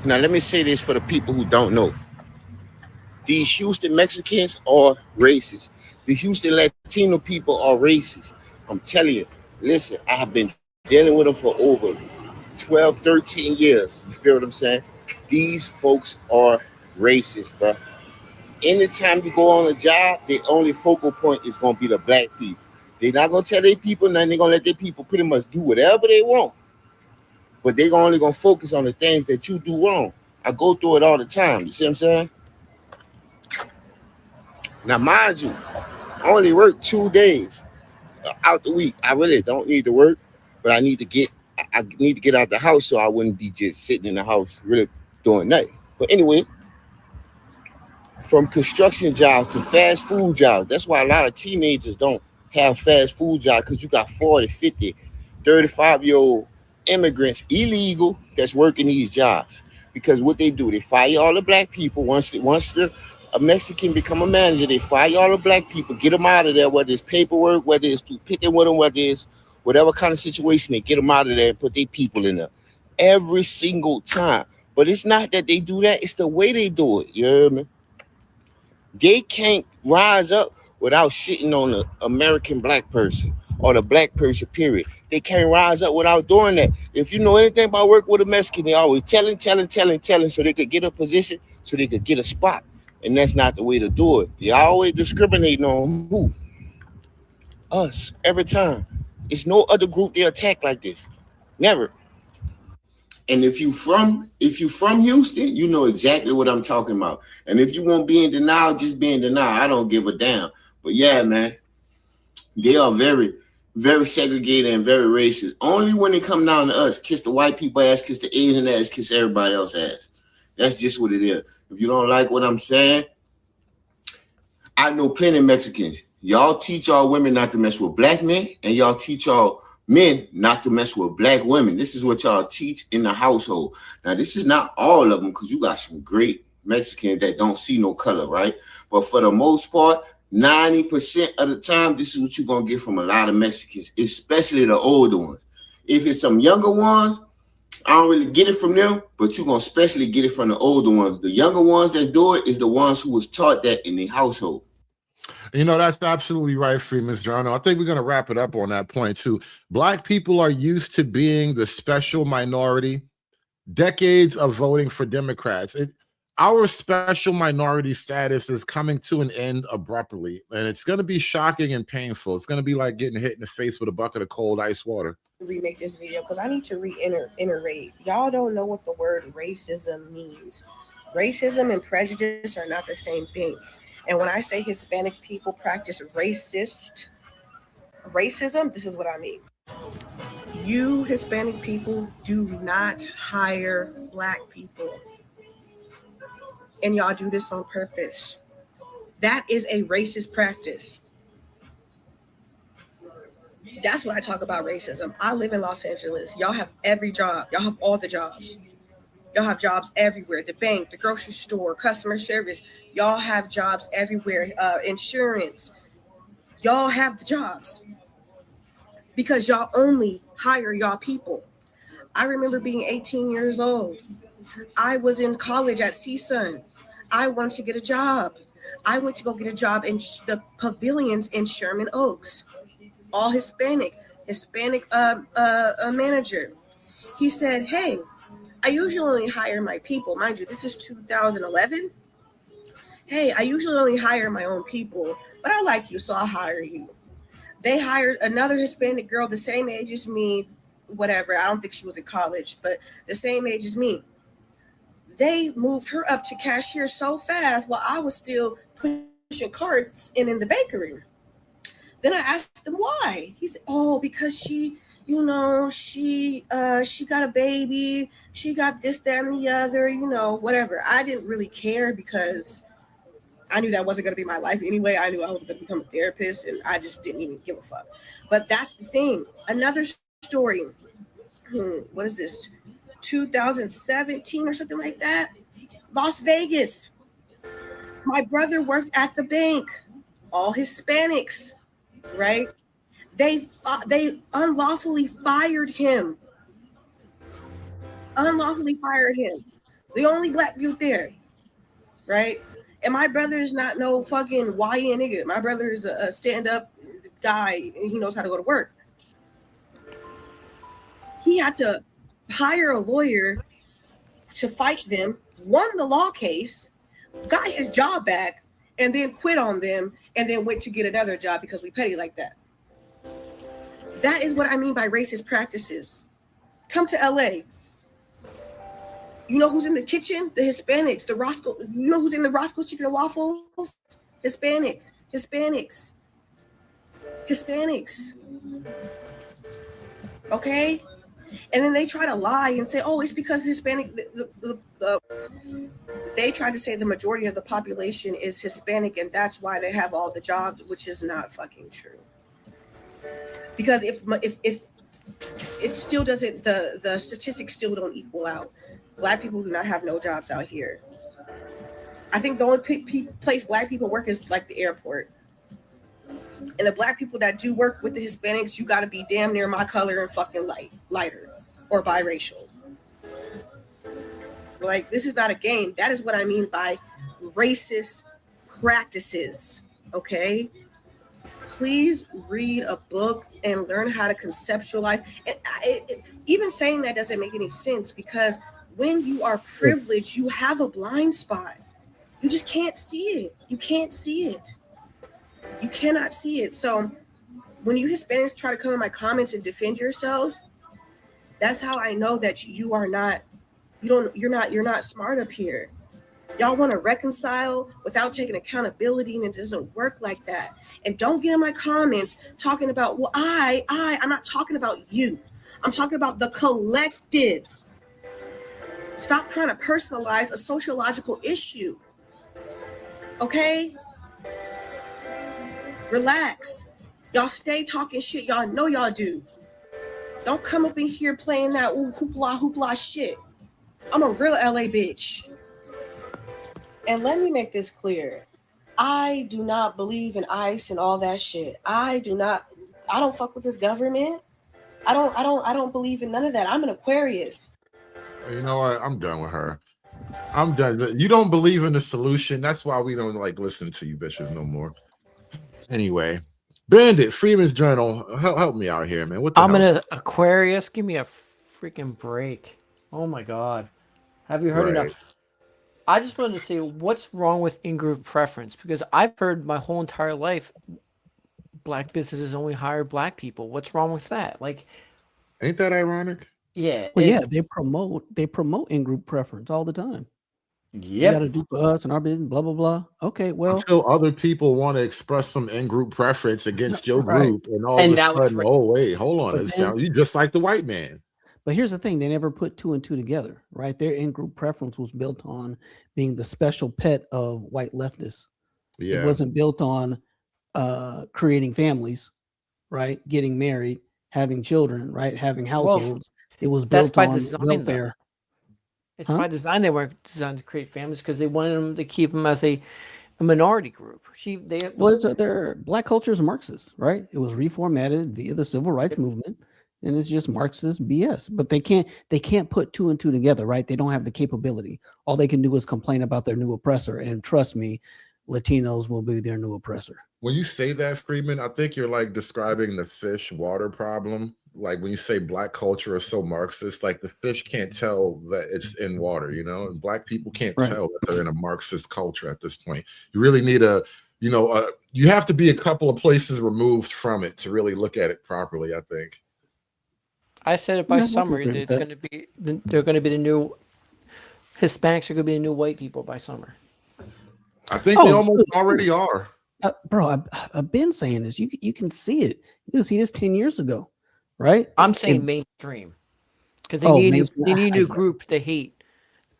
Now, let me say this for the people who don't know. These Houston Mexicans are racist. The Houston Latino people are racist. I'm telling you, listen, I have been dealing with them for over 12, 13 years. You feel what I'm saying? These folks are racist, bro. Anytime you go on a job, the only focal point is going to be the black people. They're not going to tell their people nothing. They're going to let their people pretty much do whatever they want. But they're only going to focus on the things that you do wrong. I go through it all the time. You see what I'm saying? Now, mind you, I only work 2 days out the week. I really don't need to work, but I need to get out the house so I wouldn't be just sitting in the house really doing nothing. But anyway, from construction jobs to fast food jobs, that's why a lot of teenagers don't have fast food jobs, because you got 40, 50, 35-year-old immigrants, illegal, that's working these jobs. Because what they do, they fire all the black people once the a Mexican become a manager, they fire all the black people, get them out of there, whether it's paperwork, whether it's through picking with them, whether it's whatever kind of situation, they get them out of there and put their people in there. Every single time. But it's not that they do that, it's the way they do it. You hear me? They can't rise up without shitting on the American black person or the black person, period. They can't rise up without doing that. If you know anything about working with a Mexican, they always telling so they could get a position, so they could get a spot. And that's not the way to do it. They always discriminating on who? Us, every time. It's no other group they attack like this. Never. And if you from Houston, you know exactly what I'm talking about. And if you won't be in denial, just be in denial. I don't give a damn. But yeah, man, they are very, very segregated and very racist. Only when it come down to us, kiss the white people ass, kiss the Asian ass, kiss everybody else ass. That's just what it is. If you don't like what I'm saying, I know plenty of Mexicans. Y'all teach y'all women not to mess with black men, and y'all teach y'all men not to mess with black women. This is what y'all teach in the household. Now, this is not all of them, because you got some great Mexicans that don't see no color, right? But for the most part, 90% of the time, this is what you're going to get from a lot of Mexicans, especially the older ones. If it's some younger ones, I don't really get it from them, but you're going to especially get it from the older ones. The younger ones that do it is the ones who was taught that in the household. You know, that's absolutely right, Freeman's Journal. I think we're going to wrap it up on that point, too. Black people are used to being the special minority. Decades of voting for Democrats. Our special minority status is coming to an end abruptly, and it's going to be shocking and painful. It's going to be like getting hit in the face with a bucket of cold ice water. Remake this video because I need to reiterate. Y'all don't know what the word racism means. Racism and prejudice are not the same thing. And when I say Hispanic people practice racism, this is what I mean. You Hispanic people do not hire black people. And y'all do this on purpose. That is a racist practice. That's what I talk about racism. I live in Los Angeles. Y'all have every job. Y'all have all the jobs. Y'all have jobs everywhere. The bank, the grocery store, customer service. Y'all have jobs everywhere. Insurance. Y'all have the jobs. Because y'all only hire y'all people. I remember being 18 years old. I was in college at CSUN. I wanted to get a job. I went to go get a job in the pavilions in Sherman Oaks. All Hispanic manager. He said, hey, I usually only hire my people. Mind you, this is 2011. Hey, I usually only hire my own people, but I like you, so I'll hire you. They hired another Hispanic girl the same age as me, whatever. I don't think she was in college, but the same age as me. They moved her up to cashier so fast while I was still pushing carts in the bakery. Then I asked him why. He said, oh, because she got a baby. She got this, that, and the other, whatever. I didn't really care because I knew that wasn't going to be my life anyway. I knew I was going to become a therapist, and I just didn't even give a fuck. But that's the thing. Another story. What is this? 2017 or something like that. Las Vegas. My brother worked at the bank. All Hispanics, right? They unlawfully fired him. The only black dude there, right? And my brother is not no fucking YN nigga. My brother is a stand-up guy, and he knows how to go to work. He had to hire a lawyer to fight them, won the law case, got his job back, and then quit on them, and then went to get another job because we petty like that. That is what I mean by racist practices. Come to LA. You know who's in the kitchen? The Hispanics, the Roscoe. You know who's in the Roscoe's Chicken and Waffles? Hispanics. Okay? And then they try to lie and say, oh, it's because Hispanic. They try to say the majority of the population is Hispanic and that's why they have all the jobs, which is not fucking true. Because if it still doesn't, the statistics still don't equal out. Black people do not have no jobs out here. I think the only place black people work is like the airport. And the black people that do work with the Hispanics, you got to be damn near my color and fucking lighter or biracial. Like, this is not a game. That is what I mean by racist practices, okay? Please read a book and learn how to conceptualize. And even saying that doesn't make any sense, because when you are privileged, you have a blind spot. You just can't see it. You can't see it. You cannot see it. So when you Hispanics try to come in my comments and defend yourselves, that's how I know that you are not, you're not smart up here. Y'all want to reconcile without taking accountability, and it doesn't work like that. And don't get in my comments talking about, well, I'm not talking about you. I'm talking about the collective. Stop trying to personalize a sociological issue. Okay? Relax. Y'all stay talking shit. Y'all know y'all do. Don't come up in here playing that hoopla shit. I'm a real LA bitch. And let me make this clear. I do not believe in ICE and all that shit. I don't fuck with this government. I don't believe in none of that. I'm an Aquarius. You know what? I'm done with her. I'm done. You don't believe in the solution. That's why we don't like listen to you bitches no more. Anyway, Bandit, Freeman's Journal, help me out here, man. What the I'm hell? an Aquarius. Give me a freaking break. Oh my God. Have you heard enough? I just wanted to say, what's wrong with in-group preference? Because I've heard my whole entire life, black businesses only hire black people. What's wrong with that? Like, ain't that ironic? Yeah. Well, yeah, they promote in-group preference all the time. You got to do for us and our business, blah, blah, blah. Okay, well. Until other people want to express some in-group preference against your Right. group, and all And of a now it's sudden, oh, wait, hold on. But It then- sounds, you just like the white man. But here's the thing, they never put two and two together, right? Their in-group preference was built on being the special pet of white leftists. Yeah. It wasn't built on creating families, right? Getting married, having children, right? Having households. It was that's built by on design, though. welfare. It's Huh? by design. They weren't designed to create families because they wanted them to keep them as a minority group. Well, their black culture is Marxist, right? It was reformatted via the civil rights movement, and it's just Marxist BS. But they can't put two and two together, right? They don't have the capability. All they can do is complain about their new oppressor, and trust me, Latinos will be their new oppressor. When you say that, Freeman, I think you're like describing the fish water problem. Like when you say black culture is so Marxist, like the fish can't tell that it's in water, you know, and black people can't Right. tell that they're in a Marxist culture at this point. You really need you have to be a couple of places removed from it to really look at it properly, I think. I said it by Yeah, I summer. can agree with It's that. going to be. They're going to be the new Hispanics are going to be the new white people by summer. I think they Oh, almost true. already are. Bro, I've been saying this. You can see it. You can see this 10 years ago, right? I'm saying And- mainstream because they Oh, need mainstream. they need a I new get it. group to hate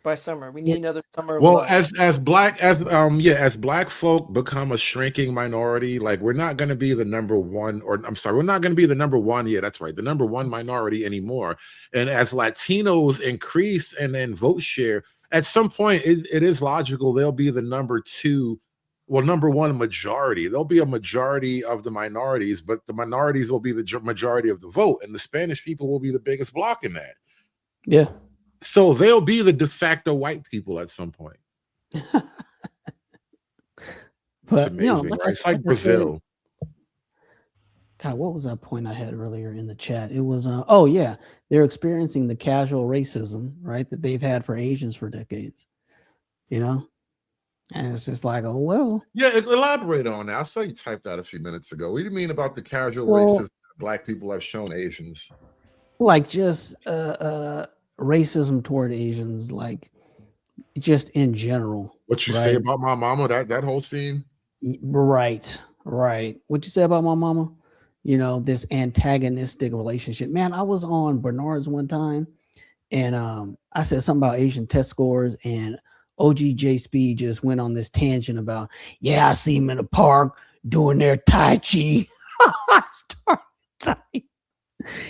by summer. We need another summer. Of Well, love. as black folk become a shrinking minority, like we're not going to be the number one, or I'm sorry, we're not going to be the number one. Yeah, that's right, the number one minority anymore. And as Latinos increase and then vote share, at some point, it is logical they'll be the number one majority. There'll be a majority of the minorities, but the minorities will be the majority of the vote, and the Spanish people will be the biggest block in that. Yeah. So they'll be the de facto white people at some point. But It's you know, amazing, like right? It's like I said, Brazil. God, what was that point I had earlier in the chat? It was, oh yeah, they're experiencing the casual racism, right, that they've had for Asians for decades. You know, and it's just like, oh well. Yeah, elaborate on that. I saw you typed that a few minutes ago. What do you mean about the casual Well- racism black people have shown Asians? Like just racism toward Asians, like just in general. What you right? say about my mama? That whole scene. Right. What you say about my mama? You know, this antagonistic relationship. Man, I was on Bernard's one time, and I said something about Asian test scores, and OGJ Speed just went on this tangent about, yeah, I see him in the park doing their Tai Chi. I started dying.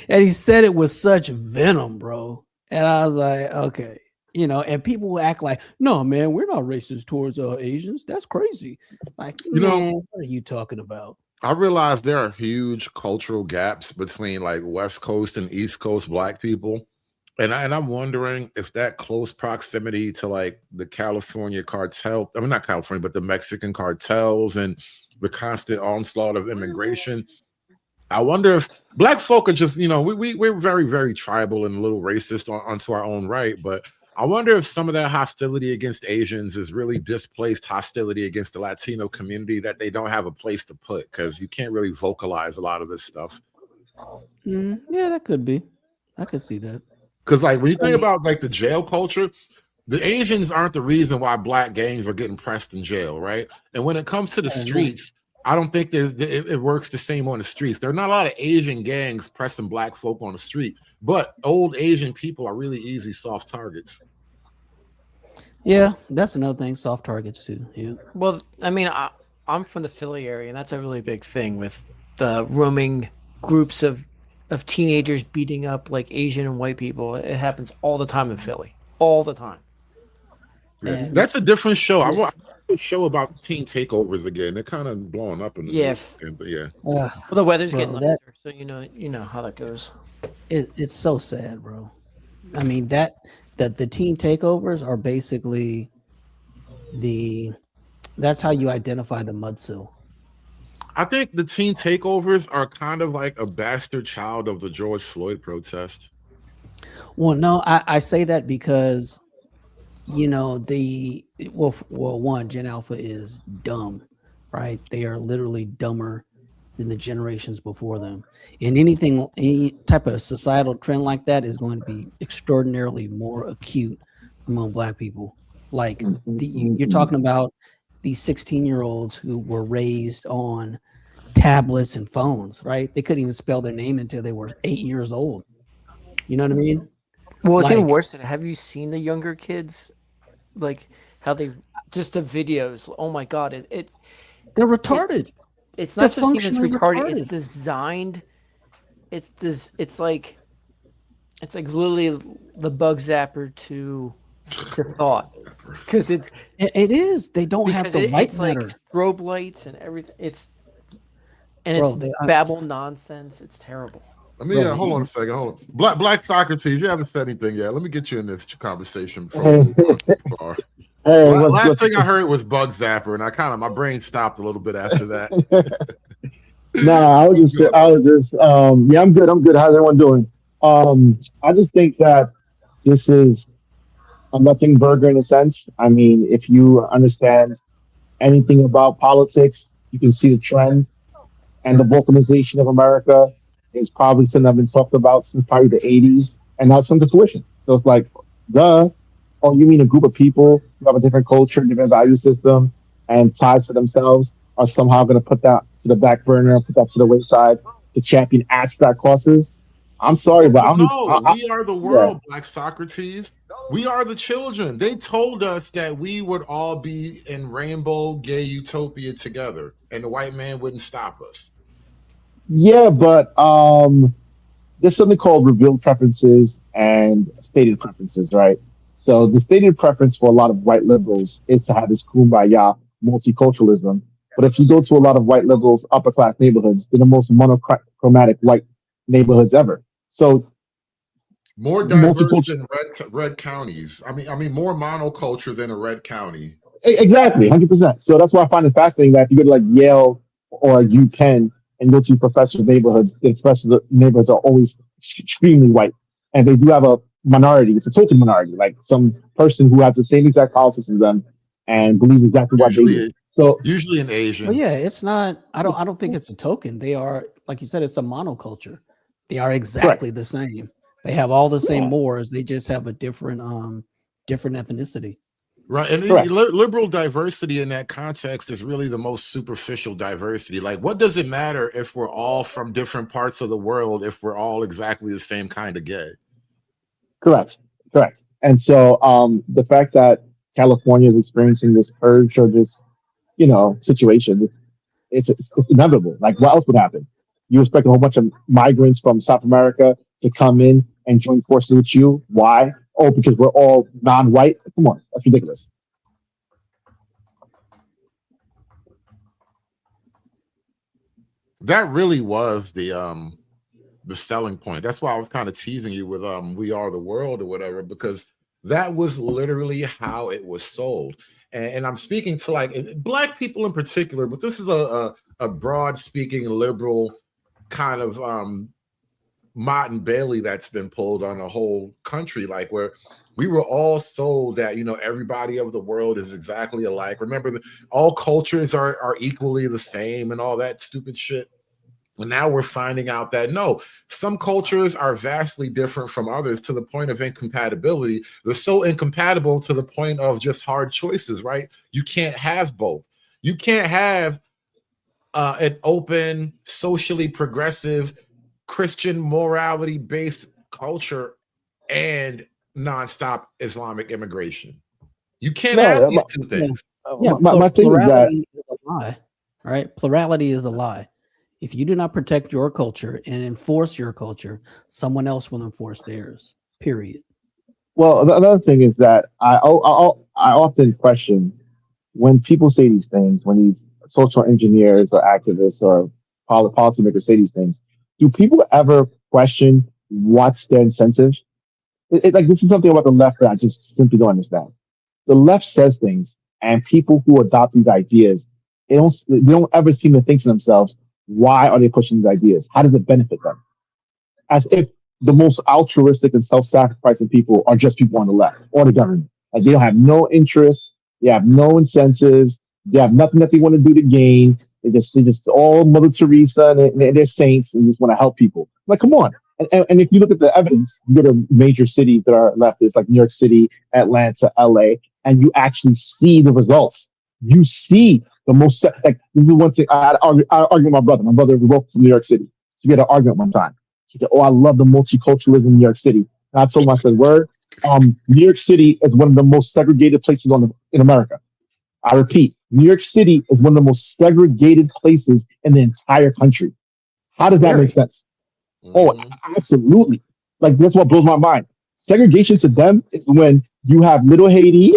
And he said it with such venom, bro. And I was like, okay, You know, and people will act like, no, man, we're not racist towards Asians. That's crazy. Like, You know, man, what are you talking about? I realize there are huge cultural gaps between like West Coast and East Coast Black people. And I'm wondering if that close proximity to like the California cartel, I mean, not California, but the Mexican cartels and the constant onslaught of immigration. I wonder if Black folk are just, you know, we're very, very tribal and a little racist onto our own right. But I wonder if some of that hostility against Asians is really displaced hostility against the Latino community that they don't have a place to put, because you can't really vocalize a lot of this stuff. Yeah, that could be. I could see that. Because like when you think about like the jail culture, the Asians aren't the reason why Black gangs are getting pressed in jail, right? And when it comes to the streets, I don't think it works the same on the streets. There are not a lot of Asian gangs pressing Black folk on the street, but old Asian people are really easy soft targets. Yeah, that's another thing. Soft targets too. Yeah. Well, I mean, I'm from the Philly area, and that's a really big thing with the roaming groups of teenagers beating up like Asian and white people. It happens all the time in Philly, all the time. Yeah. That's a different show. I want a show about teen takeovers again. They're kind of blowing up in the news, but yeah. Well, the weather's Bro, getting nicer, so you know how that goes. It's so sad, bro. I mean that the teen takeovers are basically that's how you identify the mudsill. I think the teen takeovers are kind of like a bastard child of the George Floyd protest. Well, no, I say that because, you know, one, Gen Alpha is dumb, right? They are literally dumber than the generations before them. And any type of societal trend like that is going to be extraordinarily more acute among Black people. Like you're talking about these 16-year-olds who were raised on tablets and phones, right? They couldn't even spell their name until they were 8 years old. You know what I mean? Well, it's even Like- worse than, have you seen the younger kids? Like how they just the videos. Oh my God. They're retarded. It's They're not just even it's functionally retarded. It's retarded. designed. It's like literally the bug zapper to thought, because it is. They don't have the white it's like matter. strobe lights and everything. It's Bro, babble nonsense. It's terrible. I mean, yeah, hold on a second. Hold on. Black Socrates, you haven't said anything yet. Let me get you in this conversation. Last thing I heard was bug zapper, and my brain stopped a little bit after that. Nah, I was just, yeah, I'm good. How's everyone doing? I just think that this is a nothing burger in a sense. I mean, if you understand anything about politics, you can see the trend, and the balkanization of America is probably something I've been talked about since probably the 80s, and now it's come to fruition. So it's like, oh, you mean a group of people who have a different culture, different value system, and ties to themselves are somehow going to put that to the back burner, put that to the wayside to champion abstract causes? I'm sorry, but we are the world, Black Socrates. We are the children. They told us that we would all be in rainbow gay utopia together, and the white man wouldn't stop us. Yeah, but there's something called revealed preferences and stated preferences, right? So the stated preference for a lot of white liberals is to have this kumbaya multiculturalism. But if you go to a lot of white liberals' upper class neighborhoods, they're the most monochromatic white neighborhoods ever. So more diverse than red counties. I mean, more monoculture than a red county. Exactly, 100%. So that's why I find it fascinating that if you go to like Yale or UPenn and go to professors' neighborhoods, the professors' neighborhoods are always extremely white, and they do have a minority. It's a token minority, like some person who has the same exact politics as them and believes exactly what they do. So usually an Asian. Well, yeah, it's not. I don't think it's a token. They are, like you said, it's a monoculture. They are exactly the same. They have all the same mores. They just have a different ethnicity. Right, and liberal diversity in that context is really the most superficial diversity. Like, what does it matter if we're all from different parts of the world if we're all exactly the same kind of gay? Correct. And so the fact that California is experiencing this purge or this, situation, it's inevitable. Like, what else would happen? You expect a whole bunch of migrants from South America to come in and join forces with you. Why? oh, because we're all non-white. Come on, that's ridiculous. That really was the selling point. That's why I was kind of teasing you with We Are the World or whatever, because that was literally how it was sold. And I'm speaking to like Black people in particular, but this is a broad speaking liberal kind of Mott and Bailey that's been pulled on the whole country, like where we were all sold that, you know, everybody of the world is exactly alike. Remember, all cultures are equally the same and all that stupid shit. And now we're finding out that no, some cultures are vastly different from others to the point of incompatibility. They're so incompatible to the point of just hard choices, right? You can't have both. You can't have an open, socially progressive, Christian morality-based culture and nonstop Islamic immigration. You can't have these two things. Yeah, my thing is that plurality is a lie, right? Plurality is a lie. If you do not protect your culture and enforce your culture, someone else will enforce theirs. Period. well, the another thing is that I often question when people say these things, when these social engineers or activists or policymakers say these things. Do people ever question what's their incentive? Like this is something about the left that I just simply don't understand. The left says things, and people who adopt these ideas, they don't ever seem to think to themselves, why are they pushing these ideas? How does it benefit them? As if the most altruistic and self-sacrificing people are just people on the left or the government. Like they don't have no interests, they have no incentives, they have nothing that they want to do to gain. They just all Mother Teresa and they're saints and just want to help people. Like, come on. And if you look at the evidence, you go to major cities that are leftist, like New York City, Atlanta, LA, and you actually see the results. You see the most, like, this is one thing I argue with my brother. My brother, we both from New York City. So we had an argument one time. He said, oh, I love the multiculturalism in New York City. And I told him, I said, word, New York City is one of the most segregated places in America. I repeat, New York City is one of the most segregated places in the entire country. How does that make sense? Oh, absolutely. Like, that's what blows my mind. Segregation to them is when you have little Haiti,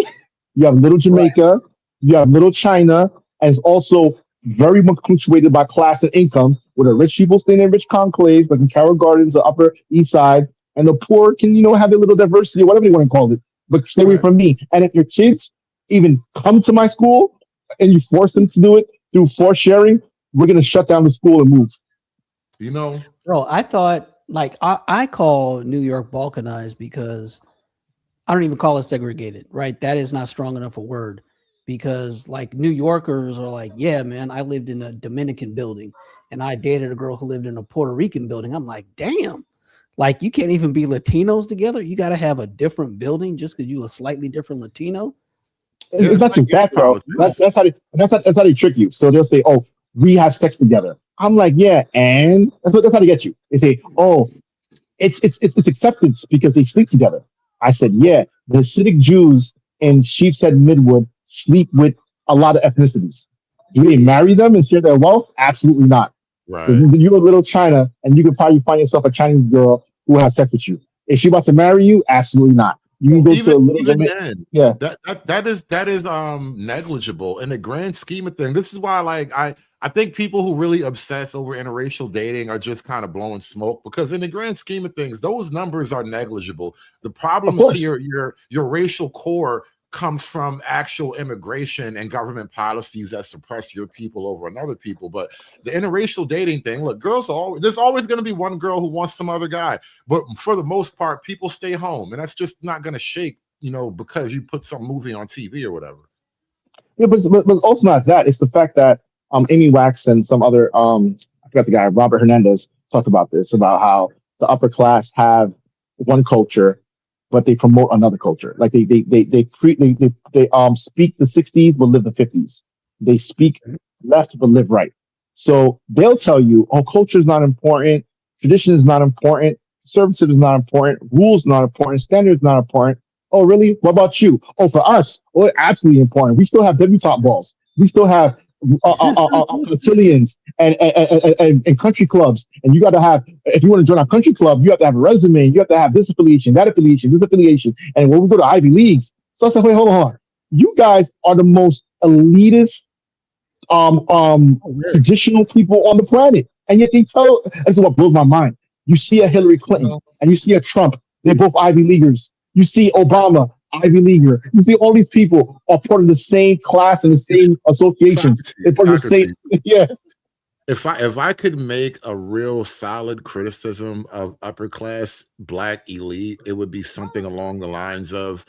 you have little Jamaica, you have little China, and it's also very much punctuated by class and income, where the rich people stay in rich conclaves, like in Carroll Gardens, the Upper East Side, and the poor can, have a little diversity, or whatever you want to call it, but stay away from me. And if your kids even come to my school and you force them to do it through force sharing, we're going to shut down the school and move. Bro, I thought, like, I call New York balkanized because I don't even call it segregated, right? That is not strong enough a word, because like New Yorkers are like, yeah, man, I lived in a Dominican building and I dated a girl who lived in a Puerto Rican building. I'm like, damn, like you can't even be Latinos together. You got to have a different building just because you a slightly different Latino. It's not just that, bro. That's how they trick you. So they'll say, "Oh, we have sex together." I'm like, "Yeah," and that's how they get you. They say, "Oh, it's acceptance because they sleep together." I said, "Yeah, the Hasidic Jews in Sheepshead Midwood sleep with a lot of ethnicities. Do they marry them and share their wealth? Absolutely not. Right. You're a little China, and you can probably find yourself a Chinese girl who has sex with you. Is she about to marry you? Absolutely not. You can go to a little then, yeah. That is negligible in the grand scheme of things. This is why, like, I think people who really obsess over interracial dating are just kind of blowing smoke, because in the grand scheme of things, those numbers are negligible. The problems to your racial core comes from actual immigration and government policies that suppress your people over another people. But the interracial dating thing, look, there's always going to be one girl who wants some other guy, but for the most part, people stay home, and that's just not going to shake, because you put some movie on TV or whatever. Yeah, but also not that. It's the fact that Amy Wax and some other I forgot the guy, Robert Hernandez, talked about this, about how the upper class have one culture, but they promote another culture. Like they speak the 60s but live the 50s. They speak left but live right. So they'll tell you, oh, culture is not important, tradition is not important, conservative is not important, rules not important, standards not important. Oh, really? What about you? Oh, for us, absolutely important. We still have debutante balls. We still have cotillions and country clubs, and you got to have, if you want to join a country club, you have to have a resume, you have to have this affiliation, that affiliation, this affiliation. And when we go to Ivy Leagues, so I said, wait, hold on. You guys are the most elitist, traditional people on the planet, and yet they tell. That's what blows my mind. You see a Hillary Clinton and you see a Trump. They're both Ivy Leaguers. You see Obama, Ivy Leaguer. You see all these people are part of the same class and the same associations. They're part of the same. Yeah. If I could make a real solid criticism of upper class black elite, it would be something along the lines of,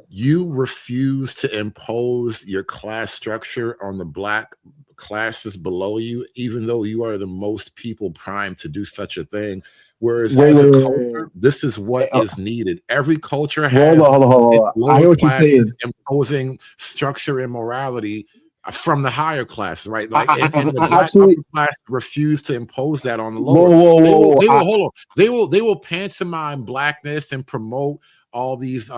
you refuse to impose your class structure on the black classes below you, even though you are the most people primed to do such a thing. Whereas as a culture, this is what is needed. Every culture has Hold on. I hear what you're saying. Imposing structure and morality from the higher class, right? Like, and the black absolutely. upper class refuse to impose that on the lower. They will pantomime blackness and promote all these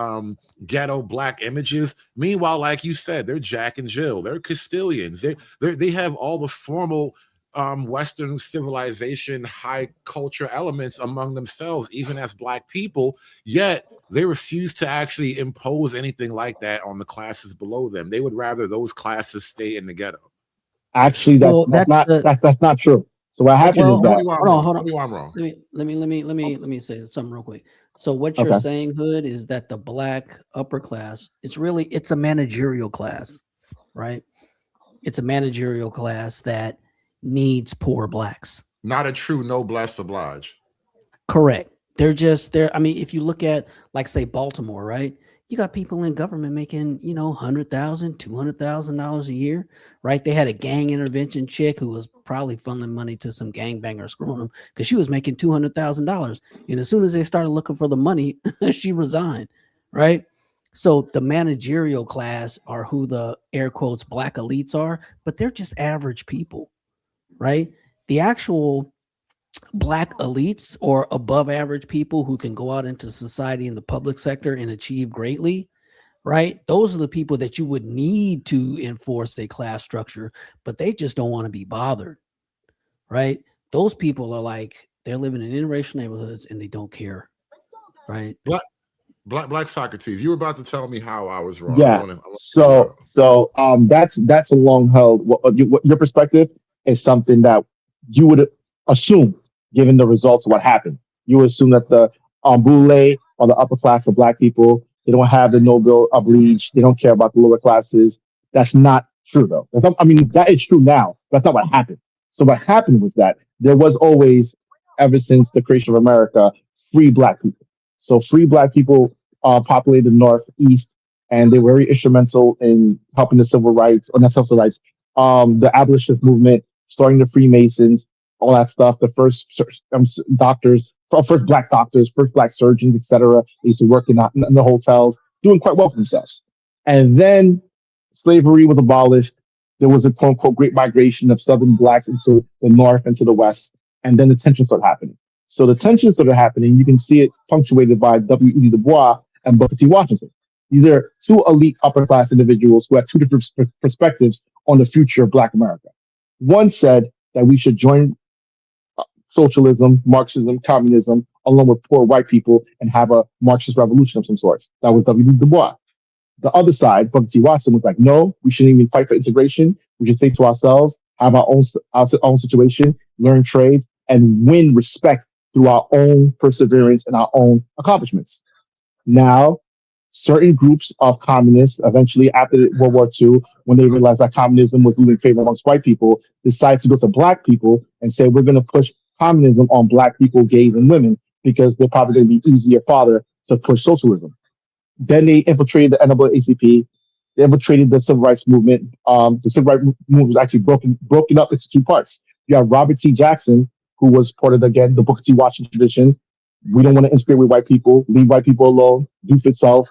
ghetto black images. Meanwhile, like you said, they're Jack and Jill, they're Castilians, they have all the formal Western civilization, high culture elements among themselves, even as black people, yet they refuse to actually impose anything like that on the classes below them. They would rather those classes stay in the ghetto. Actually, that's not true. So what happened is that. Hold on. I'm wrong. Let me say something real quick. So what you're saying, Hood, is that the black upper class, it's a managerial class, right? It's a managerial class that needs poor blacks. Not a true noblesse oblige. Correct. I mean, if you look at, like, say, Baltimore, right? You got people in government making, $100,000, $200,000 a year, right? They had a gang intervention chick who was probably funneling money to some gangbanger screwing them because she was making $200,000. And as soon as they started looking for the money, she resigned, right? So the managerial class are who the air quotes black elites are, but they're just average people, right? The actual black elites or above average people who can go out into society in the public sector and achieve greatly, right? Those are the people that you would need to enforce a class structure, but they just don't want to be bothered, right? Those people are like, they're living in interracial neighborhoods and they don't care, right? Black Socrates, you were about to tell me how I was wrong. Yeah. That's a long held. Your perspective is something that you would assume, given the results of what happened. You would assume that the boule or the upper class of black people, they don't have the noble oblige. They don't care about the lower classes. That's not true, though. That is true now. That's not what happened. So what happened was that there was always, ever since the creation of America, free black people. So free black people populated the Northeast, and they were very instrumental in helping the civil rights, or not civil rights, the abolitionist movement, starting the Freemasons, all that stuff. The first doctors, first black doctors, first black surgeons, etc. They used to work in the hotels, doing quite well for themselves. And then slavery was abolished. There was a quote unquote great migration of Southern blacks into the North and to the West. And then the tensions started happening. So the tensions that are happening, you can see it punctuated by W.E.B. Du Bois and Booker T. Washington. These are two elite upper class individuals who had two different perspectives on the future of Black America. One said that we should join socialism, Marxism, communism, along with poor white people, and have a Marxist revolution of some sorts. That was W.E.B. Du Bois. The other side, Booker T. Washington, was like, no, we shouldn't even fight for integration. We should take to ourselves, have our own situation, learn trades, and win respect through our own perseverance and our own accomplishments. Now, certain groups of communists, eventually after World War II, when they realized that communism was losing favor amongst white people, decided to go to black people and say, we're going to push communism on black people, gays, and women, because they're probably going to be easier farther to push socialism. Then they infiltrated the NAACP. They infiltrated the civil rights movement. The civil rights movement was actually broken up into two parts. You have Robert T. Jackson, who was part of, again, the Booker T. Washington tradition. We don't want to integrate with white people. Leave white people alone. Do for yourself.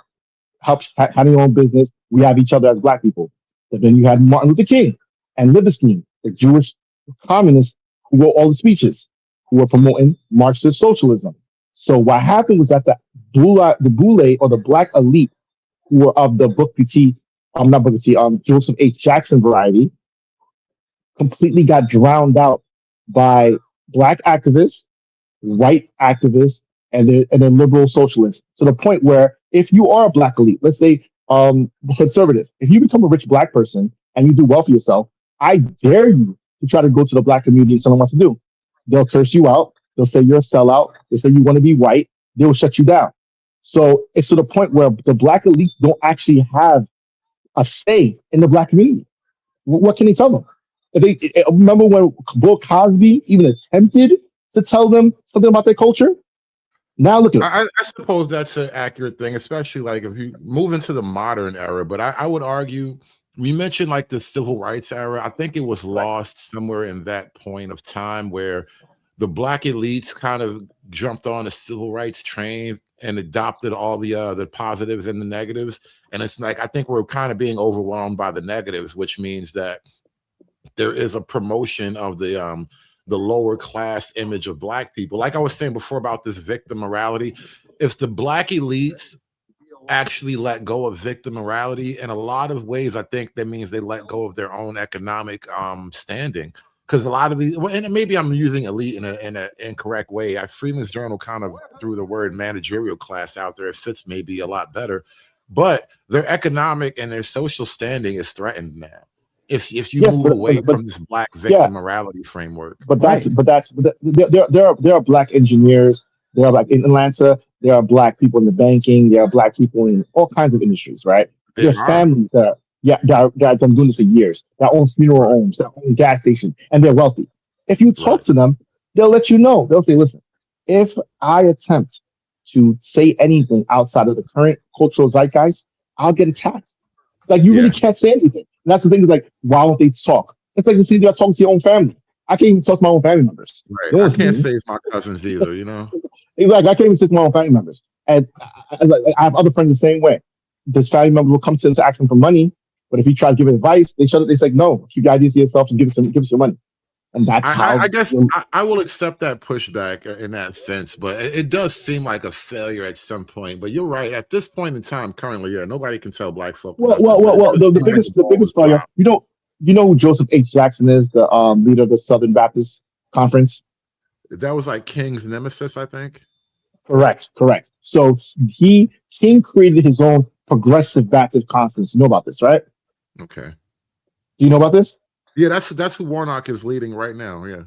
Help having your own business. We have each other as black people. And then you had Martin Luther King and Libeskind, the Jewish communists who wrote all the speeches, who were promoting Marxist socialism. So what happened was that the boule or the black elite, who were of the Joseph H. Jackson variety, completely got drowned out by black activists, white activists, and then liberal socialists, to the point where if you are a black elite, let's say conservative, if you become a rich black person and you do well for yourself, I dare you to try to go to the black community and someone wants to do. They'll curse you out. They'll say you're a sellout. They'll say you want to be white. They will shut you down. So it's to the point where the black elites don't actually have a say in the black community. What can they tell them? If they remember when Bill Cosby even attempted to tell them something about their culture. Now look at it. I suppose that's an accurate thing, especially like if you move into the modern era. But I would argue, we mentioned like the civil rights era. I think it was lost somewhere in that point of time where the black elites kind of jumped on the civil rights train and adopted all the positives and the negatives. And it's like, I think we're kind of being overwhelmed by the negatives, which means that there is a promotion of the lower class image of black people. Like I was saying before about this victim morality, if the black elites actually let go of victim morality in a lot of ways, I think that means they let go of their own economic standing. Because a lot of these, and maybe I'm using elite in an incorrect way. Freeman's Journal kind of threw the word managerial class out there. It fits maybe a lot better, but their economic and their social standing is threatened now. If you move away from this black victim morality framework. But there are black engineers. There are black in Atlanta. There are black people in the banking. There are black people in all kinds of industries, right? There's families that have been doing this for years, that own funeral homes, that own gas stations, and they're wealthy. If you talk to them, they'll let you know. They'll say, listen, if I attempt to say anything outside of the current cultural zeitgeist, I'll get attacked. Like, you really can't say anything. And that's the thing, is like, why won't they talk? It's like the thing you're talking to your own family. I can't even talk to my own family members. Right. I can't save my cousins either, you know? Exactly. I can't even save my own family members. And I have other friends the same way. This family member will come to them to ask them for money, but if you try to give advice, they shut it. They say, no, if you got ideas to yourself, just give us your money. And that's how I guess I will accept that pushback in that sense, but it does seem like a failure at some point. But you're right. At this point in time, currently, nobody can tell black folk. Well. The biggest failure. You know who Joseph H. Jackson is, the leader of the Southern Baptist Conference. That was like King's nemesis, I think. Correct. So King created his own Progressive Baptist Conference. You know about this, right? Okay. Do you know about this? Yeah, that's who Warnock is leading right now. Yeah.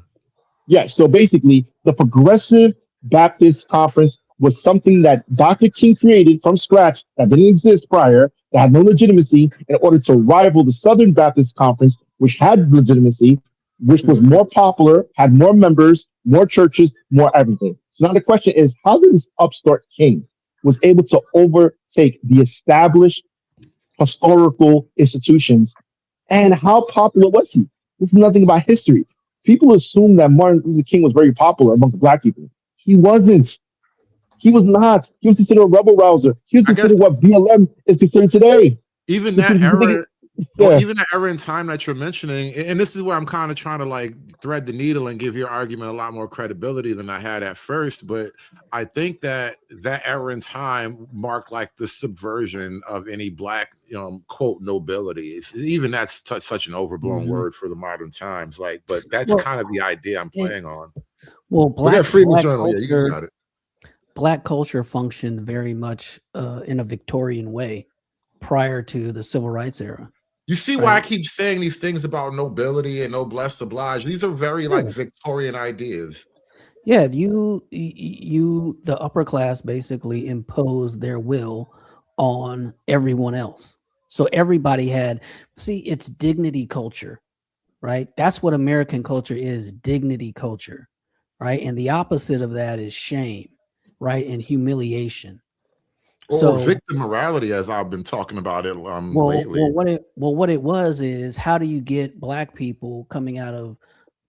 Yeah. So basically, the Progressive Baptist Conference was something that Dr. King created from scratch that didn't exist prior, that had no legitimacy, in order to rival the Southern Baptist Conference, which had legitimacy, which was more popular, had more members, more churches, more everything. So now the question is, how did this upstart King was able to overtake the established historical institutions? And how popular was he? This is nothing about history. People assume that Martin Luther King was very popular amongst black people. He wasn't. He was not. He was considered a rebel rouser. He was considered what BLM is considered today. Even that era, well, even that era in time that you're mentioning, and this is where I'm kind of trying to like thread the needle and give your argument a lot more credibility than I had at first. But I think that era in time marked like the subversion of any black, quote, nobility. Even that's such an overblown word for the modern times. Like, but that's kind of the idea I'm playing on. Well, black culture, you got it. Black culture functioned very much in a Victorian way prior to the civil rights era. You see why I keep saying these things about nobility and noblesse oblige? These are very like Victorian ideas. Yeah, the upper class basically imposed their will on everyone else. So everybody it's dignity culture, right? That's what American culture is, dignity culture, right? And the opposite of that is shame, right? And humiliation. Or victim morality, as I've been talking about it lately. What it was is, how do you get black people coming out of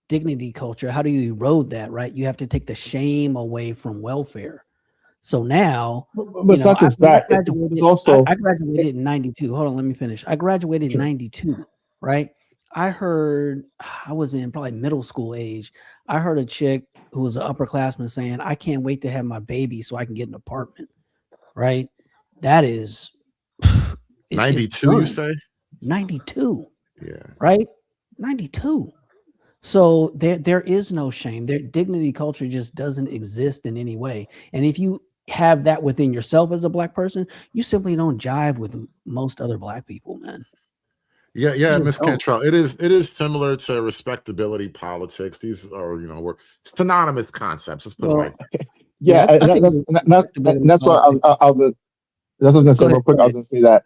dignity culture? How do you erode that, right? You have to take the shame away from welfare. So now, but it's not just that. It's also I graduated in 92. Hold on, let me finish. I graduated in 92, right? I was in probably middle school age. I heard a chick who was an upperclassman saying, I can't wait to have my baby so I can get an apartment. Right? That is 92, you say? 92. Yeah. Right? 92. So there is no shame. Their dignity culture just doesn't exist in any way. And if you have that within yourself as a black person, you simply don't jive with most other black people, man. Yeah, You yeah, just Miss don't. Cantrell. It is similar to respectability politics. These are, we're synonymous concepts. Let's put it Well, like that. Yeah, I think and that's what that's what I was gonna Go say real ahead. quick. I was gonna say that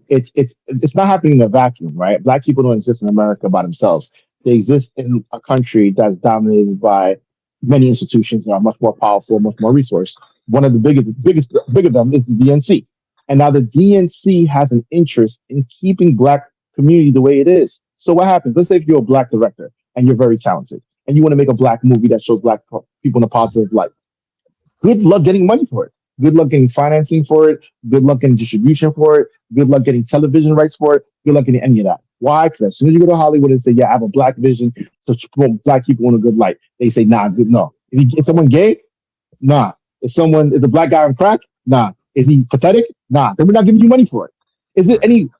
it's not happening in a vacuum, right? Black people don't exist in America by themselves. They exist in a country that's dominated by many institutions that are much more powerful, much more resource. One of the big of them is the DNC. And now the DNC has an interest in keeping black community the way it is. So what happens? Let's say if you're a black director and you're very talented and you want to make a black movie that shows black people in a positive light. Good luck getting money for it. Good luck getting financing for it. Good luck getting distribution for it. Good luck getting television rights for it. Good luck getting any of that. Why? Because as soon as you go to Hollywood and say, "Yeah, I have a black vision to promote black people in a good light," they say, "Nah, good, no." Is someone gay? Nah. Is a black guy on crack? Nah. Is he pathetic? Nah. Then we're not giving you money for it. Is it any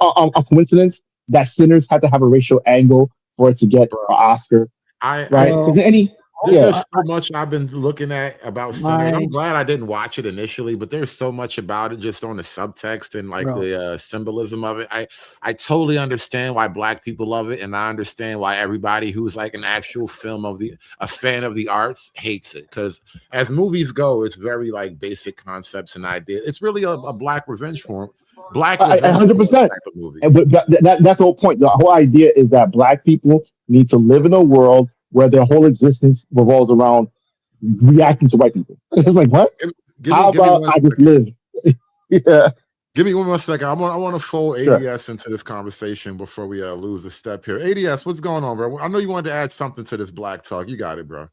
a coincidence that Sinners had to have a racial angle for it to get an Oscar? Right? Is there any? There's Yeah. so much I've been looking at about Sinners. I'm glad I didn't watch it initially, but there's so much about it just on the subtext and like Bro. the symbolism of it. I totally understand why black people love it, and I understand why everybody who's like an actual a fan of the arts hates it. Because as movies go, it's very like basic concepts and ideas. It's really a black revenge form. Black revenge 100%. type of movie. And but that's the whole point. The whole idea is that black people need to live in a world where their whole existence revolves around reacting to white people. It's like, what? How about I just live? Yeah. Give me one more second. I want to fold Sure. ADS into this conversation before we lose a step here. ADS, what's going on, bro? I know you wanted to add something to this black talk. You got it, bro.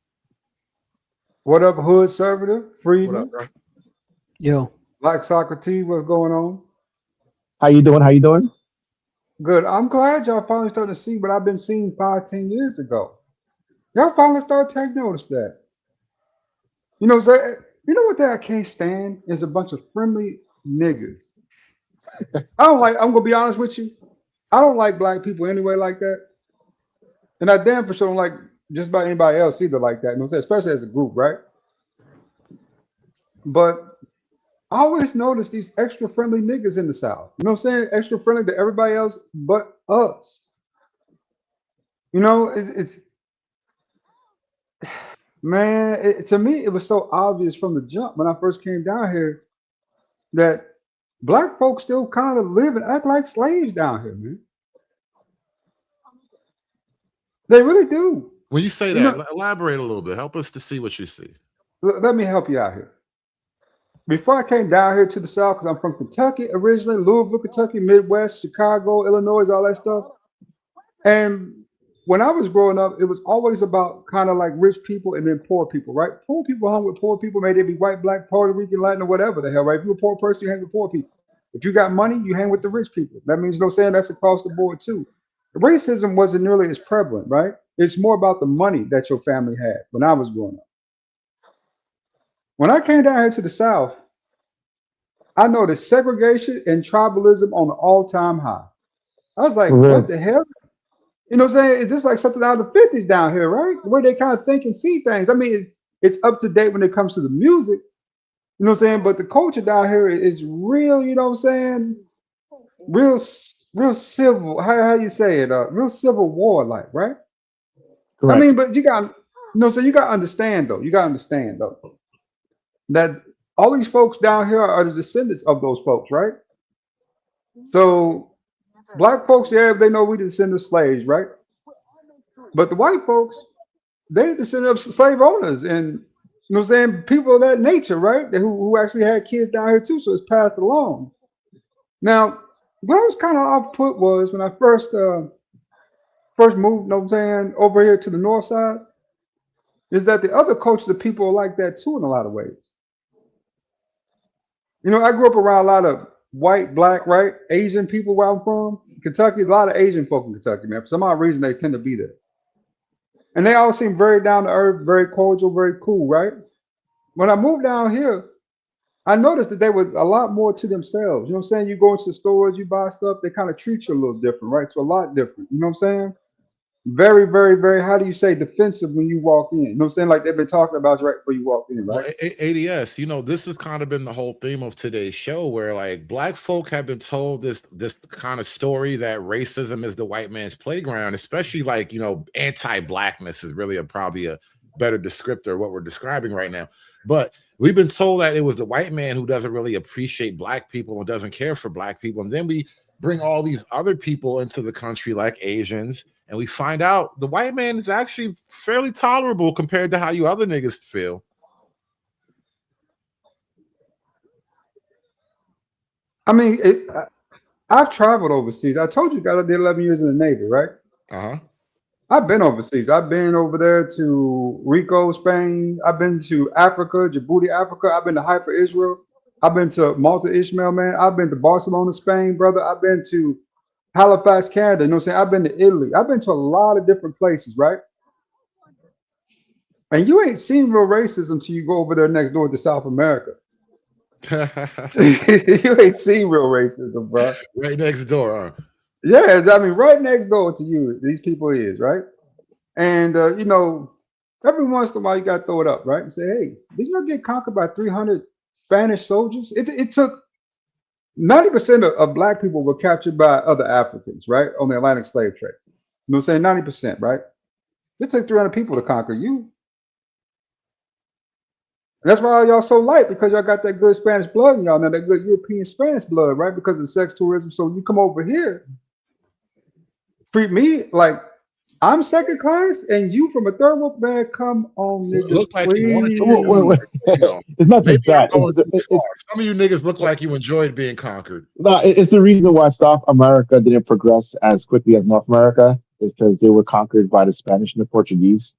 What up, Hood Servitor? Freedom. What up, bro? Yo. Black Socrates, what's going on? How you doing? How you doing? Good. I'm glad y'all finally starting to see what I've been seeing 5-10 years ago. Y'all finally start taking notice that. You know what that I can't stand is a bunch of friendly niggas. I'm gonna be honest with you. I don't like black people anyway like that. And I damn for sure don't like just about anybody else either like that. You know what I'm saying? Especially as a group, right? But I always notice these extra friendly niggas in the South. You know what I'm saying? Extra friendly to everybody else but us. You know, it's man, to me, it was so obvious from the jump when I first came down here that black folks still kind of live and act like slaves down here, man. They really do. When you say You that, know- elaborate a little bit. Help us to see what you see. Let me help you out here. Before I came down here to the South, because I'm from Kentucky originally, Louisville, Kentucky, Midwest, Chicago, Illinois, all that stuff. And when I was growing up, it was always about kind of like rich people and then poor people, right? Poor people hung with poor people, may they be white, black, Puerto Rican, Latin, or whatever the hell, right? If you're a poor person, you hang with poor people. If you got money, you hang with the rich people. That means no saying that's across the board too. Racism wasn't nearly as prevalent, right? It's more about the money that your family had when I was growing up. When I came down here to the South, I noticed segregation and tribalism on an all-time high. I was like, For real. what the hell? You know what I'm saying? Is this like something out of the 50s down here, right? Where they kind of think and see things. I mean, it's up to date when it comes to the music. You know what I'm saying? But the culture down here is real, you know what I'm saying? Real civil, how you say it? Real civil war like, right? Correct. I mean, but you got, so you got to understand though. You got to understand though that all these folks down here are the descendants of those folks, right? So black folks, yeah, they know we the descendants of slaves, right? But the white folks, they the descendants of slave owners and you know what I'm saying, people of that nature, right? Who actually had kids down here too, so it's passed along. Now, what I was kind of off put was when I first moved, you know what I'm saying, over here to the north side, is that the other cultures of people are like that too in a lot of ways. You know, I grew up around a lot of white, black, right, Asian people where I'm from. Kentucky, a lot of Asian folk in Kentucky, man. For some odd reason, they tend to be there. And they all seem very down to earth, very cordial, very cool, right? When I moved down here, I noticed that they were a lot more to themselves. You know what I'm saying? You go into the stores, you buy stuff, they kind of treat you a little different, right? So a lot different. You know what I'm saying? very, very, very, how do you say, defensive when you walk in. You know what I'm saying? Like they've been talking about you right before you walk in, Well, right? ADS, this has kind of been the whole theme of today's show, where like black folk have been told this kind of story that racism is the white man's playground, especially like anti-blackness is really probably a better descriptor of what we're describing right now. But we've been told that it was the white man who doesn't really appreciate black people and doesn't care for black people, and then we bring all these other people into the country like Asians, and we find out the white man is actually fairly tolerable compared to how you other niggas feel. I mean, I've traveled overseas. I told you, I did 11 years in the Navy, right? I've been overseas. I've been over there to Rico, Spain. I've been to Africa, Djibouti, Africa. I've been to Haifa, Israel. I've been to Malta, Ishmael, man. I've been to Barcelona, Spain, brother. I've been to Halifax, Canada. You know what I'm saying? I've been to Italy. I've been to a lot of different places, right? And you ain't seen real racism until you go over there next door to South America. You ain't seen real racism, bro. Right next door, huh? Yeah, I mean, right next door to you, these people is, right? And, every once in a while, you got to throw it up, right? And say, hey, did you get conquered by 300 Spanish soldiers? It took 90% of black people were captured by other Africans, right? On the Atlantic slave trade. You know what I'm saying? 90%, right? It took 300 people to conquer you. And that's why y'all so light, because y'all got that good Spanish blood in y'all, now that good European Spanish blood, right? Because of sex tourism. So you come over here, treat me like I'm second class, and you from a third world, man, come on, nigga. Look like you wanted to. Wait. It's not just that. Some of you niggas look like you enjoyed being conquered. No, it's the reason why South America didn't progress as quickly as North America, is because they were conquered by the Spanish and the Portuguese,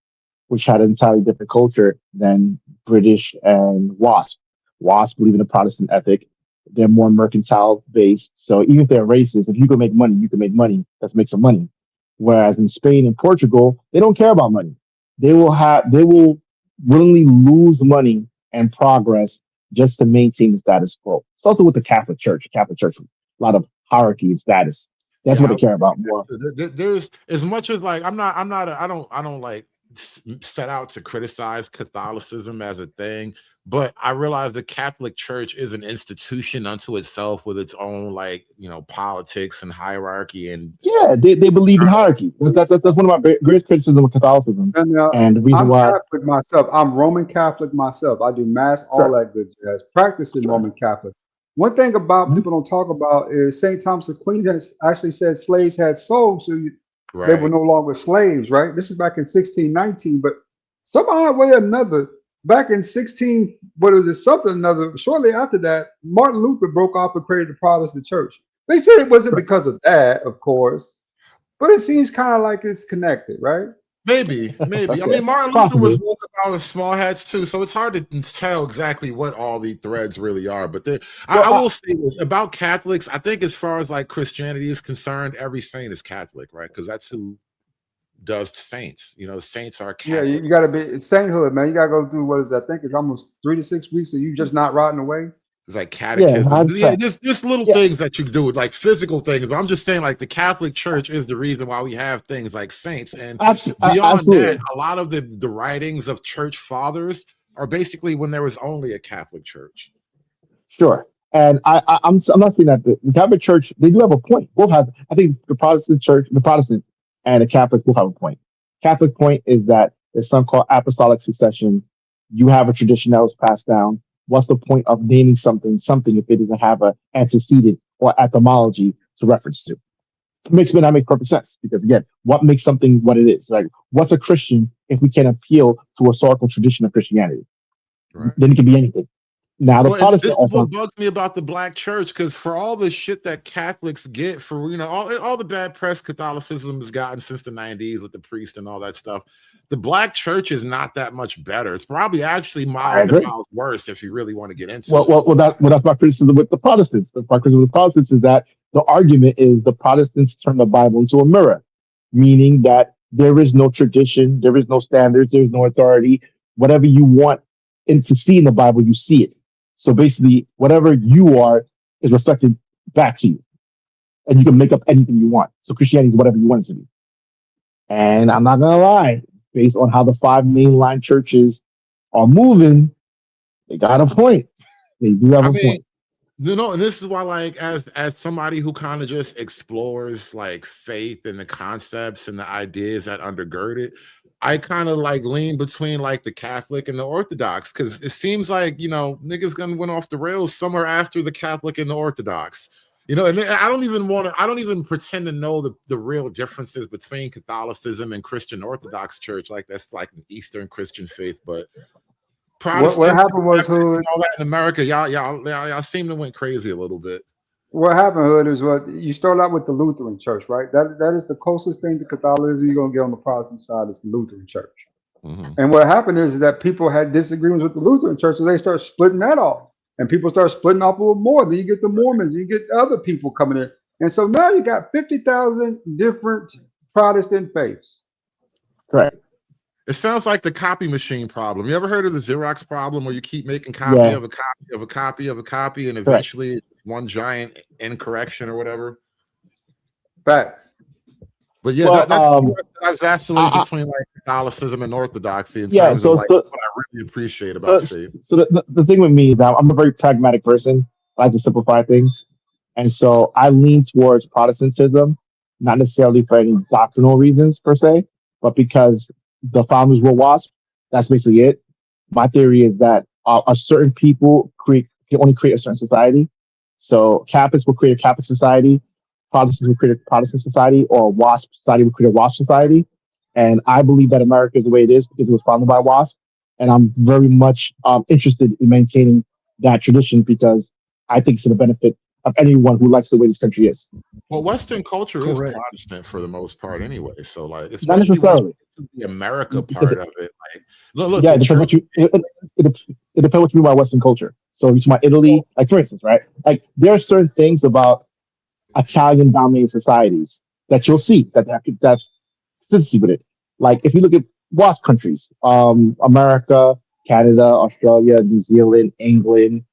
which had an entirely different culture than British and WASP. WASP believe in the Protestant ethic. They're more mercantile based. So even if they're racist, if you can make money, you can make money. Let's make some money. Whereas in Spain and Portugal, they don't care about money. They will willingly lose money and progress just to maintain the status quo. It's also with the Catholic Church. A lot of hierarchy and status. That's what they care about more. There's as much as like I don't like set out to criticize Catholicism as a thing, but I realize the Catholic Church is an institution unto itself with its own politics and hierarchy, and they believe in hierarchy. That's one of my greatest criticisms of Catholicism. And the reason I'm why Catholic myself. I'm Roman Catholic myself. I do mass, all that good jazz. Practicing Roman Catholic. One thing about people don't talk about is St. Thomas Aquinas actually said slaves had souls, so they were no longer slaves, right? This is back in 1619, but somehow way or another, back in something another, shortly after that, Martin Luther broke off and created the Protestant church. They said it wasn't because of that, of course, but it seems kind of like it's connected, right? Maybe. I mean, Martin Luther was walking about with small hats too, so it's hard to tell exactly what all the threads really are. But I will say this about Catholics. I think as far as like Christianity is concerned, every saint is Catholic, right? Because that's who does saints. Saints are Catholic. Yeah, you got to be sainthood, man. You got to go through what is that? I think it's almost 3 to 6 weeks of you just not rotting away. It's like catechism. There's little things that you do, like physical things. But I'm just saying, like the Catholic Church is the reason why we have things like saints. And beyond that, a lot of the writings of church fathers are basically when there was only a Catholic Church. Sure. And I'm not saying that the Catholic Church, they do have a point. Both have. I think the Protestant and the Catholic both have a point. Catholic point is that there's something called apostolic succession. You have a tradition that was passed down. What's the point of naming something if it doesn't have an antecedent or etymology to reference to? It may not make perfect sense, because again, what makes something what it is? Like, what's a Christian if we can't appeal to a historical tradition of Christianity? Right. Then it can be anything. Now, this is what bugs me about the Black church, because for all the shit that Catholics get for all the bad press Catholicism has gotten since the 90s with the priest and all that stuff, the Black church is not that much better. It's probably actually miles worse if you really want to get into it. Well, that's my criticism with the Protestants. My criticism with the Protestants is that the argument is the Protestants turn the Bible into a mirror, meaning that there is no tradition, there is no standards, there is no authority. Whatever you want to see in the Bible, you see it. So basically, whatever you are is reflected back to you, and you can make up anything you want. So Christianity is whatever you want it to be. And I'm not gonna lie, based on how the five mainline churches are moving, they got a point. They do have I a mean, point. and this is why, like, as somebody who kind of just explores like faith and the concepts and the ideas that undergird it, I kind of like lean between like the Catholic and the Orthodox, because it seems like, niggas gonna went off the rails somewhere after the Catholic and the Orthodox. And I don't even pretend to know the real differences between Catholicism and Christian Orthodox Church. Like, that's like an Eastern Christian faith, but What happened was, Hood, all that in America, y'all seem to went crazy a little bit. what happened, Hood, is what you start out with the Lutheran Church, right? That is the closest thing to Catholicism you're gonna get on the Protestant side is the Lutheran Church. And what happened is that people had disagreements with the Lutheran Church, so they start splitting that off. And people start splitting off a little more. Then you get the Mormons, you get other people coming in. And so now you got 50,000 different Protestant faiths. Correct. It sounds like the copy machine problem. You ever heard of the Xerox problem, where you keep making copy Yeah. of a copy of a copy of a copy, and Correct. eventually it's one giant incorrection or whatever? Facts. But yeah, Well, that's vacillate between like Catholicism and Orthodoxy in Yeah, terms so of like what I really appreciate about faith. so the thing with me is that I'm a very pragmatic person. I like to simplify things. And so I lean towards Protestantism, not necessarily for any doctrinal reasons per se, but because the founders were WASP. That's basically it. My theory is that a certain people can only create a certain society. So Catholics will create a Catholic society, Protestants will create a Protestant society, or a WASP society will create a WASP society. And I believe that America is the way it is because it was founded by WASP. And I'm very much interested in maintaining that tradition because I think it's to the benefit of anyone who likes the way this country is. Well, Western culture is Correct. Protestant for the most part anyway. So like, Not especially necessarily. the America Because part of it. Like, look, Yeah, the it depends what church. it depends what you mean by Western culture. So if you talk about Italy, like for instance, right? Like there are certain things about Italian dominated societies that you'll see that's consistency with it. Like if you look at WASP countries, America, Canada, Australia, New Zealand, England,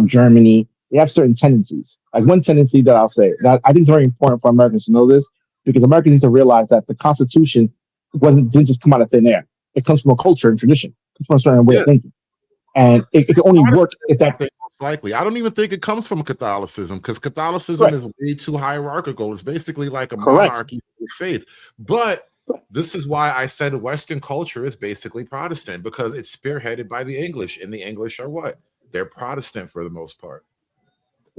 Germany, they have certain tendencies. Like one tendency that I'll say that I think is very important for Americans to know this, because Americans need to realize that the Constitution didn't just come out of thin air. It comes from a culture and tradition. It's from a certain way of thinking. And it can only work if that. Most likely, I don't even think it comes from Catholicism, because Catholicism is way too hierarchical. It's basically like a monarchy of faith. But this is why I said Western culture is basically Protestant, because it's spearheaded by the English, and the English are what? They're Protestant for the most part.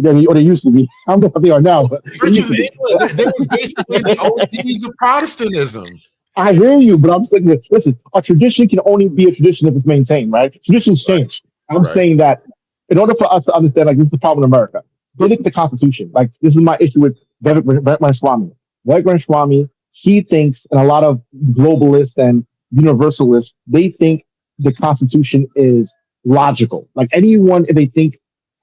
Or they used to be. I don't know if they are now, but Church of England, they were basically the OGs of Protestantism. I hear you, but I'm saying that, listen, a tradition can only be a tradition if it's maintained, right? Traditions change. I'm saying that in order for us to understand, like, this is the problem in America. Go look at the Constitution. Like, this is my issue with Vivek Ramaswamy. Vivek Ramaswamy, he thinks, and a lot of globalists and universalists, they think the Constitution is logical. Like, anyone, if they think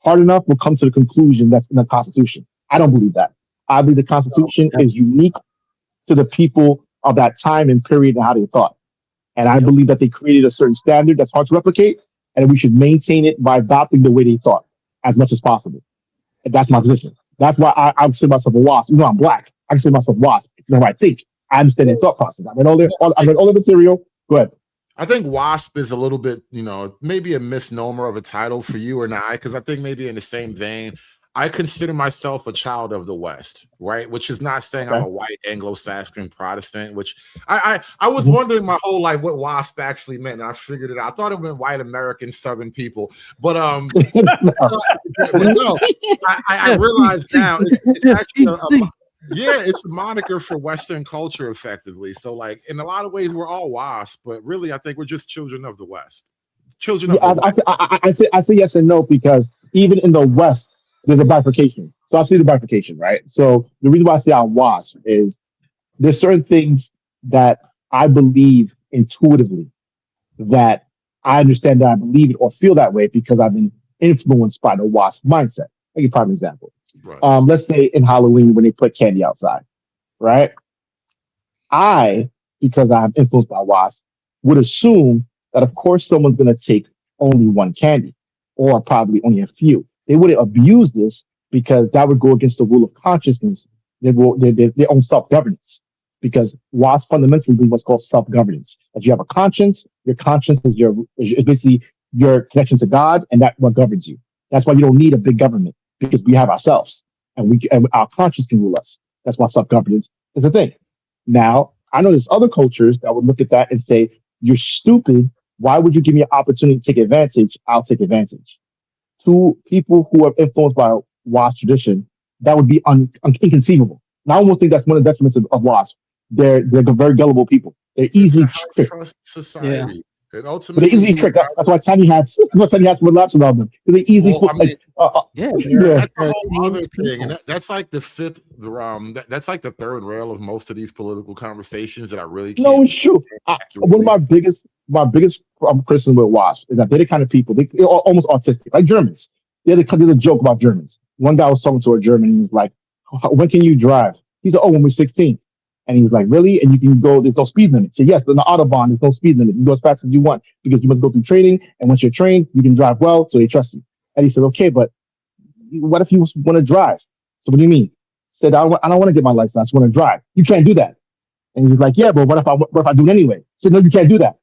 hard enough, will come to the conclusion that's in the Constitution. I don't believe that. I believe the Constitution is unique to the people of that time and period and how they thought. And I believe that they created a certain standard that's hard to replicate, and we should maintain it by adopting the way they thought as much as possible. And that's my position. That's why I consider myself a WASP. Even though I'm black, I consider myself WASP because that's what I think. I understand their thought process. I read all the material. Go ahead. I think WASP is a little bit, maybe a misnomer of a title for you and I, because I think maybe in the same vein, I consider myself a child of the West, right? Which is not saying I'm a white Anglo-Saxon Protestant, which I was wondering my whole life what WASP actually meant, and I figured it out. I thought it meant white American Southern people, but no, I realized now it's actually it's a moniker for Western culture, effectively. So, like, in a lot of ways, we're all WASP, but really, I think we're just children of the West. Children of the West. I say yes and no, because even in the West, there's a bifurcation. So I've seen the bifurcation, right? So the reason why I say I'm WASP is there's certain things that I believe intuitively that I understand that I believe it or feel that way because I've been influenced by the WASP mindset. I'll give you a prime example. Right. Let's say in Halloween when they put candy outside, right? Because I'm influenced by WASP, would assume that of course someone's going to take only one candy or probably only a few. They wouldn't abuse this because that would go against the rule of consciousness, their own self-governance. because WASP fundamentally is what's called self-governance. If you have a conscience, your conscience is basically your connection to God, and that's what governs you. That's why you don't need a big government, because we have ourselves, and our conscience can rule us. That's why self-governance is the thing. Now, I know there's other cultures that would look at that and say, "You're stupid. Why would you give me an opportunity to take advantage? I'll take advantage." To people who are influenced by WASP tradition, that would be inconceivable. Now, I won't think that's one of the detriments of WASP. They're very gullible people. They're easily tricked. Trust society. And But ultimately, they're easily tricked. That's why tiny hats. That's why tiny hats would latch around them, because they easily well, I mean, Yeah, that's a they're whole other tamed thing, and people. that's like the fifth. That's like the third rail of most of these political conversations that I really No, can't it's true. One of accurately. my biggest criticism with WASP is that they're the kind of people they're almost autistic, like Germans. They're the joke about Germans. One guy was talking to a German, and he was like, "When can you drive?" He said, "Oh, when we're 16." And he's like, "Really?" And you can go. There's no speed limit. So yes, in the Autobahn, there's no speed limit. You go as fast as you want because you must go through training. And once you're trained, you can drive well, so they trust you. And he said, "Okay, but what if you want to drive?" So what do you mean? He said, I don't want to get my license. I just want to drive." "You can't do that." And he's like, "Yeah, but what if I do it anyway?" He said, "No, you can't do that."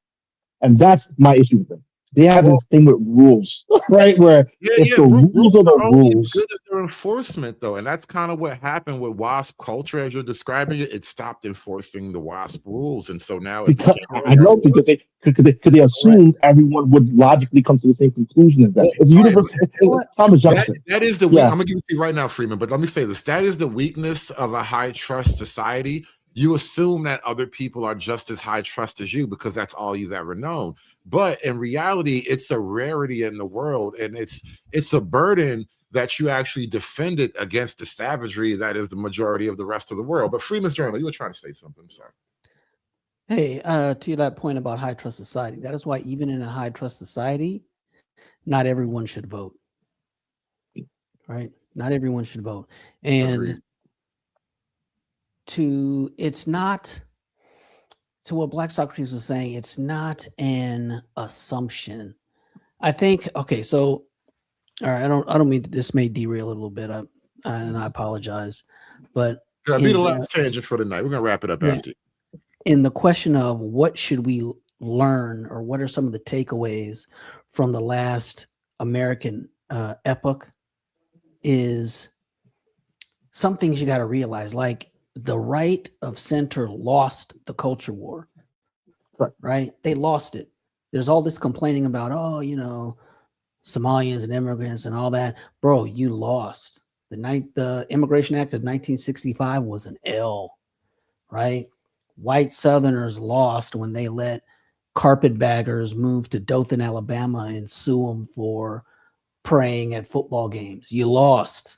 And that's my issue with them. They have this thing with rules, right? Where if the rules are the are only as rules, good as their enforcement, though, and that's kind of what happened with WASP culture, as you're describing it. It stopped enforcing the WASP rules, and so now it because became I know because they assumed everyone would logically come to the same conclusion as that. It's a universe. Thomas Jefferson. that is the Yeah. I'm gonna give it to you right now, Freeman. But let me say this: that is the weakness of a high trust society. You assume that other people are just as high trust as you because that's all you've ever known. But in reality, it's a rarity in the world, and it's a burden that you actually defended against the savagery that is the majority of the rest of the world. But Freeman's Journal, you were trying to say something, sorry. Hey, to that point about high trust society, that is why even in a high trust society, not everyone should vote. Right? Not everyone should vote. And Agreed. it's not to what Black Socrates was saying, it's not an assumption. I think, okay, so all right, I don't mean this may derail a little bit, and I apologize, but That'll be the last tangent for the night. We're gonna wrap it up after. In the question of what should we learn, or what are some of the takeaways from the last American epoch, is some things you got to realize, like the right of center lost the culture war, right? They lost it. There's all this complaining about, oh, Somalians and immigrants and all that. Bro, you lost. The Immigration Act of 1965 was an L, right? White Southerners lost when they let carpetbaggers move to Dothan, Alabama and sue them for praying at football games. You lost,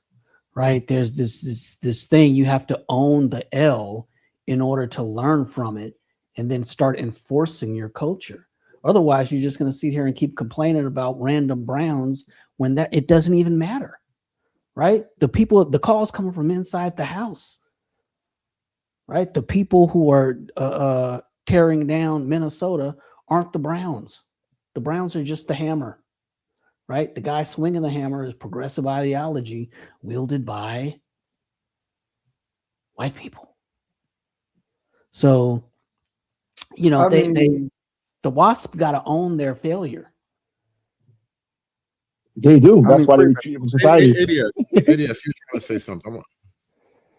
right? There's this thing, you have to own the L in order to learn from it and then start enforcing your culture. Otherwise, you're just going to sit here and keep complaining about random Browns when that it doesn't even matter, right? The calls coming from inside the house, right? The people who are tearing down Minnesota aren't the Browns. The Browns are just the hammer, right? The guy swinging the hammer is progressive ideology wielded by white people. So, the WASP got to own their failure. They do. That's why they retreat from society. Idiot, if you're trying to say something.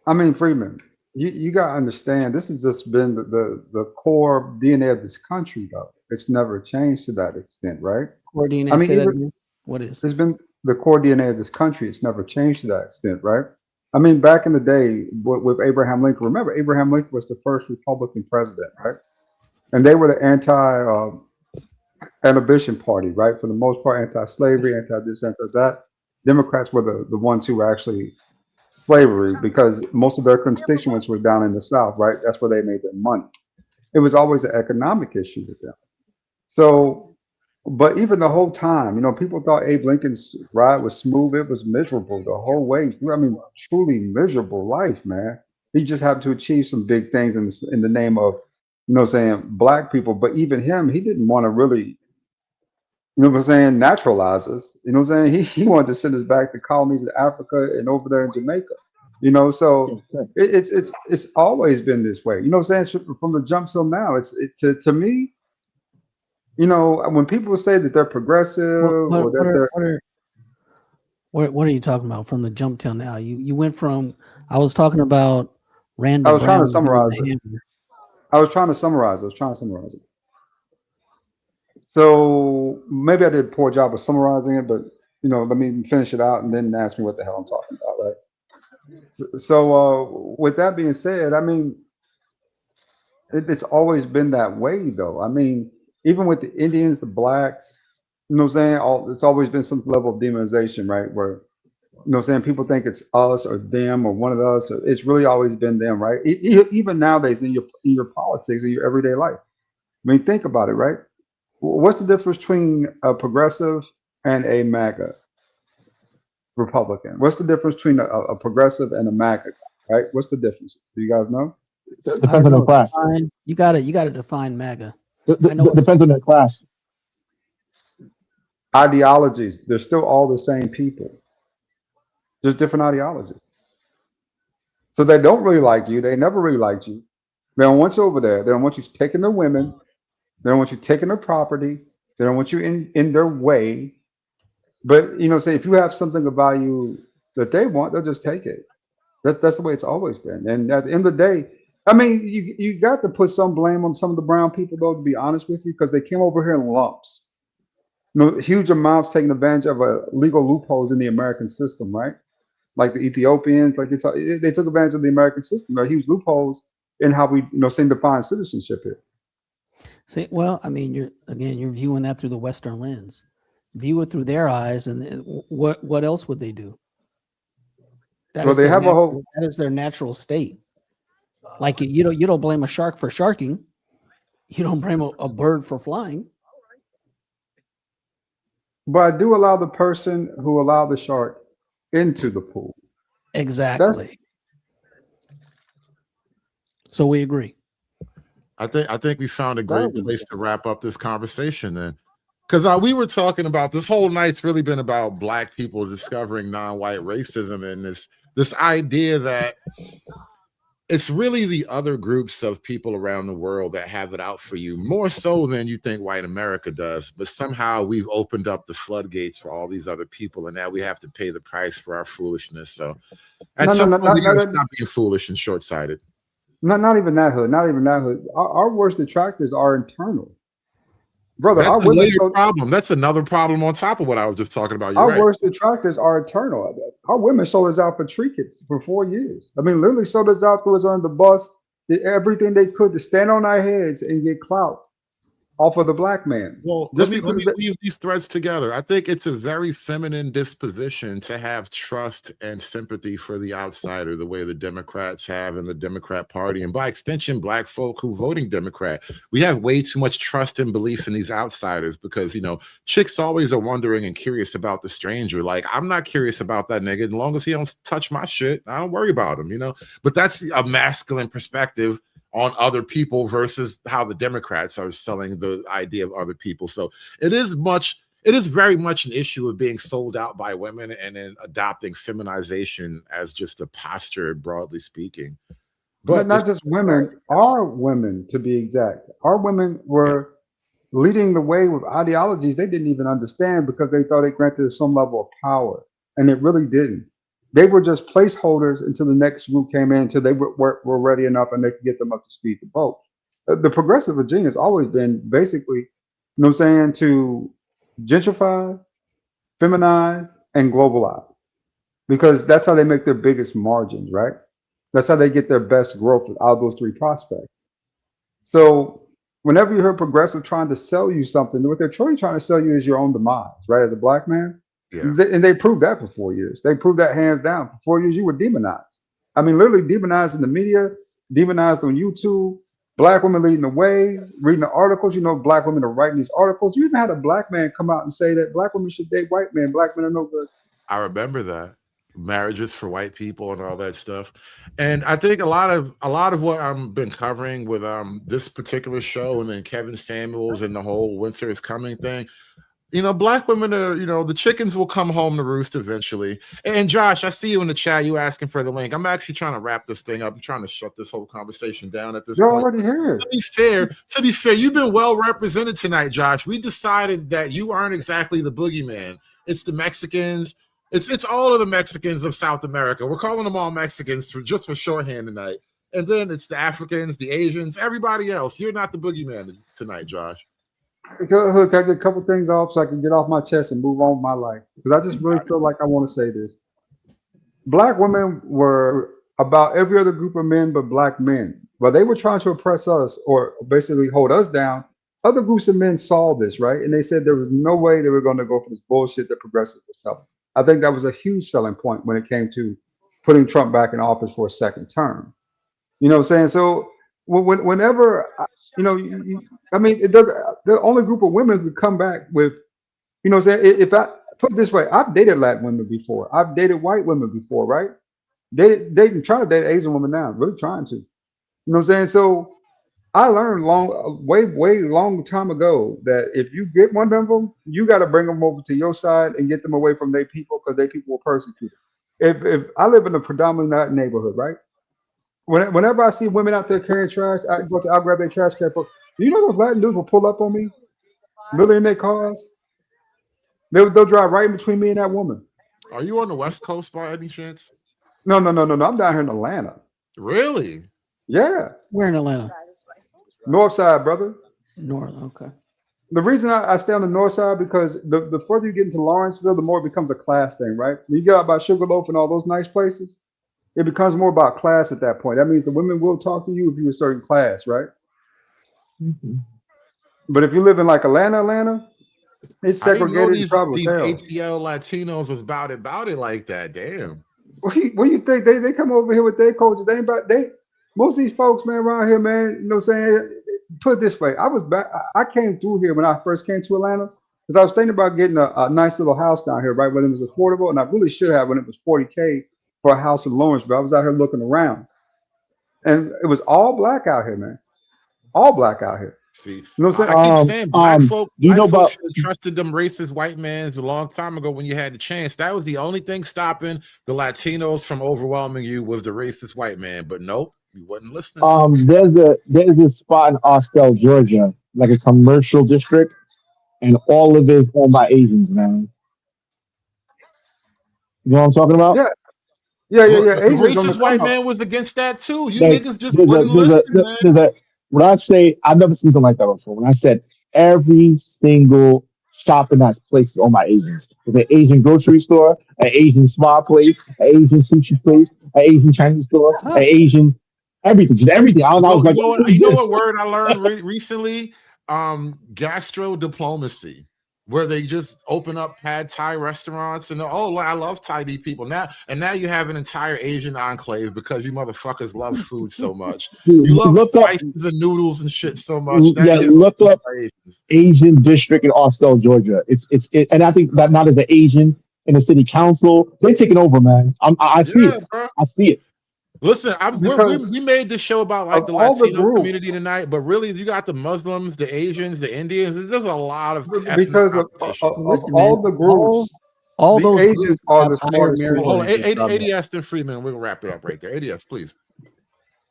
I mean, Freeman, you got to understand, this has just been the core DNA of this country, though. It's never changed to that extent, right? Core DNA, I mean, say that again. What is? It's been the core DNA of this country. It's never changed to that extent, right? I mean, back in the day with Abraham Lincoln, remember, Abraham Lincoln was the first Republican president, right? And they were the anti-inhibition party, right? For the most part, anti-slavery, anti-this, anti-that. Democrats were the ones who were actually slavery because most of their constituents were down in the South, right? That's where they made their money. It was always an economic issue with them. So, but even the whole time, people thought Abe Lincoln's ride was smooth. It was miserable the whole way through. I mean, truly miserable life, man. He just happened to achieve some big things in the name of, Black people. But even him, he didn't want to really, naturalize us. He wanted to send us back to colonies in Africa and over there in Jamaica. You know, so it's always been this way. You know what I'm saying? From the jump till now, to me, you know, when people say that they're progressive or that they're what are you talking about from the jump till now? You went from I was talking about Randall I was trying Brown to being summarize the it. hammer. I was trying to summarize it. So maybe I did a poor job of summarizing it, but you know, let me finish it out and then ask me what the hell I'm talking about, right? So with that being said, I mean, it's always been that way, though. I mean, even with the Indians, the blacks, you know what I'm saying? It's always been some level of demonization, right? Where, you know what I'm saying? People think it's us or them or one of us. It's really always been them, right? Even nowadays in your politics, in your everyday life. I mean, think about it, right? What's the difference between a progressive and a MAGA Republican? What's the difference between a progressive and a MAGA, right? What's the differences? Do you guys know? I Depends don't on the know. class. You gotta define MAGA. I know Depends on the class. Ideologies, they're still all the same people, just different ideologies. So they don't really like you. They never really liked you. They don't want you over there. They don't want you taking their women. They don't want you taking their property. They don't want you in their way. But you know, say if you have something of value that they want, they'll just take it. That's the way it's always been. And at the end of the day, I mean, you got to put some blame on some of the brown people, though, to be honest with you, because they came over here in lumps. You know, huge amounts taking advantage of legal loopholes in the American system, right? Like the Ethiopians, like they took advantage of the American system. There are huge loopholes in how we, you know, define citizenship here. See, well, I mean, you're viewing that through the Western lens. View it through their eyes, and what else would they do? Well, they have a whole. That is their natural state. Like you don't blame a shark for sharking. You don't blame a bird for flying. But I do allow the person who allowed the shark into the pool. Exactly. So we agree. I think we found a great place to wrap up this conversation then. Because we were talking about this whole night's really been about Black people discovering non-white racism and this idea that it's really the other groups of people around the world that have it out for you, more so than you think white America does. But somehow we've opened up the floodgates for all these other people, and now we have to pay the price for our foolishness. So at some point, we gotta stop being foolish and short-sighted. Not even that hood. Not even that hood. Our worst detractors are internal. Brother, that's a layered problem. That's another problem on top of what I was just talking about. You're our right. worst detractors are eternal. Our women sold us out for trinkets for 4 years. I mean, literally sold us out, threw us under the bus, did everything they could to stand on our heads and get clout off of the Black man. Well, let me weave these threads together. I think it's a very feminine disposition to have trust and sympathy for the outsider, the way the Democrats have in the Democrat Party, and by extension, Black folk who voting Democrat. We have way too much trust and belief in these outsiders because, you know, chicks always are wondering and curious about the stranger. Like, I'm not curious about that nigga as long as he don't touch my shit. I don't worry about him, you know. But that's a masculine perspective on other people versus how the Democrats are selling the idea of other people. So it is very much an issue of being sold out by women and then adopting feminization as just a posture, broadly speaking. But not just women, our women, to be exact. Our women were leading the way with ideologies they didn't even understand because they thought it granted some level of power, and it really didn't. They were just placeholders until the next group came in, until they were ready enough and they could get them up to speed to vote. The progressive agenda has always been basically, you know what I'm saying, to gentrify, feminize, and globalize. Because that's how they make their biggest margins, right? That's how they get their best growth out of those three prospects. So whenever you hear progressive trying to sell you something, what they're truly trying to sell you is your own demise, right? As a Black man. Yeah. And they proved that for 4 years. They proved that hands down. For 4 years, you were demonized. I mean, literally demonized in the media, demonized on YouTube. Black women leading the way, reading the articles. You know, Black women are writing these articles. You even had a Black man come out and say that Black women should date white men. Black men are no good. I remember that. Marriages for white people and all that stuff. And I think a lot of what I've been covering with this particular show and then Kevin Samuels and the whole Winter is Coming thing, You know, black women are, the chickens will come home to roost eventually. And Josh, I see you in the chat. You asking for the link. I'm actually trying to wrap this thing up. I'm trying to shut this whole conversation down at this You're point. already here. To be fair, you've been well represented tonight, Josh. We decided that you aren't exactly the boogeyman. It's the Mexicans. It's all of the Mexicans of South America. We're calling them all Mexicans just for shorthand tonight. And then it's the Africans, the Asians, everybody else. You're not the boogeyman tonight, Josh. Look, I get a couple things off so I can get off my chest and move on with my life. Because I just really feel like I want to say this. Black women were about every other group of men but black men. But they were trying to oppress us or basically hold us down. Other groups of men saw this, right? And they said there was no way they were going to go for this bullshit that progressives were selling. I think that was a huge selling point when it came to putting Trump back in office for a second term. You know what I'm saying? So whenever, I mean, it does. The only group of women would come back with, you know what I'm saying? If I put it this way, I've dated Latin women before. I've dated white women before, right? Dating, trying to date an Asian woman now, really trying to. You know what I'm saying? So I learned way long time ago that if you get one of them, you got to bring them over to your side and get them away from their people because their people will persecute them. If I live in a predominantly not neighborhood, right? Whenever I see women out there carrying trash, I'll grab their trash can. Do you know those Latin dudes will pull up on me, literally in their cars? They'll drive right in between me and that woman. Are you on the West Coast by any chance? No. I'm down here in Atlanta. Really? Yeah. Where in Atlanta? North side, brother. North. Okay. The reason I stay on the north side because the further you get into Lawrenceville, the more it becomes a class thing, right? When you get out by Sugarloaf and all those nice places, it becomes more about class at that point. That means the women will talk to you if you're a certain class, right? Mm-hmm. But if you live in like Atlanta, it's segregated. These ATL Latinos was about it like that. Damn. What do you think? They come over here with their culture. Most of these folks, man, around here, man, you know what I'm saying? Put it this way. I came through here when I first came to Atlanta because I was thinking about getting a nice little house down here, right? When it was affordable. And I really should have when it was $40K for a house in Lawrenceville. I was out here looking around. And it was all black out here, man. All black out here. See, you know what I'm saying? I keep saying black folk should have trusted them racist white men a long time ago when you had the chance. That was the only thing stopping the Latinos from overwhelming you was the racist white man. But nope, you wasn't listening. There's a spot in Austell, Georgia, like a commercial district, and all of it is owned by Asians, man. You know what I'm talking about? Yeah. The racist white man was against that too. You niggas just wouldn't listen, man. When I say I've never seen something like that before. When I said every single shop in that place is owned by Asians. There's an Asian grocery store, an Asian spa place, an Asian sushi place, an Asian Chinese store, an Asian everything, just everything. I don't know. You know what word I learned recently? Gastro diplomacy. Where they just open up pad Thai restaurants and I love Thai people now. And now you have an entire Asian enclave because you motherfuckers love food so much. You love spices and noodles and shit so much. Look up Asian district in Austell, Georgia. And I think that now there's an Asian in the city council. They're taking over, man. I see it. Bro. I see it. Listen, we made this show about like the Latino community tonight, but really you got the Muslims, the Asians, the Indians. There's a lot of because of all the groups. All those Asians are the smartest. ADS and Freeman, we'll wrap it up right there. ADS, please.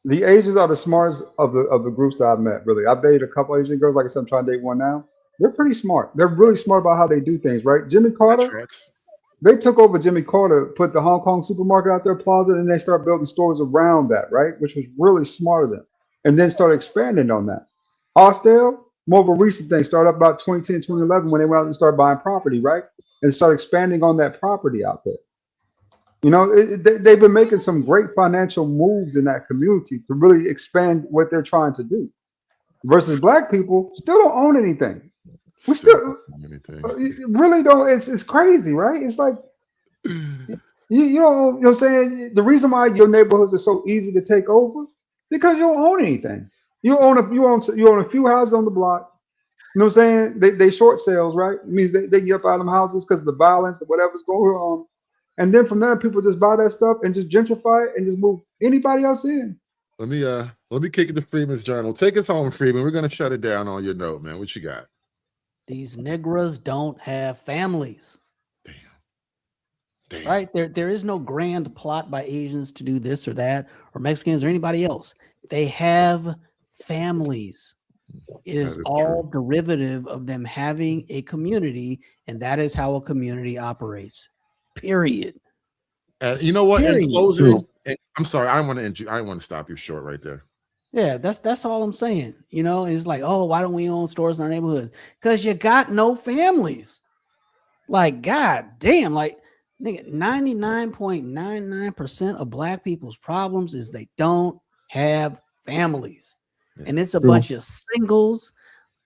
The Asians are the smartest of the groups that I've met. Really, I've dated a couple Asian girls. Like I said, I'm trying to date one now. They're pretty smart. They're really smart about how they do things. Right, Jimmy Carter. They took over Jimmy Carter, put the Hong Kong supermarket out there, plaza, and they start building stores around that, right? Which was really smart of them. And then started expanding on that. Austell, more of a recent thing, started up about 2010, 2011 when they went out and started buying property, right? And started expanding on that property out there. You know, they've been making some great financial moves in that community to really expand what they're trying to do. Versus black people still don't own anything. We still really don't. It's crazy, right? It's like you know what I'm saying. The reason why your neighborhoods are so easy to take over because you don't own anything. You own a few houses on the block. You know what I'm saying? They short sales, right? It means they get up out of them houses because of the violence or whatever's going on, and then from there people just buy that stuff and just gentrify it and just move anybody else in. Let me kick it to Freeman's Journal. Take us home, Freeman. We're gonna shut it down on your note, man. What you got? These Negras don't have families. Damn. Right? There is no grand plot by Asians to do this or that, or Mexicans or anybody else. They have families. It is all derivative of them having a community, and that is how a community operates. Period. And you know what? In Period. closing, I'm sorry, I want to stop you short right there. Yeah, that's all I'm saying. You know, it's like, oh, why don't we own stores in our neighborhoods? Because you got no families. Like, god damn, like nigga, 99.99% of black people's problems is they don't have families. And it's a bunch of singles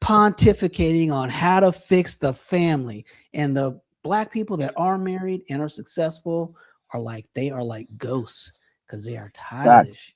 pontificating on how to fix the family. And the black people that are married and are successful are like, they are like ghosts because they are tired of it.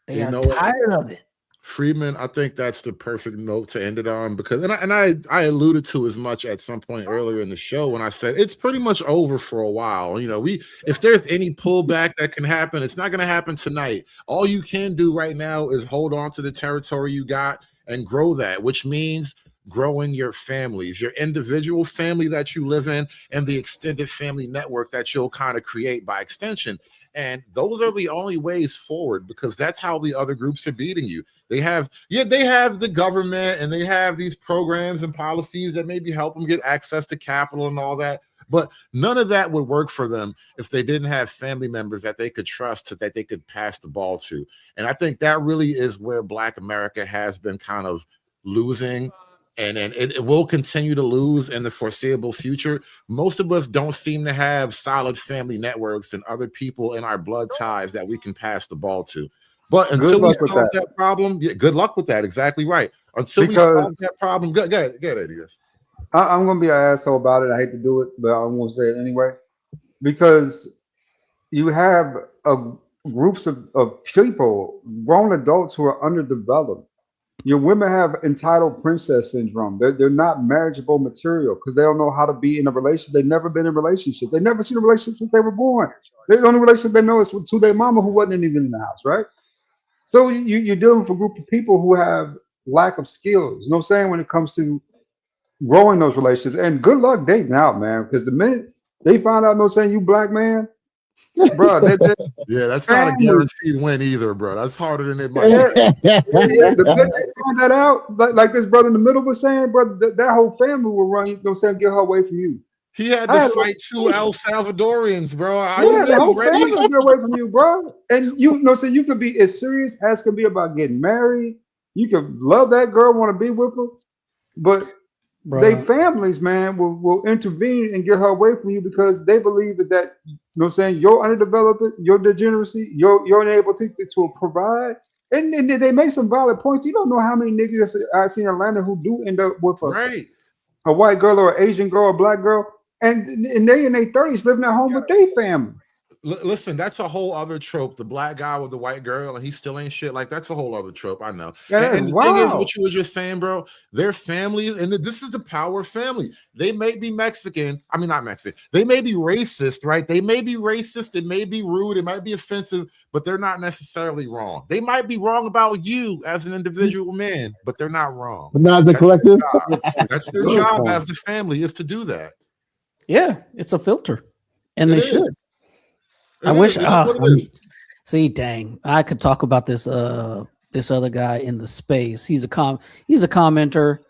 They are tired of it. Freeman, I think that's the perfect note to end it on, because and I alluded to as much at some point earlier in the show when I said it's pretty much over for a while. You know, if there's any pullback that can happen, it's not going to happen tonight. All you can do right now is hold on to the territory you got and grow that, which means growing your families, your individual family that you live in, and the extended family network that you'll kind of create by extension. And those are the only ways forward, because that's how the other groups are beating you. They have the government, and they have these programs and policies that maybe help them get access to capital and all that. But none of that would work for them if they didn't have family members that they could trust, that they could pass the ball to. And I think that really is where Black America has been kind of losing. And it will continue to lose in the foreseeable future. Most of us don't seem to have solid family networks and other people in our blood ties that we can pass the ball to. But until we solve that problem, good luck with that. Exactly right. Until we solve that problem, good ideas. I'm going to be an asshole about it. I hate to do it, but I'm going to say it anyway. Because you have groups of people, grown adults who are underdeveloped. Your women have entitled princess syndrome. They're not marriageable material because they don't know how to be in a relationship. They've never been in a relationship. They've never seen a relationship since they were born. The only relationship they know is to their mama, who wasn't even in the house, right? So you're dealing with a group of people who have lack of skills. You know what I'm saying? When it comes to growing those relationships. And good luck dating out, man. Because the minute they find out, you know what I'm saying, you black man, bro, yeah, that's not a guaranteed win either, bro. That's harder than it might be. The minute they find that out, like this brother in the middle was saying, brother, that whole family will run, you know what I'm saying, get her away from you. He had to fight 2 El Salvadorians, bro. The whole family will get away from you, bro. And you know, so you could be as serious as can be about getting married. You could love that girl, want to be with her, but they families, man, will intervene and get her away from you because they believe that you know what I'm saying, your underdeveloped, your degeneracy, you're unable to provide. And they make some valid points. You don't know how many niggas I see in Atlanta who do end up with a white girl or an Asian girl or a black girl, and they in their 30s living at home with their family. Listen, that's a whole other trope. The black guy with the white girl and he still ain't shit. Like, that's a whole other trope. I know. Yeah, and the thing is, what you were just saying, bro, their families, and this is the power of family. They may be Mexican. I mean, not Mexican. They may be racist, right? They may be racist. It may be rude. It might be offensive, but they're not necessarily wrong. They might be wrong about you as an individual man, but they're not wrong. But not the collective. That's their job as the family, is to do that. Yeah, it's a filter, and they should. I wish. See, dang, I could talk about this this other guy in the space. He's a commenter,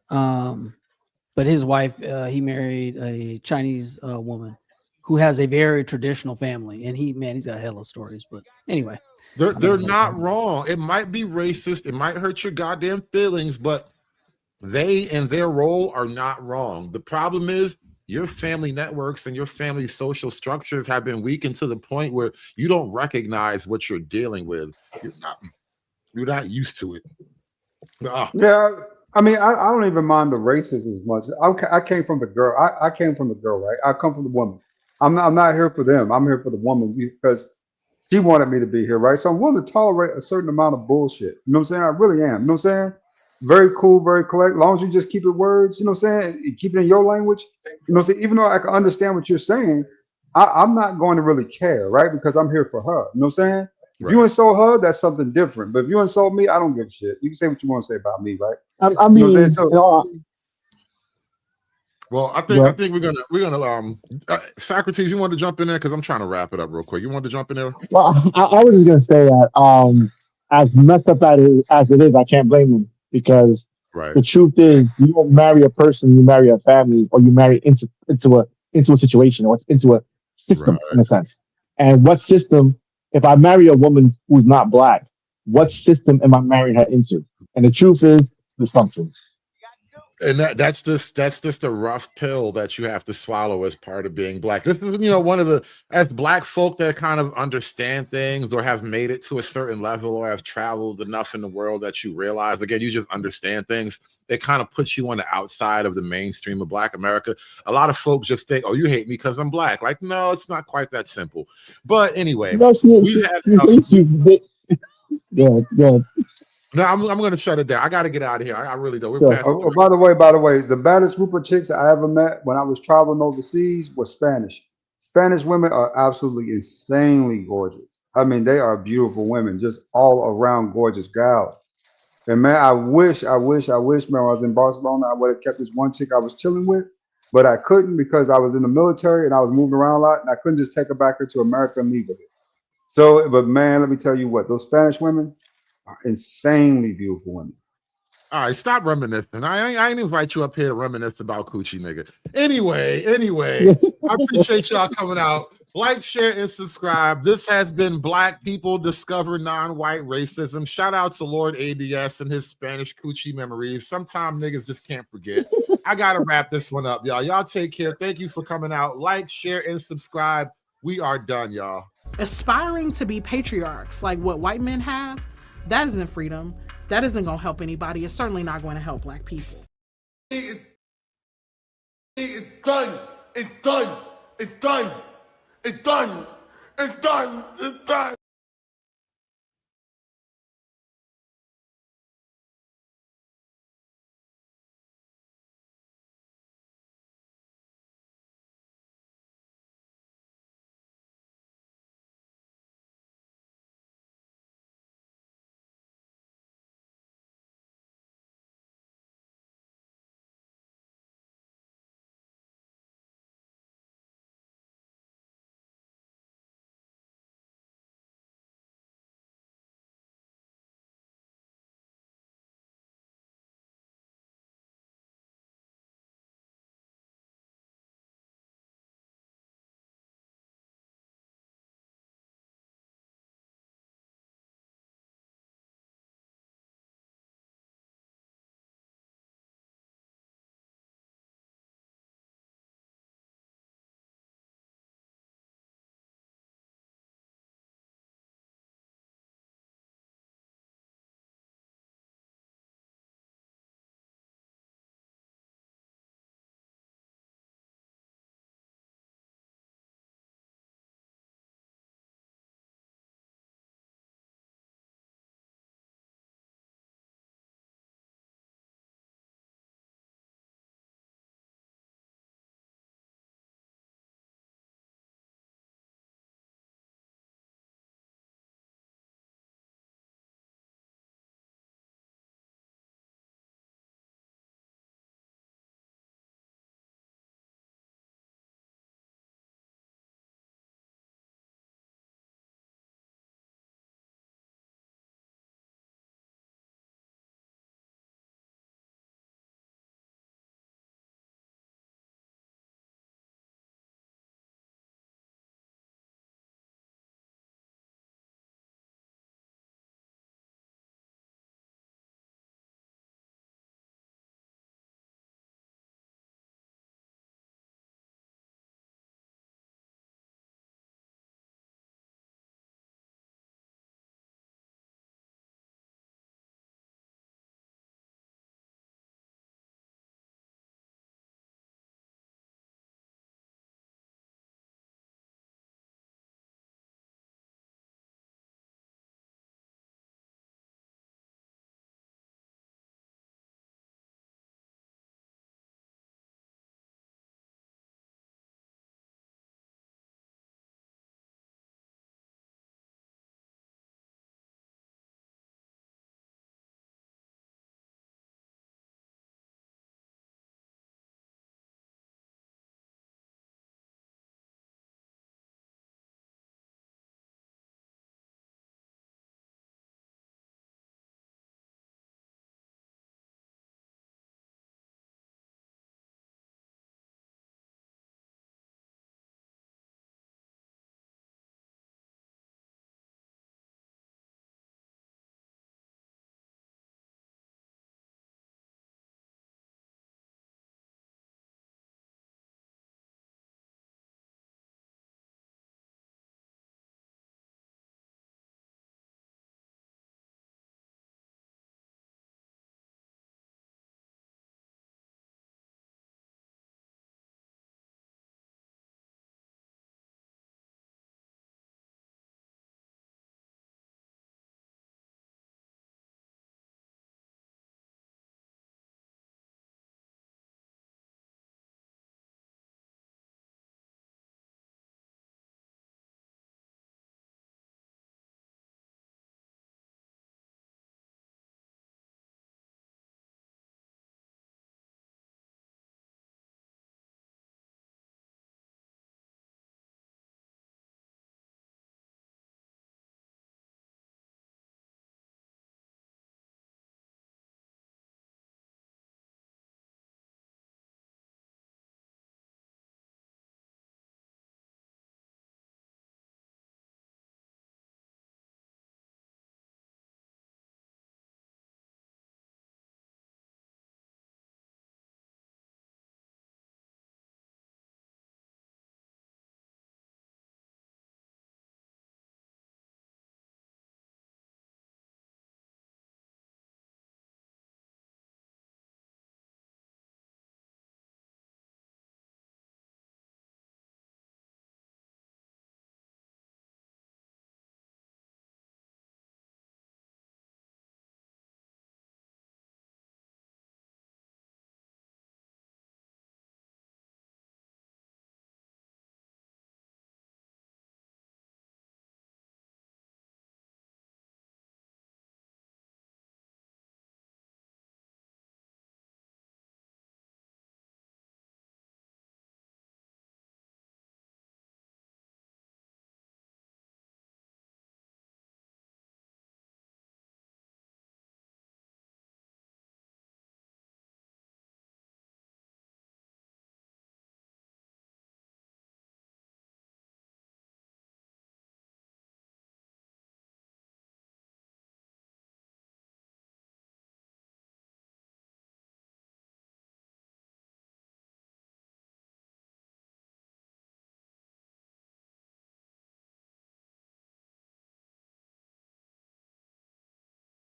but his wife, he married a Chinese woman who has a very traditional family, and he's got hella stories. But anyway, they're not wrong. It might be racist. It might hurt your goddamn feelings, but they and their role are not wrong. The problem is, your family networks and your family social structures have been weakened to the point where you don't recognize what you're dealing with. You're not used to it. Yeah, I mean, I don't even mind the racism as much. I came from the girl. I came from the girl, right? I come from the woman. I'm not here for them. I'm here for the woman because she wanted me to be here, right? So I'm willing to tolerate a certain amount of bullshit. You know what I'm saying? I really am. You know what I'm saying? Very cool, very correct. As long as you just keep it words, you know what I'm saying? Keep it in your language. You know what I'm saying? Even though I can understand what you're saying, I'm not going to really care, right? Because I'm here for her. You know what I'm saying? If you insult her, that's something different. But if you insult me, I don't give a shit. You can say what you want to say about me, right? I mean, Well, I think we're gonna Socrates, you want to jump in there because I'm trying to wrap it up real quick. You want to jump in there? Well, I was just gonna say that as messed up as it is, I can't blame them because Right. the truth is, you don't marry a person, you marry a family, or you marry into a situation, or into a system in a sense. And what system? If I marry a woman who's not black, what system am I marrying her into? And the truth is dysfunction. And that's just a rough pill that you have to swallow as part of being black. This is, one of the, as black folk that kind of understand things or have made it to a certain level or have traveled enough in the world that you realize, again, you just understand things. It kind of puts you on the outside of the mainstream of Black America. A lot of folks just think, oh, you hate me because I'm black. Like, no, it's not quite that simple. But anyway, we've had enough. Yeah. No, I'm going to shut it down. I got to get out of here. I really don't. By the way, the baddest group of chicks I ever met when I was traveling overseas was Spanish. Spanish women are absolutely insanely gorgeous. I mean, they are beautiful women, just all around gorgeous gals. And man, I wish, man, when I was in Barcelona, I would have kept this one chick I was chilling with, but I couldn't because I was in the military and I was moving around a lot, and I couldn't just take her back to America and leave her. So, but man, let me tell you what, those Spanish women are insanely beautiful women. All right, stop reminiscing. I ain't invite you up here to reminisce about coochie, nigga. Anyway, I appreciate y'all coming out. Like, share, and subscribe. This has been Black People Discover Non-White Racism. Shout out to Lord ADS and his Spanish coochie memories. Sometimes niggas just can't forget. I gotta wrap this one up, y'all. Y'all take care. Thank you for coming out. Like, share, and subscribe. We are done, y'all. Aspiring to be patriarchs like what white men have, that isn't freedom. That isn't going to help anybody. It's certainly not going to help Black people. It's done. It's done. It's done. It's done. It's done. It's done.